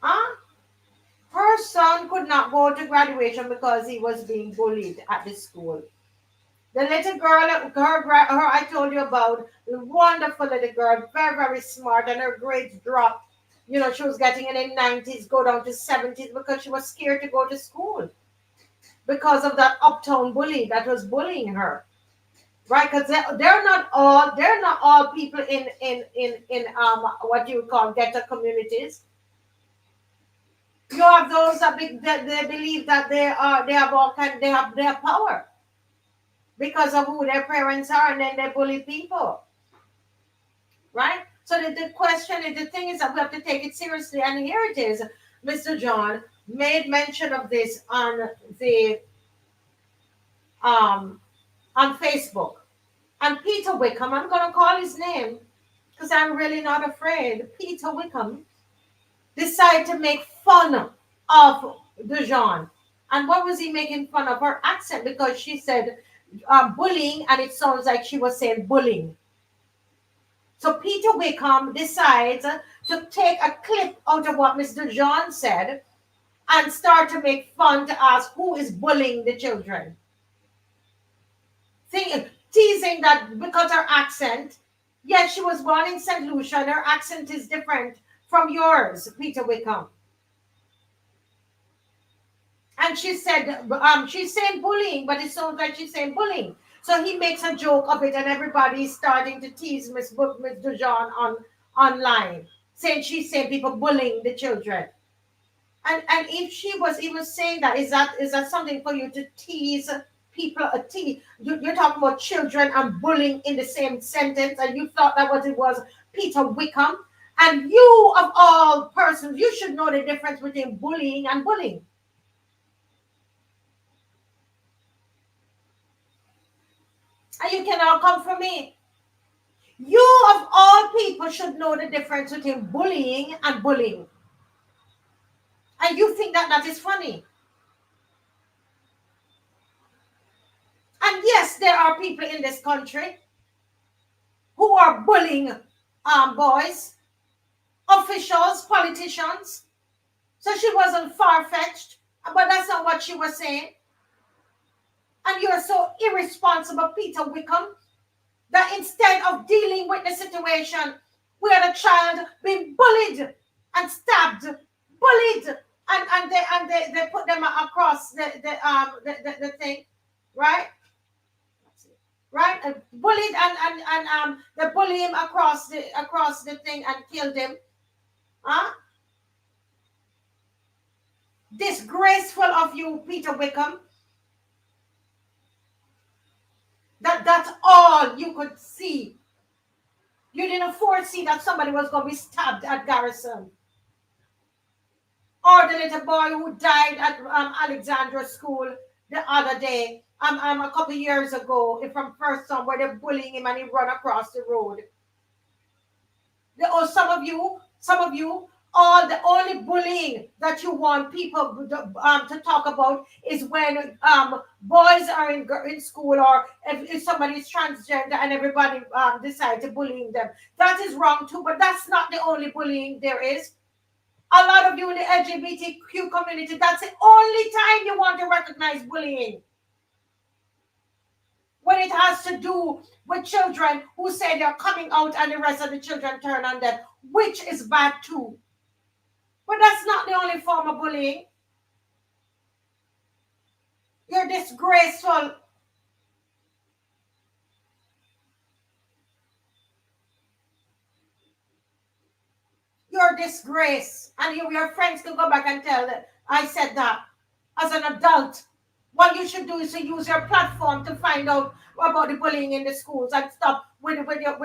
Huh? Her son could not go to graduation because he was being bullied at the school. The little girl, her I told you about, the wonderful little girl, very, very smart, and her grades dropped. You know, she was getting in the 90s, go down to 70s because she was scared to go to school because of that uptown bully that was bullying her. Right? Because they're not all people in what you call ghetto communities. You have those that they believe that they have power because of who their parents are, and then they bully people, right? So the question is, the thing is that we have to take it seriously, and here it is. Mr. John made mention of this on the on Facebook, and Peter Wickham, I'm going to call his name because I'm really not afraid. Peter Wickham decided to make fun of Dujon. And what was he making fun of? Her accent, because she said bullying, and it sounds like she was saying bullying. So Peter Wickham decides to take a clip out of what Mr. John said and start to make fun, to ask who is bullying the children. Teasing that because her accent, yes, she was born in St. Lucia, and her accent is different from yours, Peter Wickham. And she said, she's saying bullying, but it sounds like she's saying bullying. So he makes a joke of it, and everybody's starting to tease Miss Dujon online, saying she's saying people bullying the children. And if she was even saying that, is that something for you to tease people? You're talking about children and bullying in the same sentence, and you thought that what it was, Peter Wickham? And you, of all persons, you should know the difference between bullying and bullying. And you can all come for me. You, of all people, should know the difference between bullying and bullying. And you think that is funny. And yes, there are people in this country who are bullying boys, officials, politicians. So she wasn't far-fetched, but that's not what she was saying. And you're so irresponsible, Peter Wickham, that instead of dealing with the situation where the child being bullied and stabbed, bullied, and they put them across the thing, right? Right? And bullied and they bully him across the thing and killed him. Huh? Disgraceful of you, Peter Wickham. That's all you could see. You didn't foresee that somebody was going to be stabbed at Garrison. Or the little boy who died at Alexandra School the other day, a couple years ago, from First Son, where they're bullying him and he run across the road. Some of you, all the only bullying that you want people to talk about is when boys are in school, or if somebody is transgender and everybody decides to bullying them. That is wrong too, but that's not the only bullying there is. A lot of you in the LGBTQ community, that's the only time you want to recognize bullying. When it has to do with children who say they're coming out and the rest of the children turn on them, which is bad too. But that's not the only form of bullying. You're disgraceful, disgrace. And your friends can go back and tell that I said that as an adult. What you should do is to use your platform to find out about the bullying in the schools and stop with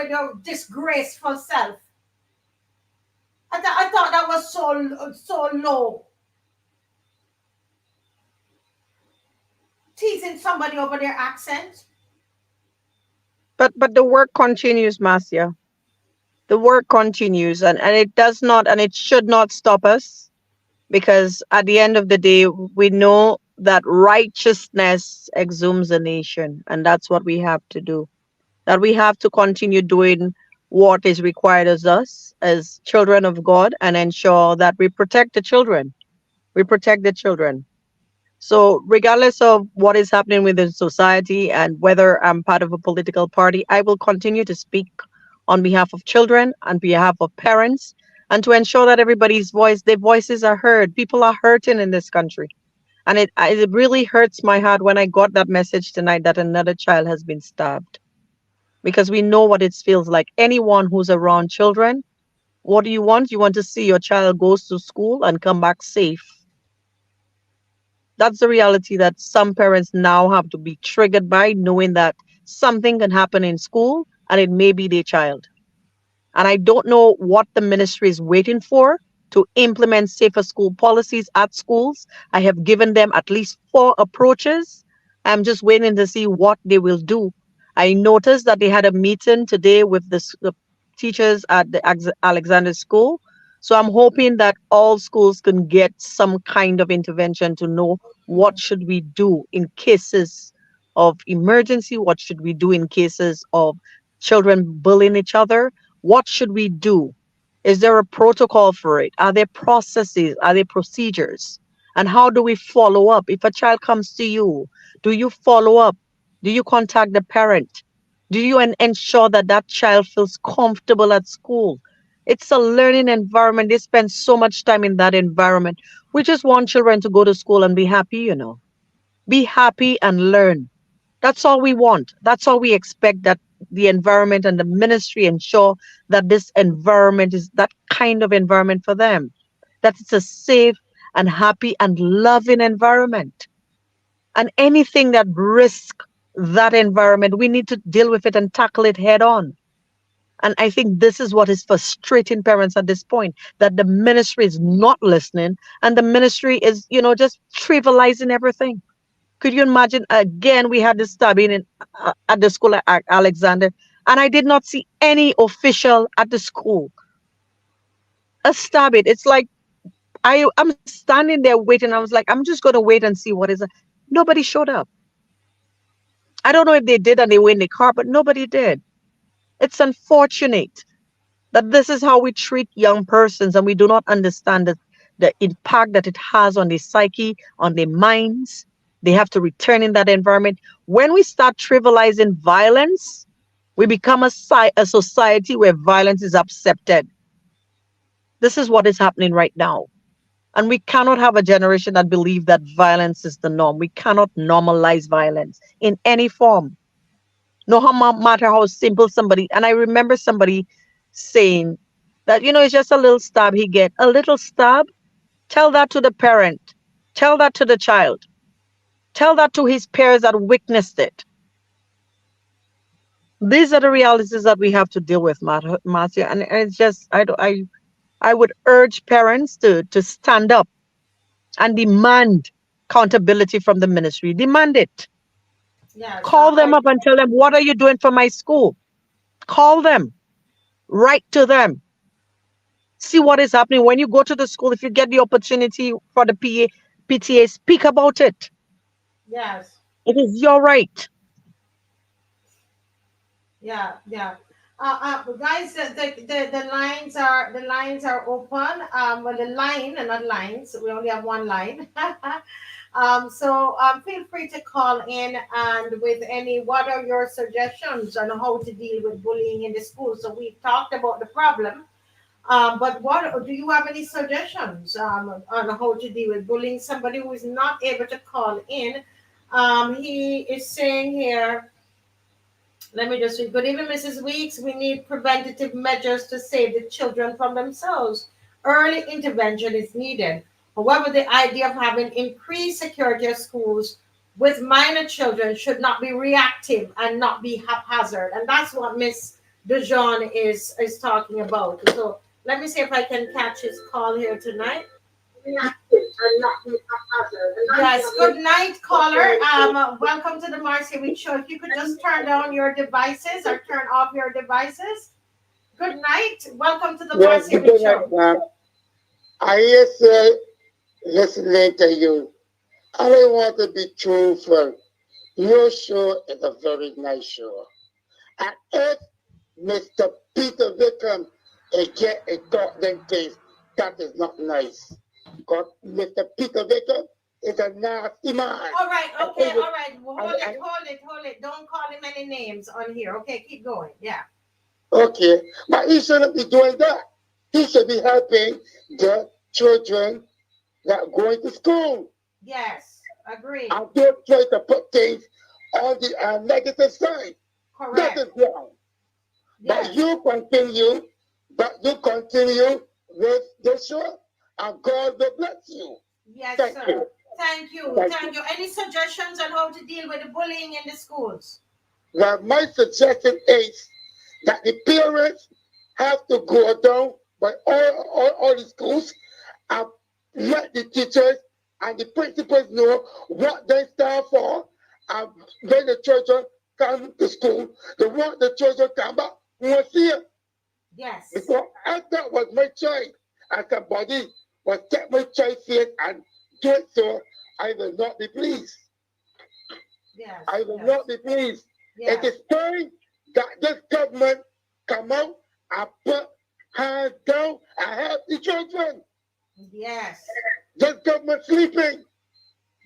your disgraceful self. I thought that was so low. Teasing somebody over their accent. But the work continues, Marcia. The work continues, and it does not, and it should not stop us, because at the end of the day, we know that righteousness exhumes a nation, and that's what we have to do. That we have to continue doing what is required of us as children of God and ensure that we protect the children. We protect the children. So, regardless of what is happening within society and whether I'm part of a political party, I will continue to speak on behalf of children, on behalf of parents, and to ensure that everybody's their voices are heard. People are hurting in this country. And it really hurts my heart when I got that message tonight that another child has been stabbed. Because we know what it feels like. Anyone who's around children, what do you want? You want to see your child goes to school and come back safe. That's the reality that some parents now have to be triggered by, knowing that something can happen in school and it may be their child. And I don't know what the ministry is waiting for to implement safer school policies at schools. I have given them at least 4 approaches. I'm just waiting to see what they will do. I noticed that they had a meeting today with the teachers at the Alexander School. So I'm hoping that all schools can get some kind of intervention to know what should we do in cases of emergency, what should we do in cases of children bullying each other, what should we do? Is there a protocol for it? Are there processes? Are there procedures? And how do we follow up? If a child comes to you, do you follow up? Do you contact the parent? Do you ensure that that child feels comfortable at school? It's a learning environment. They spend so much time in that environment. We just want children to go to school and be happy, Be happy and learn. That's all we want. That's all we expect, that the environment and the ministry ensure that this environment is that kind of environment for them. That it's a safe and happy and loving environment. And anything that risks that environment, we need to deal with it and tackle it head on. And I think this is what is frustrating parents at this point, that the ministry is not listening and the ministry is, just trivializing everything. Could you imagine? Again, we had this stabbing at the school at Alexander, and I did not see any official at the school. A stabbing. It's like I'm standing there waiting. I was like, I'm just going to wait and see what is. Nobody showed up. I don't know if they did and they were in the car, but nobody did. It's unfortunate that this is how we treat young persons, and we do not understand the impact that it has on their psyche, on their minds. They have to return in that environment. When we start trivializing violence, we become a society where violence is accepted. This is what is happening right now. And we cannot have a generation that believes that violence is the norm. We cannot normalize violence in any form. No matter how simple somebody, and I remember somebody saying that, it's just a little stab he get. A little stab? Tell that to the parent. Tell that to the child. Tell that to his peers that witnessed it. These are the realities that we have to deal with, Marcia. And it's just, I would urge parents to stand up and demand accountability from the ministry. Demand it. Yeah, Call them up and tell them, what are you doing for my school? Call them. Write to them. See what is happening. When you go to the school, if you get the opportunity for the PTA, speak about it. Yes. It is your right. Yeah. Guys, the lines are open. Well, the line and not lines. We only have one line. So feel free to call in and with what are your suggestions on how to deal with bullying in the school? So we've talked about the problem, but what do you have any suggestions on how to deal with bullying? Somebody who is not able to call in, he is saying here. Let me just read. Good evening, Mrs. Weeks. We need preventative measures to save the children from themselves. early intervention is needed. However, the idea of having increased security of schools with minor children should not be reactive and not be haphazard. And that's what Miss DeJean is talking about. So let me see if I can catch his call here tonight. Yes, good night, caller. Welcome to the Marcia Week Show. If you could just turn down your devices or turn off your devices. Good night. Welcome to the Marcia Week Show. I used listening to you. I don't want to be truthful. Your show is a very nice show. And if Mr. Peter Wickham get a goddamn things, that is not nice. Because Mr. Peter Wickham is a nasty man. All right, okay, all right. Hold it. Don't call him any names on here. Okay, keep going. Yeah. Okay, but he shouldn't be doing that. He should be helping the children that are going to school. Yes, agree. And don't try to put things on the negative side. Correct. That is wrong. Yes. But you continue with the show, and God will bless you. Yes, Thank sir. you. Thank you. Any suggestions on how to deal with the bullying in the schools? Well, my suggestion is that the parents have to go down by all the schools and let the teachers and the principals know what they stand for, and when the children come to school, they want the children come back once a year. Yes. Because that was my choice. As a body was kept my choice here and do it, so I will not be pleased. Yes. I will not be pleased. Yes. It is time that this government come out and put hands down and help the children. Yes. This government sleeping.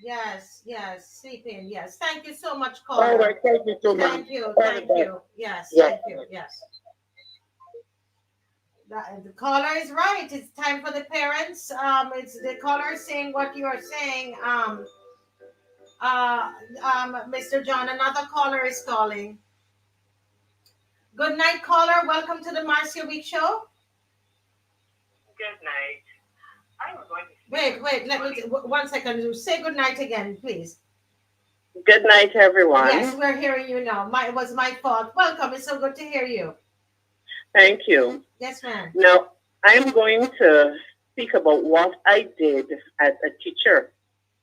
Yes, sleeping. Yes. Thank you so much, caller. All right, thank you so much. Thank you. Yes, thank you. Yes. The caller is right. It's time for the parents. It's the caller saying what you are saying. Mr. John, another caller is calling. Good night, caller. Welcome to the Marcia Week Show. Good night. I'm going to Wait. Let me 1 second. Say good night again, please. Good night, everyone. Yes, we're hearing you now. It was my fault. Welcome. It's so good to hear you. Thank you. Yes, ma'am. Now, I'm going to speak about what I did as a teacher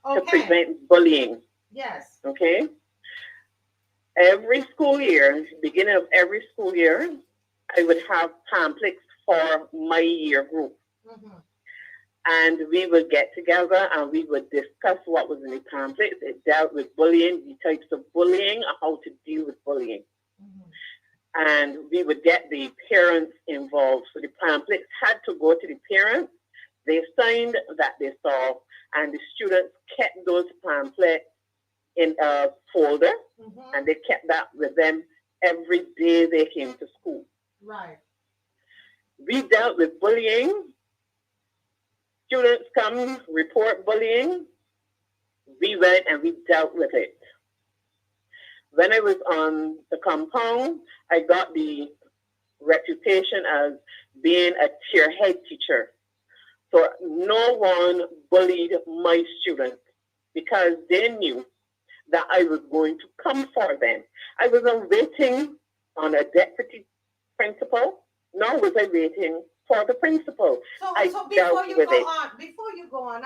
to prevent bullying. Yes. Okay? Every school year, beginning of every school year, I would have pamphlets for my year group. Mm-hmm. And we would get together and we would discuss what was in the pamphlets. It dealt with bullying, the types of bullying, and how to deal with bullying. Mm-hmm. And we would get the parents involved. So the pamphlets had to go to the parents. They signed that they saw, and the students kept those pamphlets in a folder, mm-hmm. and they kept that with them every day they came to school. Right. We dealt with bullying. Students come, report bullying. We went and we dealt with it. When I was on the compound, I got the reputation as being a tearhead teacher. So no one bullied my students because they knew that I was going to come for them. I wasn't waiting on a deputy principal, nor was I waiting for the principal. So before you go on,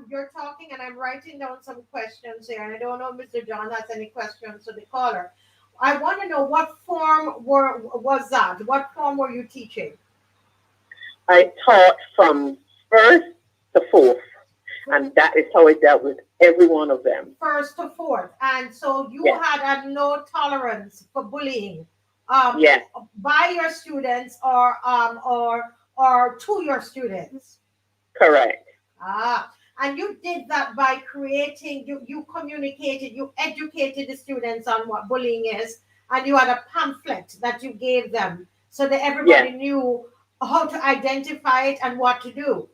you're talking and I'm writing down some questions here, and I don't know if Mr. John has any questions to the caller. I want to know what form was that? What form were you teaching? I taught from first to fourth, and that is how I dealt with every one of them. First to fourth, and so you had a no tolerance for bullying, yes, by your students or to your students. Correct. And you did that by creating, you communicated, you educated the students on what bullying is, and you had a pamphlet that you gave them so that everybody knew how to identify it and what to do.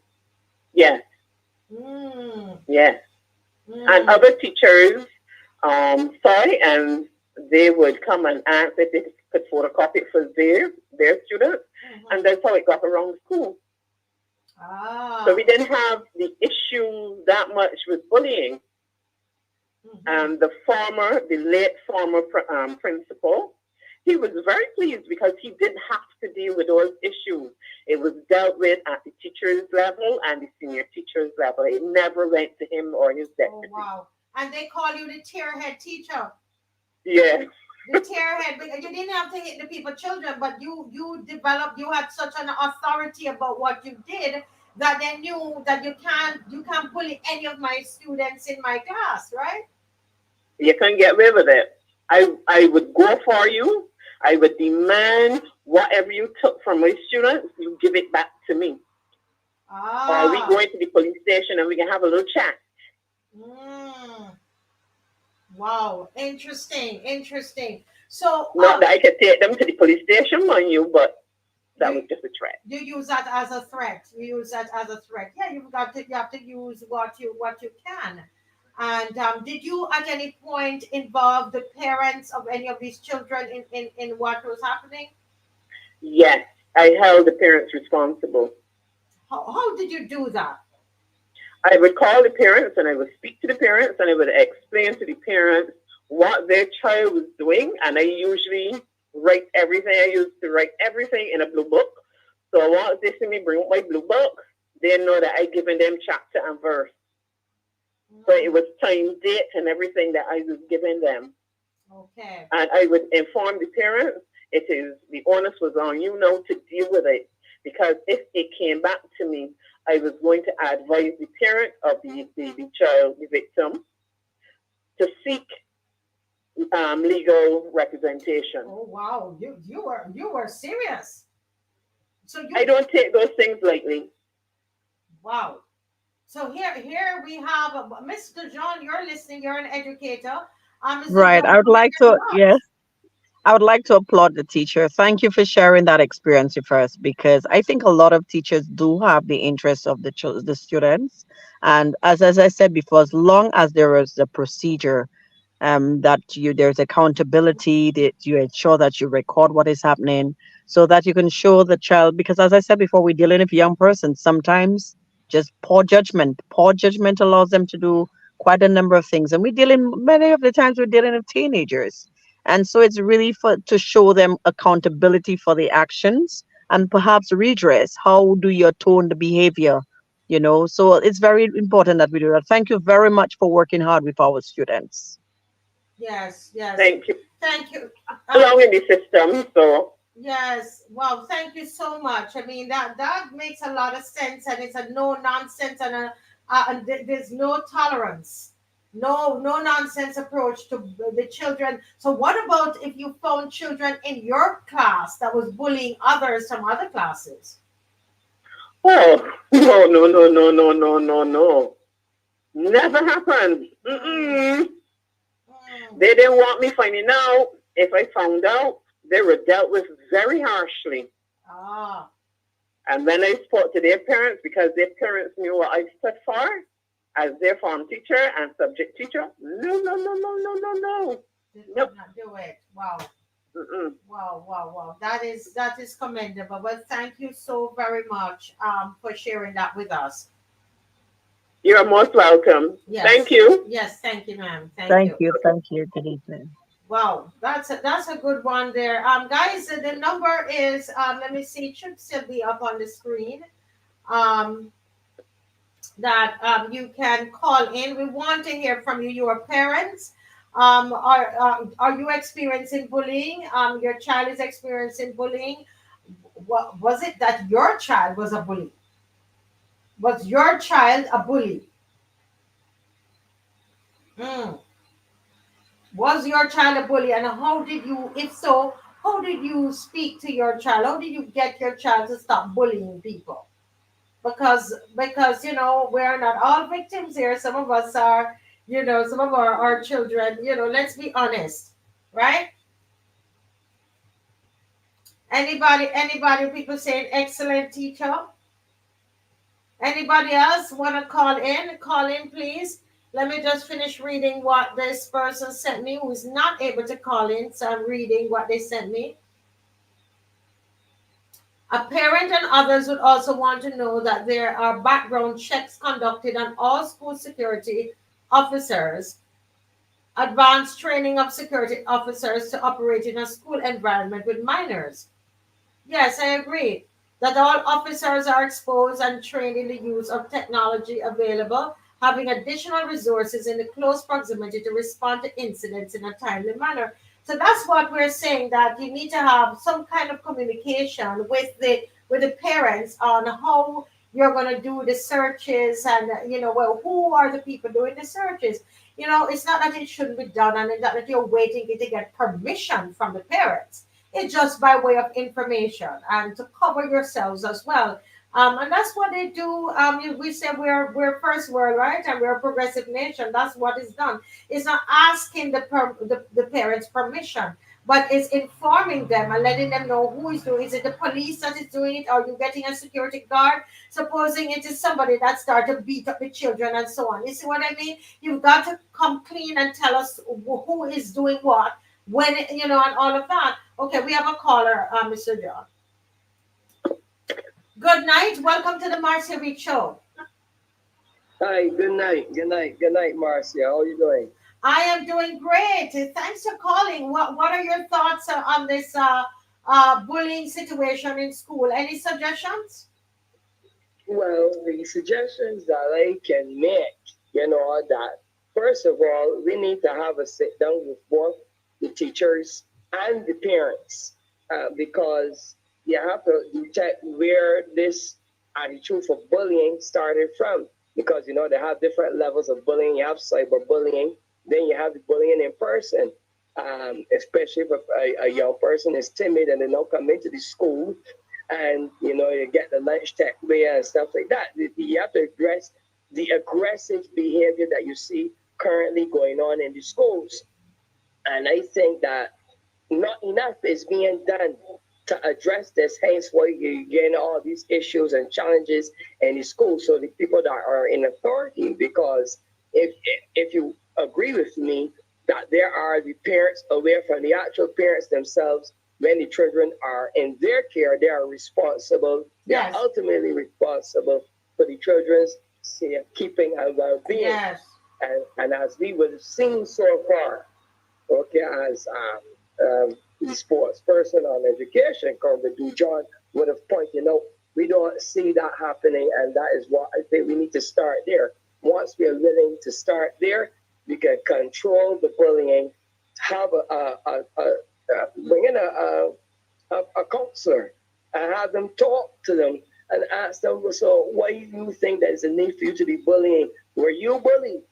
Yes. Yes. And other teachers saw it, and they would come and ask if they could photocopy it for their students, and that's how it got around the school. So we didn't have the issue that much with bullying. And the late former principal, he was very pleased because he didn't have to deal with those issues. It was dealt with at the teacher's level and the senior teacher's level. It never went to him or his deputy. Oh, wow. And they call you the tearhead teacher. Yeah. The tearhead, because you didn't have to hit the people, children, but you developed, you had such an authority about what you did that they knew that you can't bully any of my students in my class, right? You can't get away with it. I would go for you. I would demand whatever you took from my students, you give it back to me. Or we go into the police station and we can have a little chat. Wow, interesting. So not that I could take them to the police station, mind you, but that was just a threat. You use that as a threat. Yeah, you have to use what you can. And did you at any point involve the parents of any of these children in what was happening? Yes, I held the parents responsible. How did you do that? I would call the parents and I would speak to the parents and I would explain to the parents what their child was doing. And I usually write everything. I used to write everything in a blue book. So once they see me bring up my blue book, they know that I given them chapter and verse. So it was time, date, and everything that I was giving them. Okay. And I would inform the parents, the onus was on you now to deal with it. Because if it came back to me, I was going to advise the parent of the child, the victim, to seek legal representation. Oh wow, you were serious. So I don't take those things lightly. Wow. So here we have Mr. John. You're listening. You're an educator. Right. John, I would like to applaud the teacher. Thank you for sharing that experience with us, because I think a lot of teachers do have the interest of the students. And as I said before, as long as there is a procedure, there's accountability, that you ensure that you record what is happening so that you can show the child, because as I said before, we're dealing with a young person. Sometimes just poor judgment allows them to do quite a number of things. And many of the times we're dealing with teenagers. And so it's really to show them accountability for the actions and perhaps redress. How do you tone the behavior? So it's very important that we do that. Thank you very much for working hard with our students. Yes. Thank you. Along in the system, so. Yes. Wow. Thank you so much. I mean, that makes a lot of sense, and it's a no nonsense and there's no tolerance. No nonsense approach to the children. So what about if you found children in your class that was bullying others from other classes? Oh, no. Never happened. They didn't want me finding out. If I found out, they were dealt with very harshly. And then I spoke to their parents, because their parents knew what I stood for as their form teacher and subject teacher. No. Did not do it. Wow. Wow. That is commendable. Well, thank you so very much for sharing that with us. You're most welcome. Yes. Thank you. Yes, thank you, ma'am. Thank you. Good evening. Wow, that's a good one there. Guys, the number is let me see, it should still be up on the screen. That you can call in. We want to hear from you. Your parents. Are you experiencing bullying? Your child is experiencing bullying. Was it that your child was a bully? Was your child a bully? Was your child a bully? And how did you, if so, how did you speak to your child? How did you get your child to stop bullying people? Because we're not all victims here. Some of us are, some of our children, let's be honest, right? Anybody, people saying excellent teacher? Anybody else want to call in? Call in, please. Let me just finish reading what this person sent me, who is not able to call in. So I'm reading what they sent me. A parent and others would also want to know that there are background checks conducted on all school security officers, advanced training of security officers to operate in a school environment with minors. Yes, I agree that all officers are exposed and trained in the use of technology available, having additional resources in the close proximity to respond to incidents in a timely manner. So that's what we're saying, that you need to have some kind of communication with the parents on how you're going to do the searches, and well, who are the people doing the searches. It's not that it shouldn't be done, and it's not that you're waiting to get permission from the parents. It's just by way of information and to cover yourselves as well. And that's what they do. We say we're first world, right? And we're a progressive nation. That's what is done. It's not asking the parents permission, but it's informing them and letting them know who is doing it. Is it the police that is doing it? Are you getting a security guard? Supposing it is somebody that started to beat up the children and so on. You see what I mean? You've got to come clean and tell us who is doing what, when, and all of that. Okay, we have a caller, Mr. John. Good night. Welcome to the Marcia Reed Show. Hi, good night. Good night. Good night, Marcia. How are you doing? I am doing great. Thanks for calling. What are your thoughts on this bullying situation in school? Any suggestions? Well, the suggestions that I can make, that first of all, we need to have a sit down with both the teachers and the parents, because you have to detect where this attitude for bullying started from, because they have different levels of bullying. You have cyberbullying, then you have the bullying in person, especially if a young person is timid and they don't come into the school, and you get the lunch takeaway and stuff like that. You have to address the aggressive behavior that you see currently going on in the schools, and I think that not enough is being done to address this. Hence why you're getting all these issues and challenges in the school. So the people that are in authority, because if you agree with me that there are the parents away from the actual parents themselves, when the children are in their care, they are responsible. Yes. They are ultimately responsible for the children's keeping and well-being. Yes. And as we would have seen so far, okay, as the sports person on education, Congress John would have pointed out, we don't see that happening, and that is what I think we need to start there. Once we are willing to start there, we can control the bullying, have bring in a counselor and have them talk to them and ask them, so why do you think there's a need for you to be bullying? Were you bullied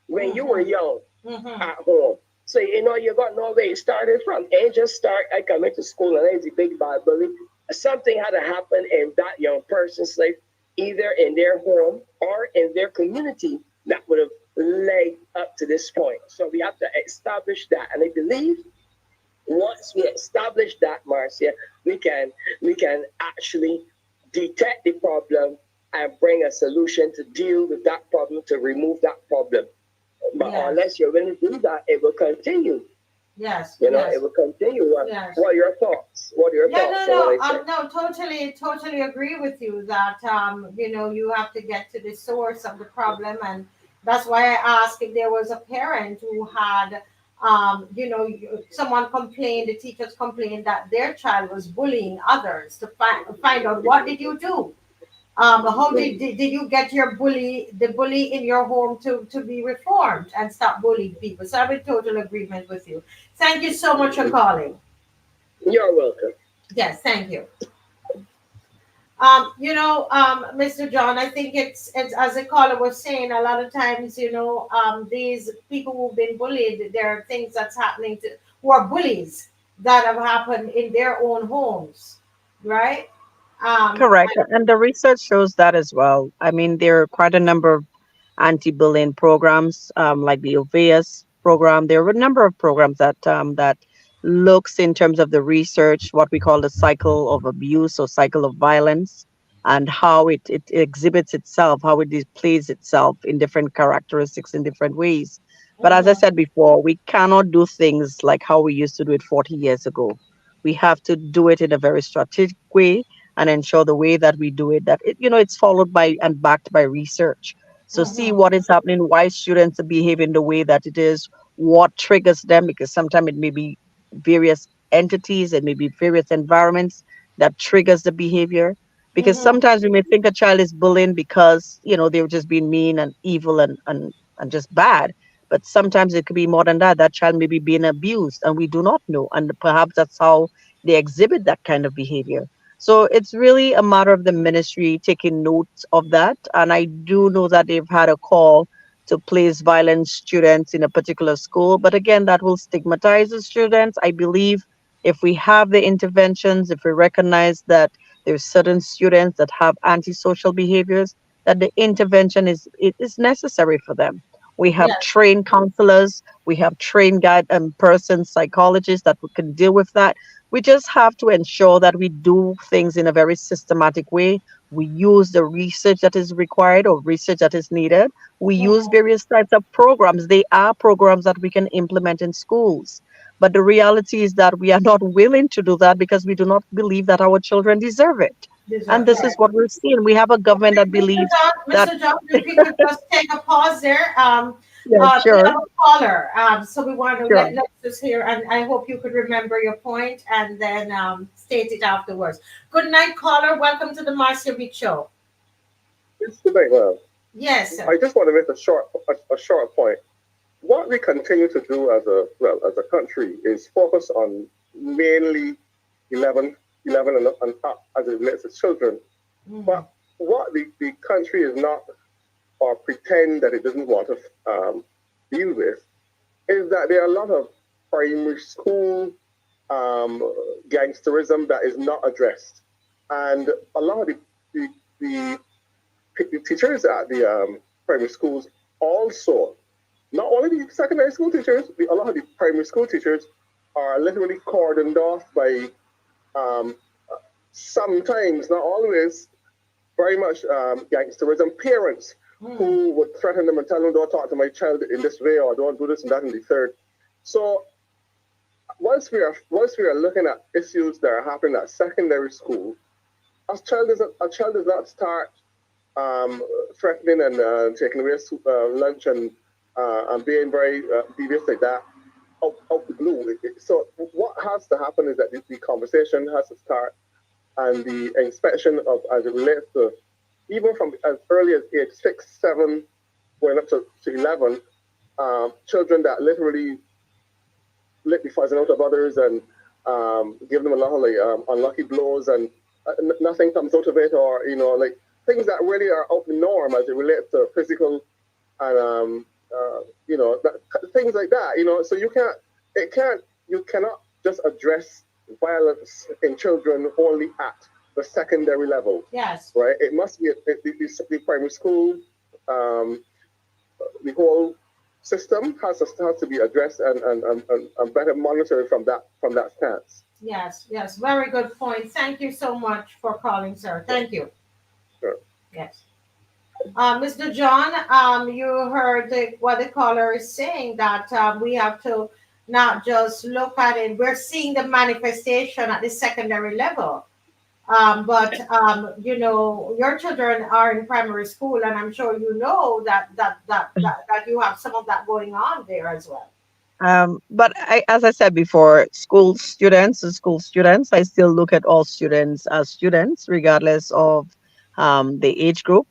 when you were young at home? So, you got no way it started from. And just start, I come into school and I was a big bad bully. Something had to happen in that young person's life, either in their home or in their community, that would have led up to this point. So we have to establish that. And I believe once we establish that, Marcia, we can actually detect the problem and bring a solution to deal with that problem, to remove that problem. But Yes. unless you're willing to do that, it will continue. Yes. It will continue. Yes. What are your thoughts? What are your thoughts? Totally agree with you that you have to get to the source of the problem, and that's why I asked if there was a parent who had someone complained, the teachers complained that their child was bullying others, to find out what did you do. How did you get the bully in your home to be reformed and stop bullying people? So I'm in total agreement with you. Thank you so much for calling. You're welcome. Yes, thank you. Mr. John, I think it's as the caller was saying, a lot of times, these people who've been bullied, there are things that's happening who are bullies that have happened in their own homes, right? Correct. And the research shows that as well. I mean, there are quite a number of anti-bullying programs, like the OVS program. There are a number of programs that looks in terms of the research, what we call the cycle of abuse or cycle of violence, and how it exhibits itself, how it displays itself in different characteristics in different ways. But as I said before, we cannot do things like how we used to do it 40 years ago. We have to do it in a very strategic way and ensure the way that we do it, that it's followed by and backed by research. So see what is happening, why students are behaving the way that it is, what triggers them, because sometimes it may be various entities, it may be various environments that triggers the behavior. Because sometimes we may think a child is bullying because they were just being mean and evil and just bad. But sometimes it could be more than that. That child may be being abused and we do not know. And perhaps that's how they exhibit that kind of behavior. So it's really a matter of the ministry taking note of that. And I do know that they've had a call to place violent students in a particular school. But again, that will stigmatize the students. I believe if we have the interventions, if we recognize that there's certain students that have antisocial behaviors, that the intervention is necessary for them. We have Yes. trained counselors, we have trained guide person psychologists that can deal with that. We just have to ensure that we do things in a very systematic way. We use the research that is required or research that is needed. We use various types of programs. They are programs that we can implement in schools. But the reality is that we are not willing to do that because we do not believe that our children deserve it. And this is what we're seeing. We have a government that believes that. Mr. John, if we could just take a pause there. Yeah, We sure, have a caller, so we want to sure. let's just hear, and I hope you could remember your point and then state it afterwards. Good night, caller. Welcome to the Marcia Beach Show. It's good night, ma'am. Yes, sir. I just want to make a short point. What we continue to do as a country is focus on mainly 11 and up as it relates to children. But what the country is not, or pretend that it doesn't want to deal with, is that there are a lot of primary school gangsterism that is not addressed. And a lot of the teachers at the primary schools also, not only the secondary school teachers, a lot of the primary school teachers are literally cordoned off by sometimes, not always, very much gangsterism. Parents who would threaten them and tell them, don't talk to my child in this way, or don't do this and that and the third. So once we are looking at issues that are happening at secondary school, a child does not start threatening and taking away lunch and being very devious like that out the blue. So what has to happen is that the conversation has to start, and the inspection of, as it relates to, even from as early as age 6, 7, going up to 11, children that literally lick the fuzzing out of others and give them a lot of unlucky blows, and nothing comes out of it, or things that really are out the norm as it relates to physical and things like that. So you cannot just address violence in children only at the secondary level. Yes. Right. It must be the primary school. The whole system has to be addressed and better monitored from that stance. Yes. Very good point. Thank you so much for calling, sir. Thank you. Sure. Yes. Mr. John, you heard what the caller is saying, that we have to not just look at it. We're seeing the manifestation at the secondary level. But your children are in primary school, and I'm sure you know that you have some of that going on there as well. But as I said before, school students, I still look at all students as students, regardless of the age group.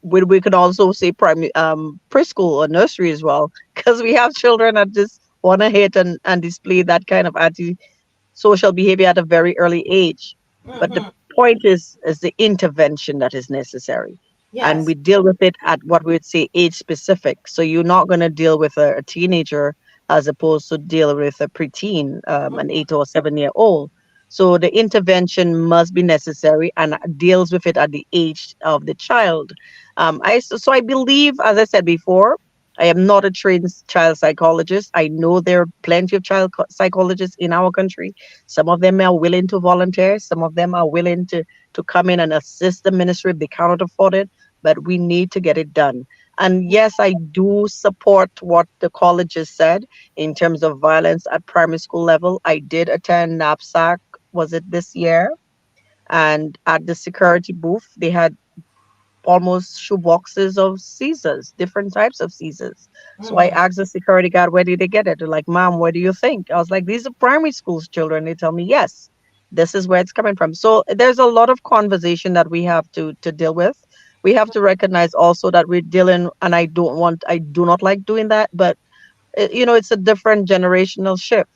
We could also say primary, preschool or nursery as well, because we have children that just want to hate and display that kind of anti-social behavior at a very early age. But the point is the intervention that is necessary. And Yes. we deal with it at what we would say age specific. So you're not going to deal with a teenager as opposed to deal with a preteen, an 8 or 7-year-old. So the intervention must be necessary and deals with it at the age of the child. So I believe, as I said before, I am not a trained child psychologist. I know there are plenty of child psychologists in our country. Some of them are willing to volunteer. Some of them are willing to come in and assist the ministry if they cannot afford it. But we need to get it done. And yes, I do support what the colleges said in terms of violence at primary school level. I did attend NAPSAC, was it this year? And at the security booth, they had almost shoe boxes of Caesars, different types of Caesars. So I asked the security guard, where did they get it? They're like, Mom, what do you think? I was like, these are primary schools children. They tell me, yes, this is where it's coming from. So there's a lot of conversation that we have to deal with. We have to recognize also that we're dealing, and I do not like doing that, but it's a different generational shift.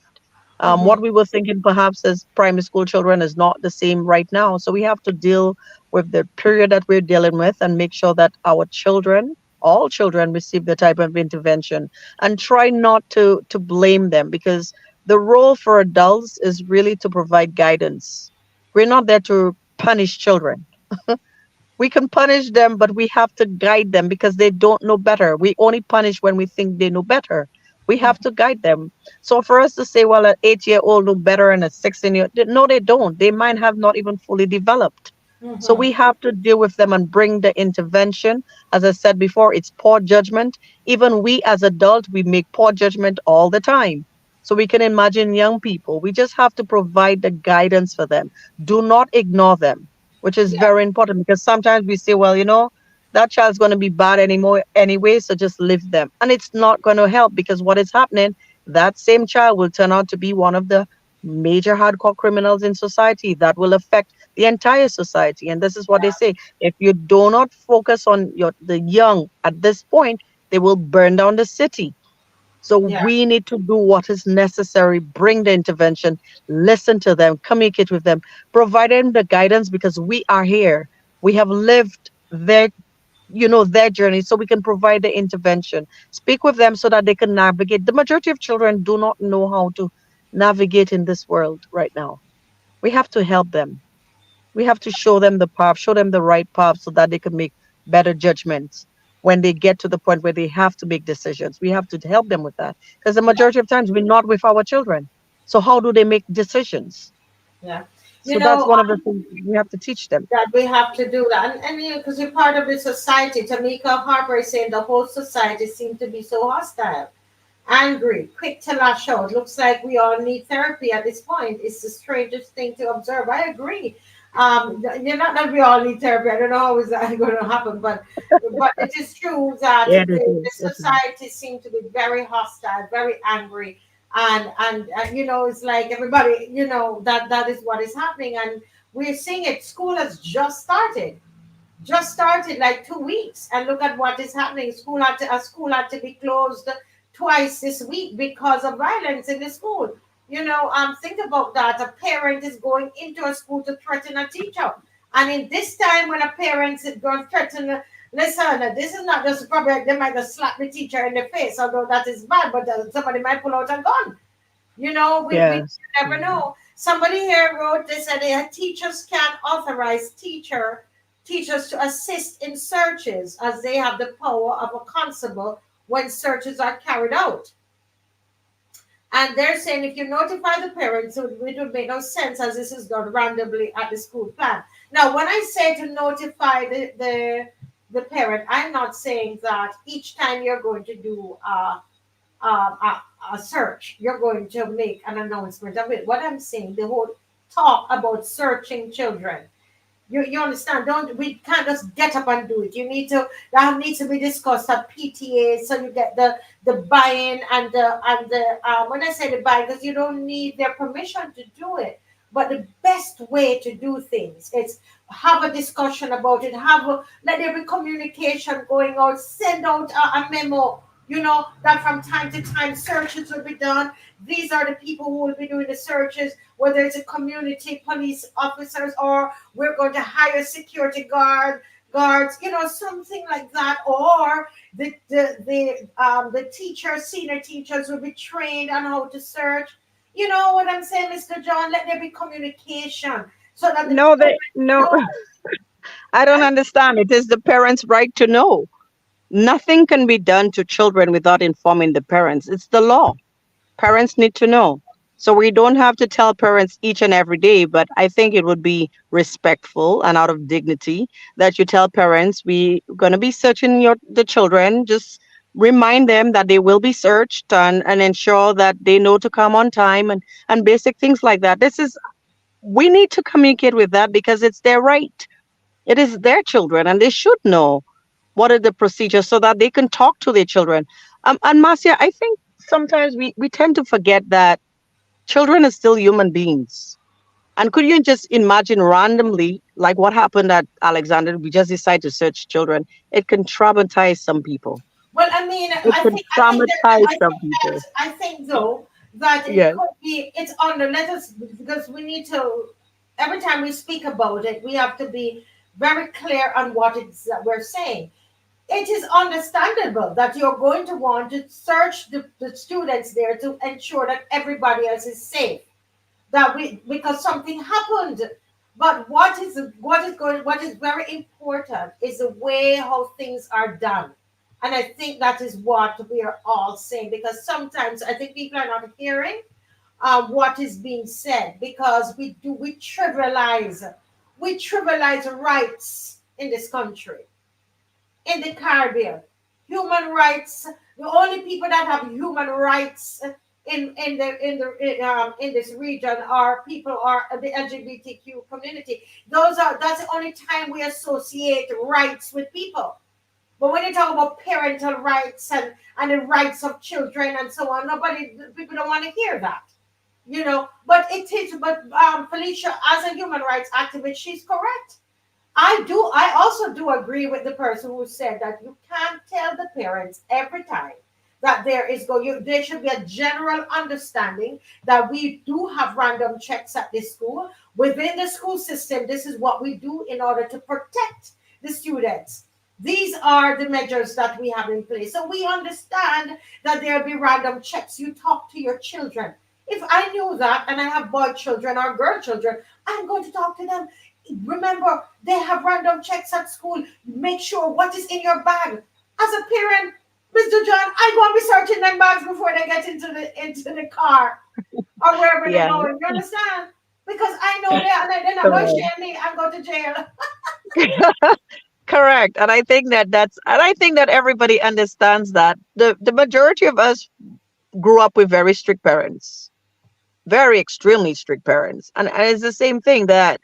What we were thinking perhaps as primary school children is not the same right now. So we have to deal with the period that we're dealing with and make sure that our children, all children, receive the type of intervention, and try not to blame them, because the role for adults is really to provide guidance. We're not there to punish children. We can punish them, but we have to guide them because they don't know better. We only punish when we think they know better. We have to guide them. So for us to say, well, an 8-year-old know better and a 16-year, no, they don't. Their mind have not even fully developed. So we have to deal with them and bring the intervention. As I said before, it's poor judgment. Even we as adults, we make poor judgment all the time. So we can imagine young people. We just have to provide the guidance for them. Do not ignore them, which is very important, because sometimes we say, well, that child's going to be bad anyway, so just leave them. And it's not going to help, because what is happening, that same child will turn out to be one of the major hardcore criminals in society that will affect the entire society. And this is what they say. If you do not focus on the young at this point, they will burn down the city. So we need to do what is necessary, bring the intervention, listen to them, communicate with them, provide them the guidance, because we are here. We have lived their journey, so we can provide the intervention. Speak with them so that they can navigate. The majority of children do not know how to navigate in this world right now. We have to help them. We have to show them the path, show them the right path, so that they can make better judgments when they get to the point where they have to make decisions. We have to help them with that, because the majority of times we're not with our children. So how do they make decisions? Yeah. So that's one of the things we have to teach them. That we have to do that. And because you're part of the society, Tamika Harper is saying the whole society seems to be so hostile, angry, quick to lash out. Looks like we all need therapy at this point. It's the strangest thing to observe. I agree. Not that we all need therapy. I don't know how is that going to happen, but it is true that the society seems to be very hostile, very angry, and it's like everybody, that is what is happening, and we're seeing it. School has just started like 2 weeks, and look at what is happening. A school had to be closed twice this week because of violence in the school. Think about that. A parent is going into a school to threaten a teacher, and in this time when a parent is going to threaten, listen, this is not just probably they might just slap the teacher in the face, although that is bad, but somebody might pull out a gun. We never know. Somebody here wrote, they said teachers can't authorize teachers to assist in searches, as they have the power of a constable when searches are carried out. And they're saying if you notify the parents, it would make no sense, as this is done randomly at the school plan. Now, when I say to notify the parent, I'm not saying that each time you're going to do a search, you're going to make an announcement of it. What I'm saying, the whole talk about searching children, you understand? We can't just get up and do it. That needs to be discussed at PTA, so you get the buy-in and the when I say the buy-in, because you don't need their permission to do it. But the best way to do things is have a discussion about it. Let there be communication going out. Send out a memo. That from time to time searches will be done. These are the people who will be doing the searches, whether it's a community police officers or we're going to hire security guards, something like that. Or the teachers, senior teachers will be trained on how to search. You know what I'm saying, Mr. John? Let there be communication so that no. I don't understand. It is the parents' right to know. Nothing can be done to children without informing the parents. It's the law. Parents need to know. So we don't have to tell parents each and every day, but I think it would be respectful and out of dignity that you tell parents, we're going to be searching the children. Just remind them that they will be searched and ensure that they know to come on time and basic things like that. This is we need to communicate with that because it's their right. It is their children, and they should know what are the procedures so that they can talk to their children. And Marcia, I think sometimes we tend to forget that children are still human beings. And could you just imagine randomly, like what happened at Alexander? We just decide to search children. It can traumatize some people. Well, I mean, It can traumatize some people. I think though that it Yes. could be it's on the letters because we need to every time we speak about it, we have to be very clear on what it's that we're saying. It is understandable that you're going to want to search the students there to ensure that everybody else is safe. That we because something happened. But what is very important is the way how things are done. And I think that is what we are all saying because sometimes I think people are not hearing what is being said because we trivialize rights in this country, in the Caribbean. Human rights, the only people that have human rights in this region are people are the LGBTQ community. That's the only time we associate rights with people. But when you talk about parental rights and the rights of children and so on, people don't want to hear that. But it is, but Felicia, as a human rights activist, she's correct. I also do agree with the person who said that you can't tell the parents every time that there should be a general understanding that we do have random checks at this school. Within the school system, this is what we do in order to protect the students. These are the measures that we have in place. So we understand that there'll be random checks. You talk to your children. If I knew that and I have boy children or girl children, I'm going to talk to them. Remember, they have random checks at school. Make sure what is in your bag. As a parent, Mr. John, I'm going to be searching them bags before they get into the car or wherever they're Yeah. going. You understand? Because I know they're not going to share me. I'm going to jail. Correct. And I think that everybody understands that. The majority of us grew up with very strict parents, very extremely strict parents. And it's the same thing that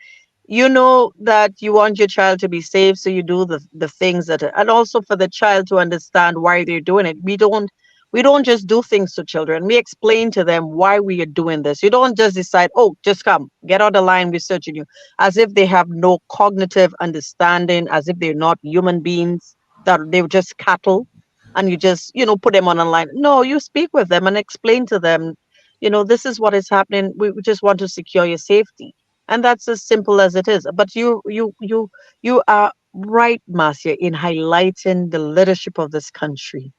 you know that you want your child to be safe, so you do the things and also for the child to understand why they're doing it. We don't just do things to children. We explain to them why we are doing this. You don't just decide, oh, just come, get on the line, we're searching you, as if they have no cognitive understanding, as if they're not human beings, that they're just cattle, and you just, put them on a line. No, you speak with them and explain to them, this is what is happening. We just want to secure your safety. And that's as simple as it is. But you are right, Marcia, in highlighting the leadership of this country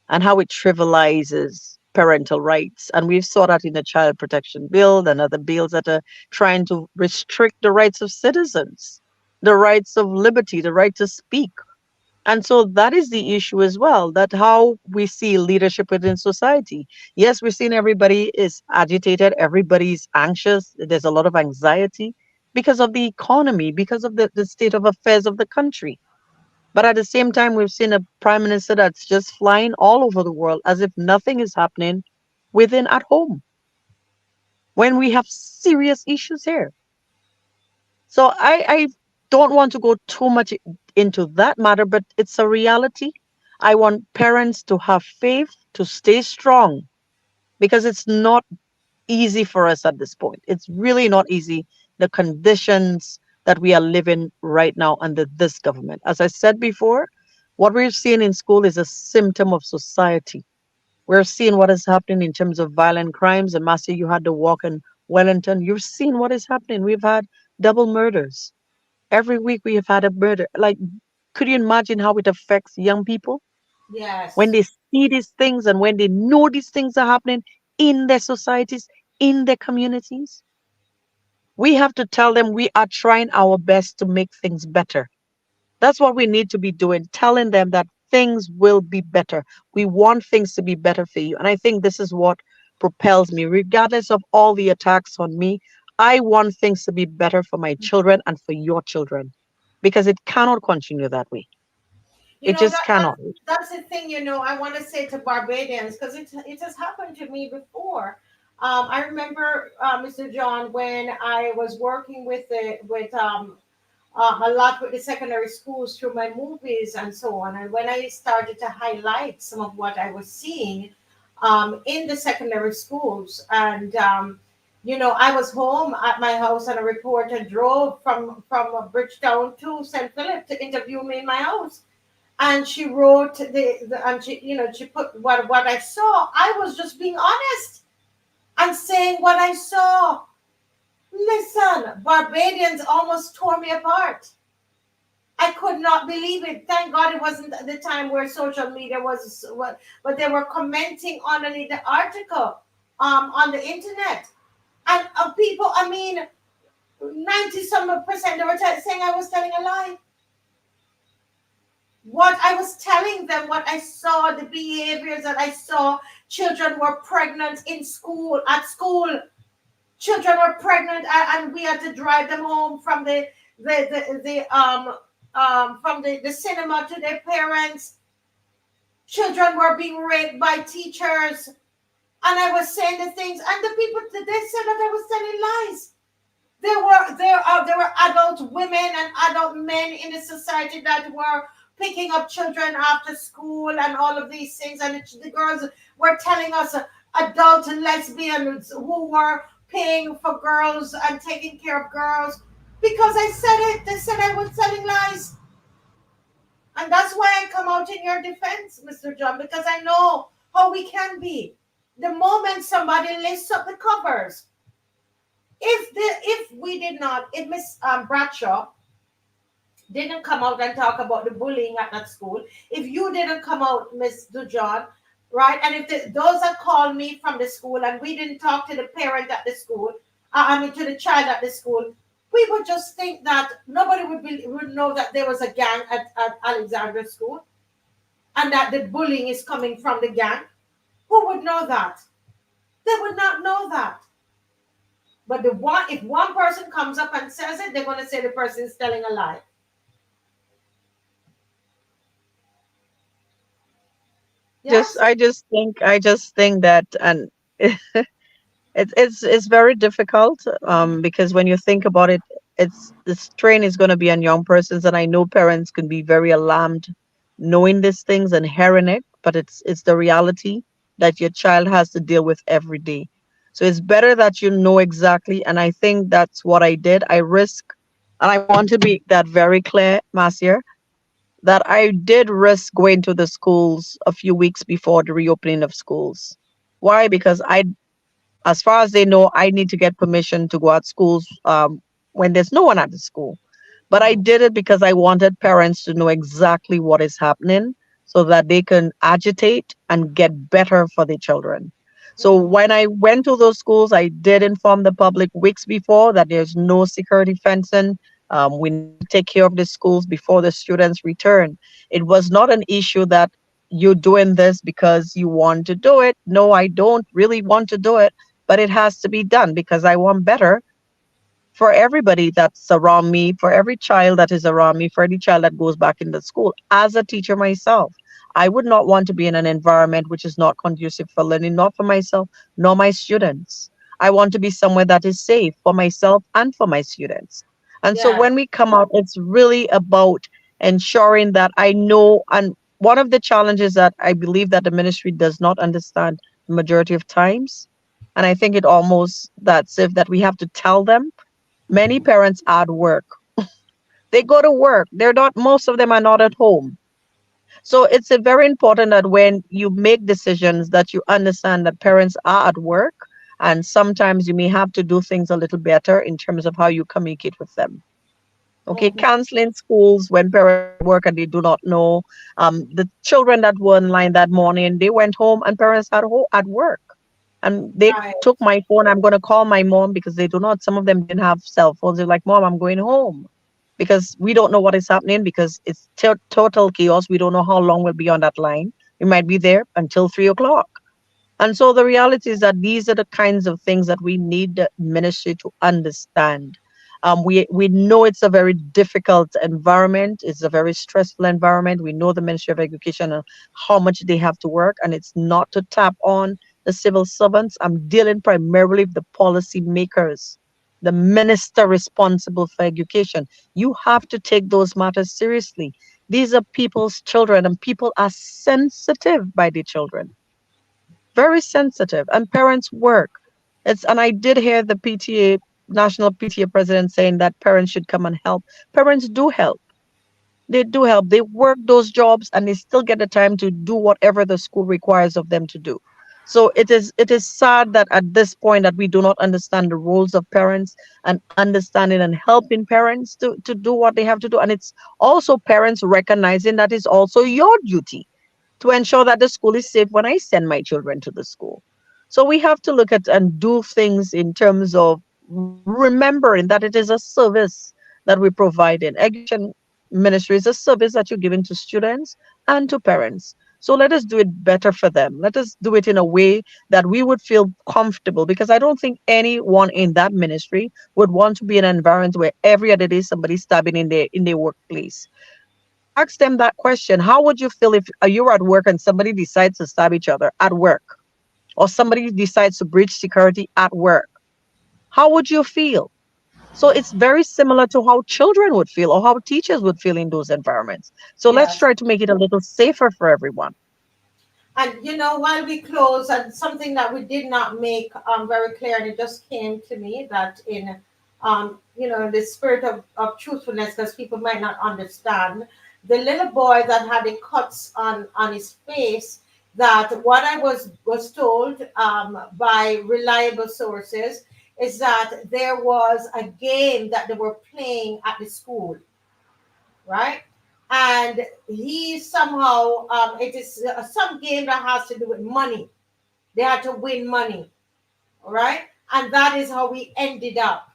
and how it trivializes parental rights. And we saw that in the Child Protection Bill and other bills that are trying to restrict the rights of citizens, the rights of liberty, the right to speak. And so that is the issue as well, that how we see leadership within society. Yes, we're seeing everybody is agitated, everybody's anxious, there's a lot of anxiety because of the economy, because of the state of affairs of the country. But at the same time, we've seen a prime minister that's just flying all over the world as if nothing is happening within at home when we have serious issues here. So I don't want to go too much into that matter, but it's a reality. I want parents to have faith, to stay strong, because it's not easy for us at this point. It's really not easy, the conditions that we are living right now under this government. As I said before, what we're seeing in school is a symptom of society. We're seeing what is happening in terms of violent crimes. And Marcia, you had to walk in Wellington. You've seen what is happening. We've had double murders. Every week we have had a murder. Like, could you imagine how it affects young people when Yes. they see these things and when they know these things are happening in their societies, in their communities? We have to tell them we are trying our best to make things better. That's what we need to be doing, telling them that things will be better. We want things to be better for you. And I think this is what propels me, regardless of all the attacks on me. I want things to be better for my children and for your children because it cannot continue that way. You It know just that, cannot. that's the thing. I want to say to Barbadians because it has happened to me before. I remember, Mr. John, when I was working with a lot with the secondary schools through my movies and so on. And when I started to highlight some of what I was seeing in the secondary schools, and I was home at my house, and a reporter drove from Bridgetown to St. Philip to interview me in my house. And she wrote and she put what I saw. I was just being honest and saying what I saw. Listen, Barbadians almost tore me apart. I could not believe it. Thank God it wasn't the time where social media was, but they were commenting on the article on the internet. And people, I mean, 90 some percent, they were saying I was telling a lie. What I was telling them, what I saw, the behaviors that I saw, children were pregnant at school. Children were pregnant, and we had to drive them home from the cinema to their parents. Children were being raped by teachers, and I was saying the things, and the people, they said that I was telling lies. There were adult women and adult men in the society that were picking up children after school and all of these things, and the girls were telling us adult lesbians who were paying for girls and taking care of girls because I said it. They said I was telling lies. And that's why I come out in your defense, Mr. John, because I know how we can be. The moment somebody lifts up the covers, if Miss Bradshaw didn't come out and talk about the bullying at that school, if you didn't come out, Miss Dujon, right, and if those that called me from the school and we didn't talk to the parent at the school, to the child at the school, we would just think that nobody would know that there was a gang at Alexandra School and that the bullying is coming from the gang. Who would know that? They would not know that. But if one person comes up and says it, they're going to say the person is telling a lie. Yes? I just think that, and it's very difficult because when you think about it, the strain is going to be on young persons, and I know parents can be very alarmed knowing these things and hearing it, but it's the reality that your child has to deal with every day. So it's better that you know exactly, and I think that's what I did. I risk, and I want to make that very clear, Marcia, that I did risk going to the schools a few weeks before the reopening of schools. Why? Because as far as they know, I need to get permission to go at schools when there's no one at the school. But I did it because I wanted parents to know exactly what is happening so that they can agitate and get better for their children. So when I went to those schools, I did inform the public weeks before that there's no security fencing. We need to take care of the schools before the students return. It was not an issue that you're doing this because you want to do it. No, I don't really want to do it, but it has to be done because I want better for everybody that's around me, for every child that is around me, for any child that goes back into school. As a teacher myself, I would not want to be in an environment which is not conducive for learning, not for myself, nor my students. I want to be somewhere that is safe for myself and for my students. And so when we come out, it's really about ensuring that I know, and one of the challenges that I believe that the ministry does not understand the majority of times, and I think it almost that's if that we have to tell them, many parents are at work. They go to work. Most of them are not at home. So it's very important that when you make decisions that you understand that parents are at work, and sometimes you may have to do things a little better in terms of how you communicate with them. Okay, canceling schools when parents work and they do not know. The children that were online that morning, they went home and parents at work. And they took my phone. I'm going to call my mom because some of them didn't have cell phones. They're like, Mom, I'm going home because we don't know what is happening because it's total chaos. We don't know how long we'll be on that line. We might be there until 3 o'clock. And so the reality is that these are the kinds of things that we need the ministry to understand. We know it's a very difficult environment. It's a very stressful environment. We know the Ministry of Education and how much they have to work, and it's not to tap on the civil servants. I'm dealing primarily with the policy makers, the minister responsible for education. You have to take those matters seriously. These are people's children, and people are sensitive by the children, very sensitive, and parents work. And I did hear the PTA, national PTA president saying that parents should come and help. Parents do help. They do help. They work those jobs and they still get the time to do whatever the school requires of them to do. So it is sad that at this point that we do not understand the roles of parents and understanding and helping parents to do what they have to do. And it's also parents recognizing that it's also your duty to ensure that the school is safe when I send my children to the school. So we have to look at and do things in terms of remembering that it is a service that we provide in education. Ministry is a service that you're giving to students and to parents. So let us do it better for them. Let us do it in a way that we would feel comfortable, because I don't think anyone in that ministry would want to be in an environment where every other day somebody's stabbing in their workplace. Ask them that question. How would you feel if you were at work and somebody decides to stab each other at work, or somebody decides to breach security at work? How would you feel? So it's very similar to how children would feel or how teachers would feel in those environments. So let's Yes. try to make it a little safer for everyone. And while we close, and something that we did not make very clear, and it just came to me that in the spirit of truthfulness, because people might not understand, the little boy that had the cuts on his face, that what I was told by reliable sources is that there was a game that they were playing at the school, right? And he somehow, it is some game that has to do with money. They had to win money, all right? And that is how we ended up.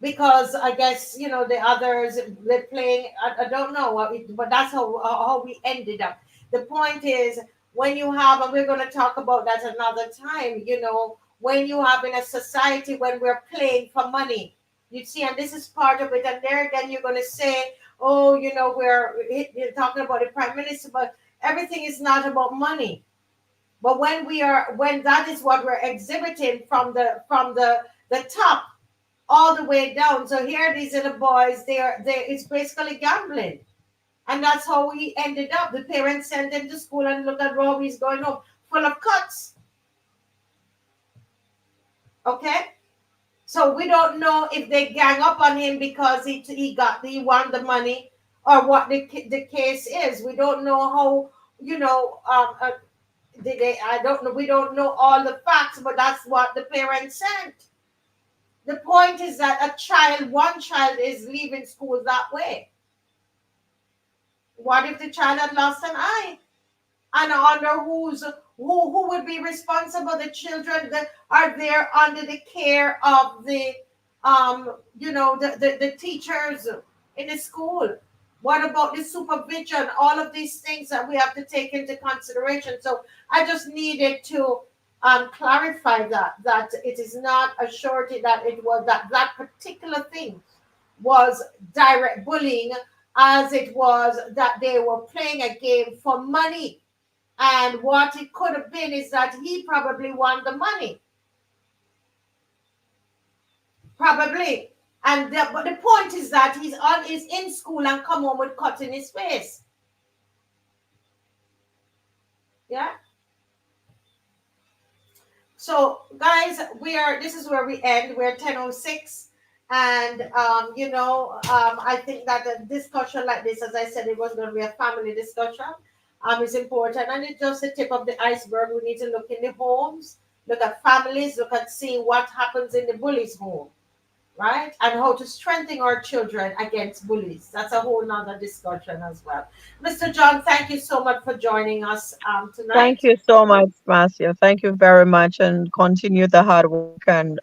Because I guess, the others, they're playing, I don't know, but that's how we ended up. The point is, when you have, and we're going to talk about that another time, when you have in a society when we're playing for money, you see, and this is part of it. And there again, you're going to say, oh, you're talking about the prime minister, but everything is not about money. But when that is what we're exhibiting from the top all the way down. So here, these little boys, it's basically gambling. And that's how we ended up. The parents sent him to school, and look at how he's going home, full of cuts. Okay? So we don't know if they gang up on him because he won the money, or what the case is. We don't know how, I don't know. We don't know all the facts, but that's what the parents sent. The point is that one child is leaving school that way. What if the child had lost an eye? And under who would be responsible? The children that are there under the care of the the teachers in the school. What about the supervision? All of these things that we have to take into consideration. So I just needed to clarify that it is not a surety that it was that particular thing was direct bullying, as it was that they were playing a game for money. And what it could have been is that he probably won the money. Probably. But the point is that he's in school and come home with cuts in his face. Yeah. So guys, this is where we end. We're 10:06. And I think that a discussion like this, as I said, it was going to be a family discussion. Is important, and it's just the tip of the iceberg. We need to look in the homes, look at families, look at seeing what happens in the bully's home, right? And how to strengthen our children against bullies. That's a whole nother discussion as well. Mr. John, thank you so much for joining us tonight. Thank you so much, Marcia. Thank you very much, and continue the hard work. And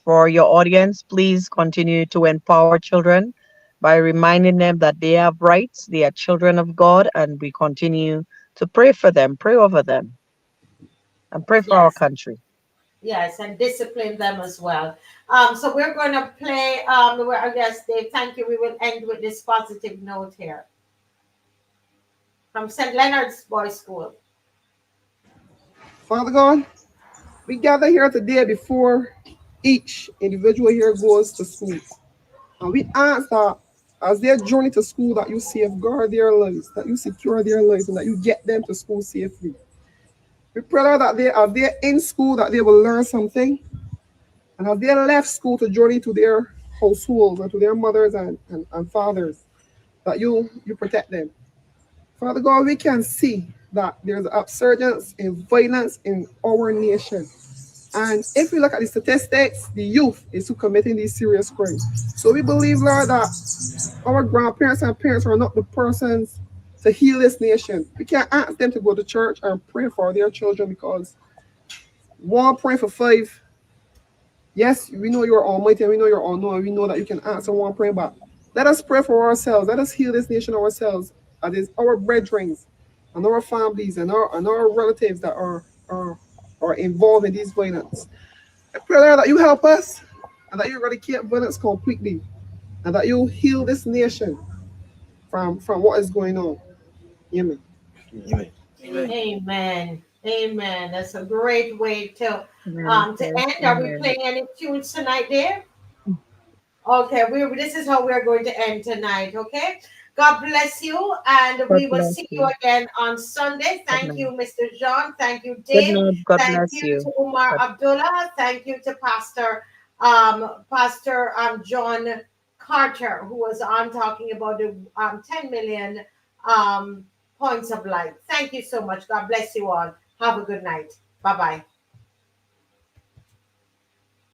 for your audience, please continue to empower children by reminding them that they have rights, they are children of God, and we continue to pray for them, pray over them, and pray for our country. Yes, and discipline them as well. So we're going to play, I guess, Dave, thank you. We will end with this positive note here from St. Leonard's Boys School. Father God, We gather here today before each individual here goes to school. And we ask that as they journey to school, that you safeguard their lives, that you secure their lives, and that you get them to school safely. We pray, Lord, that as they're in school, that they will learn something. And as they left school to journey to their households or to their mothers and fathers, that you protect them. Father God, we can see that there's an upsurgence in violence in our nation. And if we look at the statistics, the youth is who committing these serious crimes. So we believe, Lord, that our grandparents and parents are not the persons to heal this nation. We can't ask them to go to church and pray for their children because one praying for five. Yes, we know you're almighty and we know you're all knowing. We know that you can answer one prayer, but let us pray for ourselves. Let us heal this nation ourselves. That is our brethren and our families and our relatives that are involved in these violence. I pray, Lord, that you help us and that you eradicate violence completely and that you heal this nation from what is going on. Amen. Amen. Amen. Amen. That's a great way to end. Are we playing any tunes tonight, Dave? Okay, this is how we are going to end tonight. Okay. God bless you, and we will see you again on Sunday. Thank you, Mr. John. Thank you, Dave. Thank you to Umar Abdullah. Thank you to Pastor John Carter, who was on talking about the 10 million points of light. Thank you so much. God bless you all. Have a good night. Bye-bye.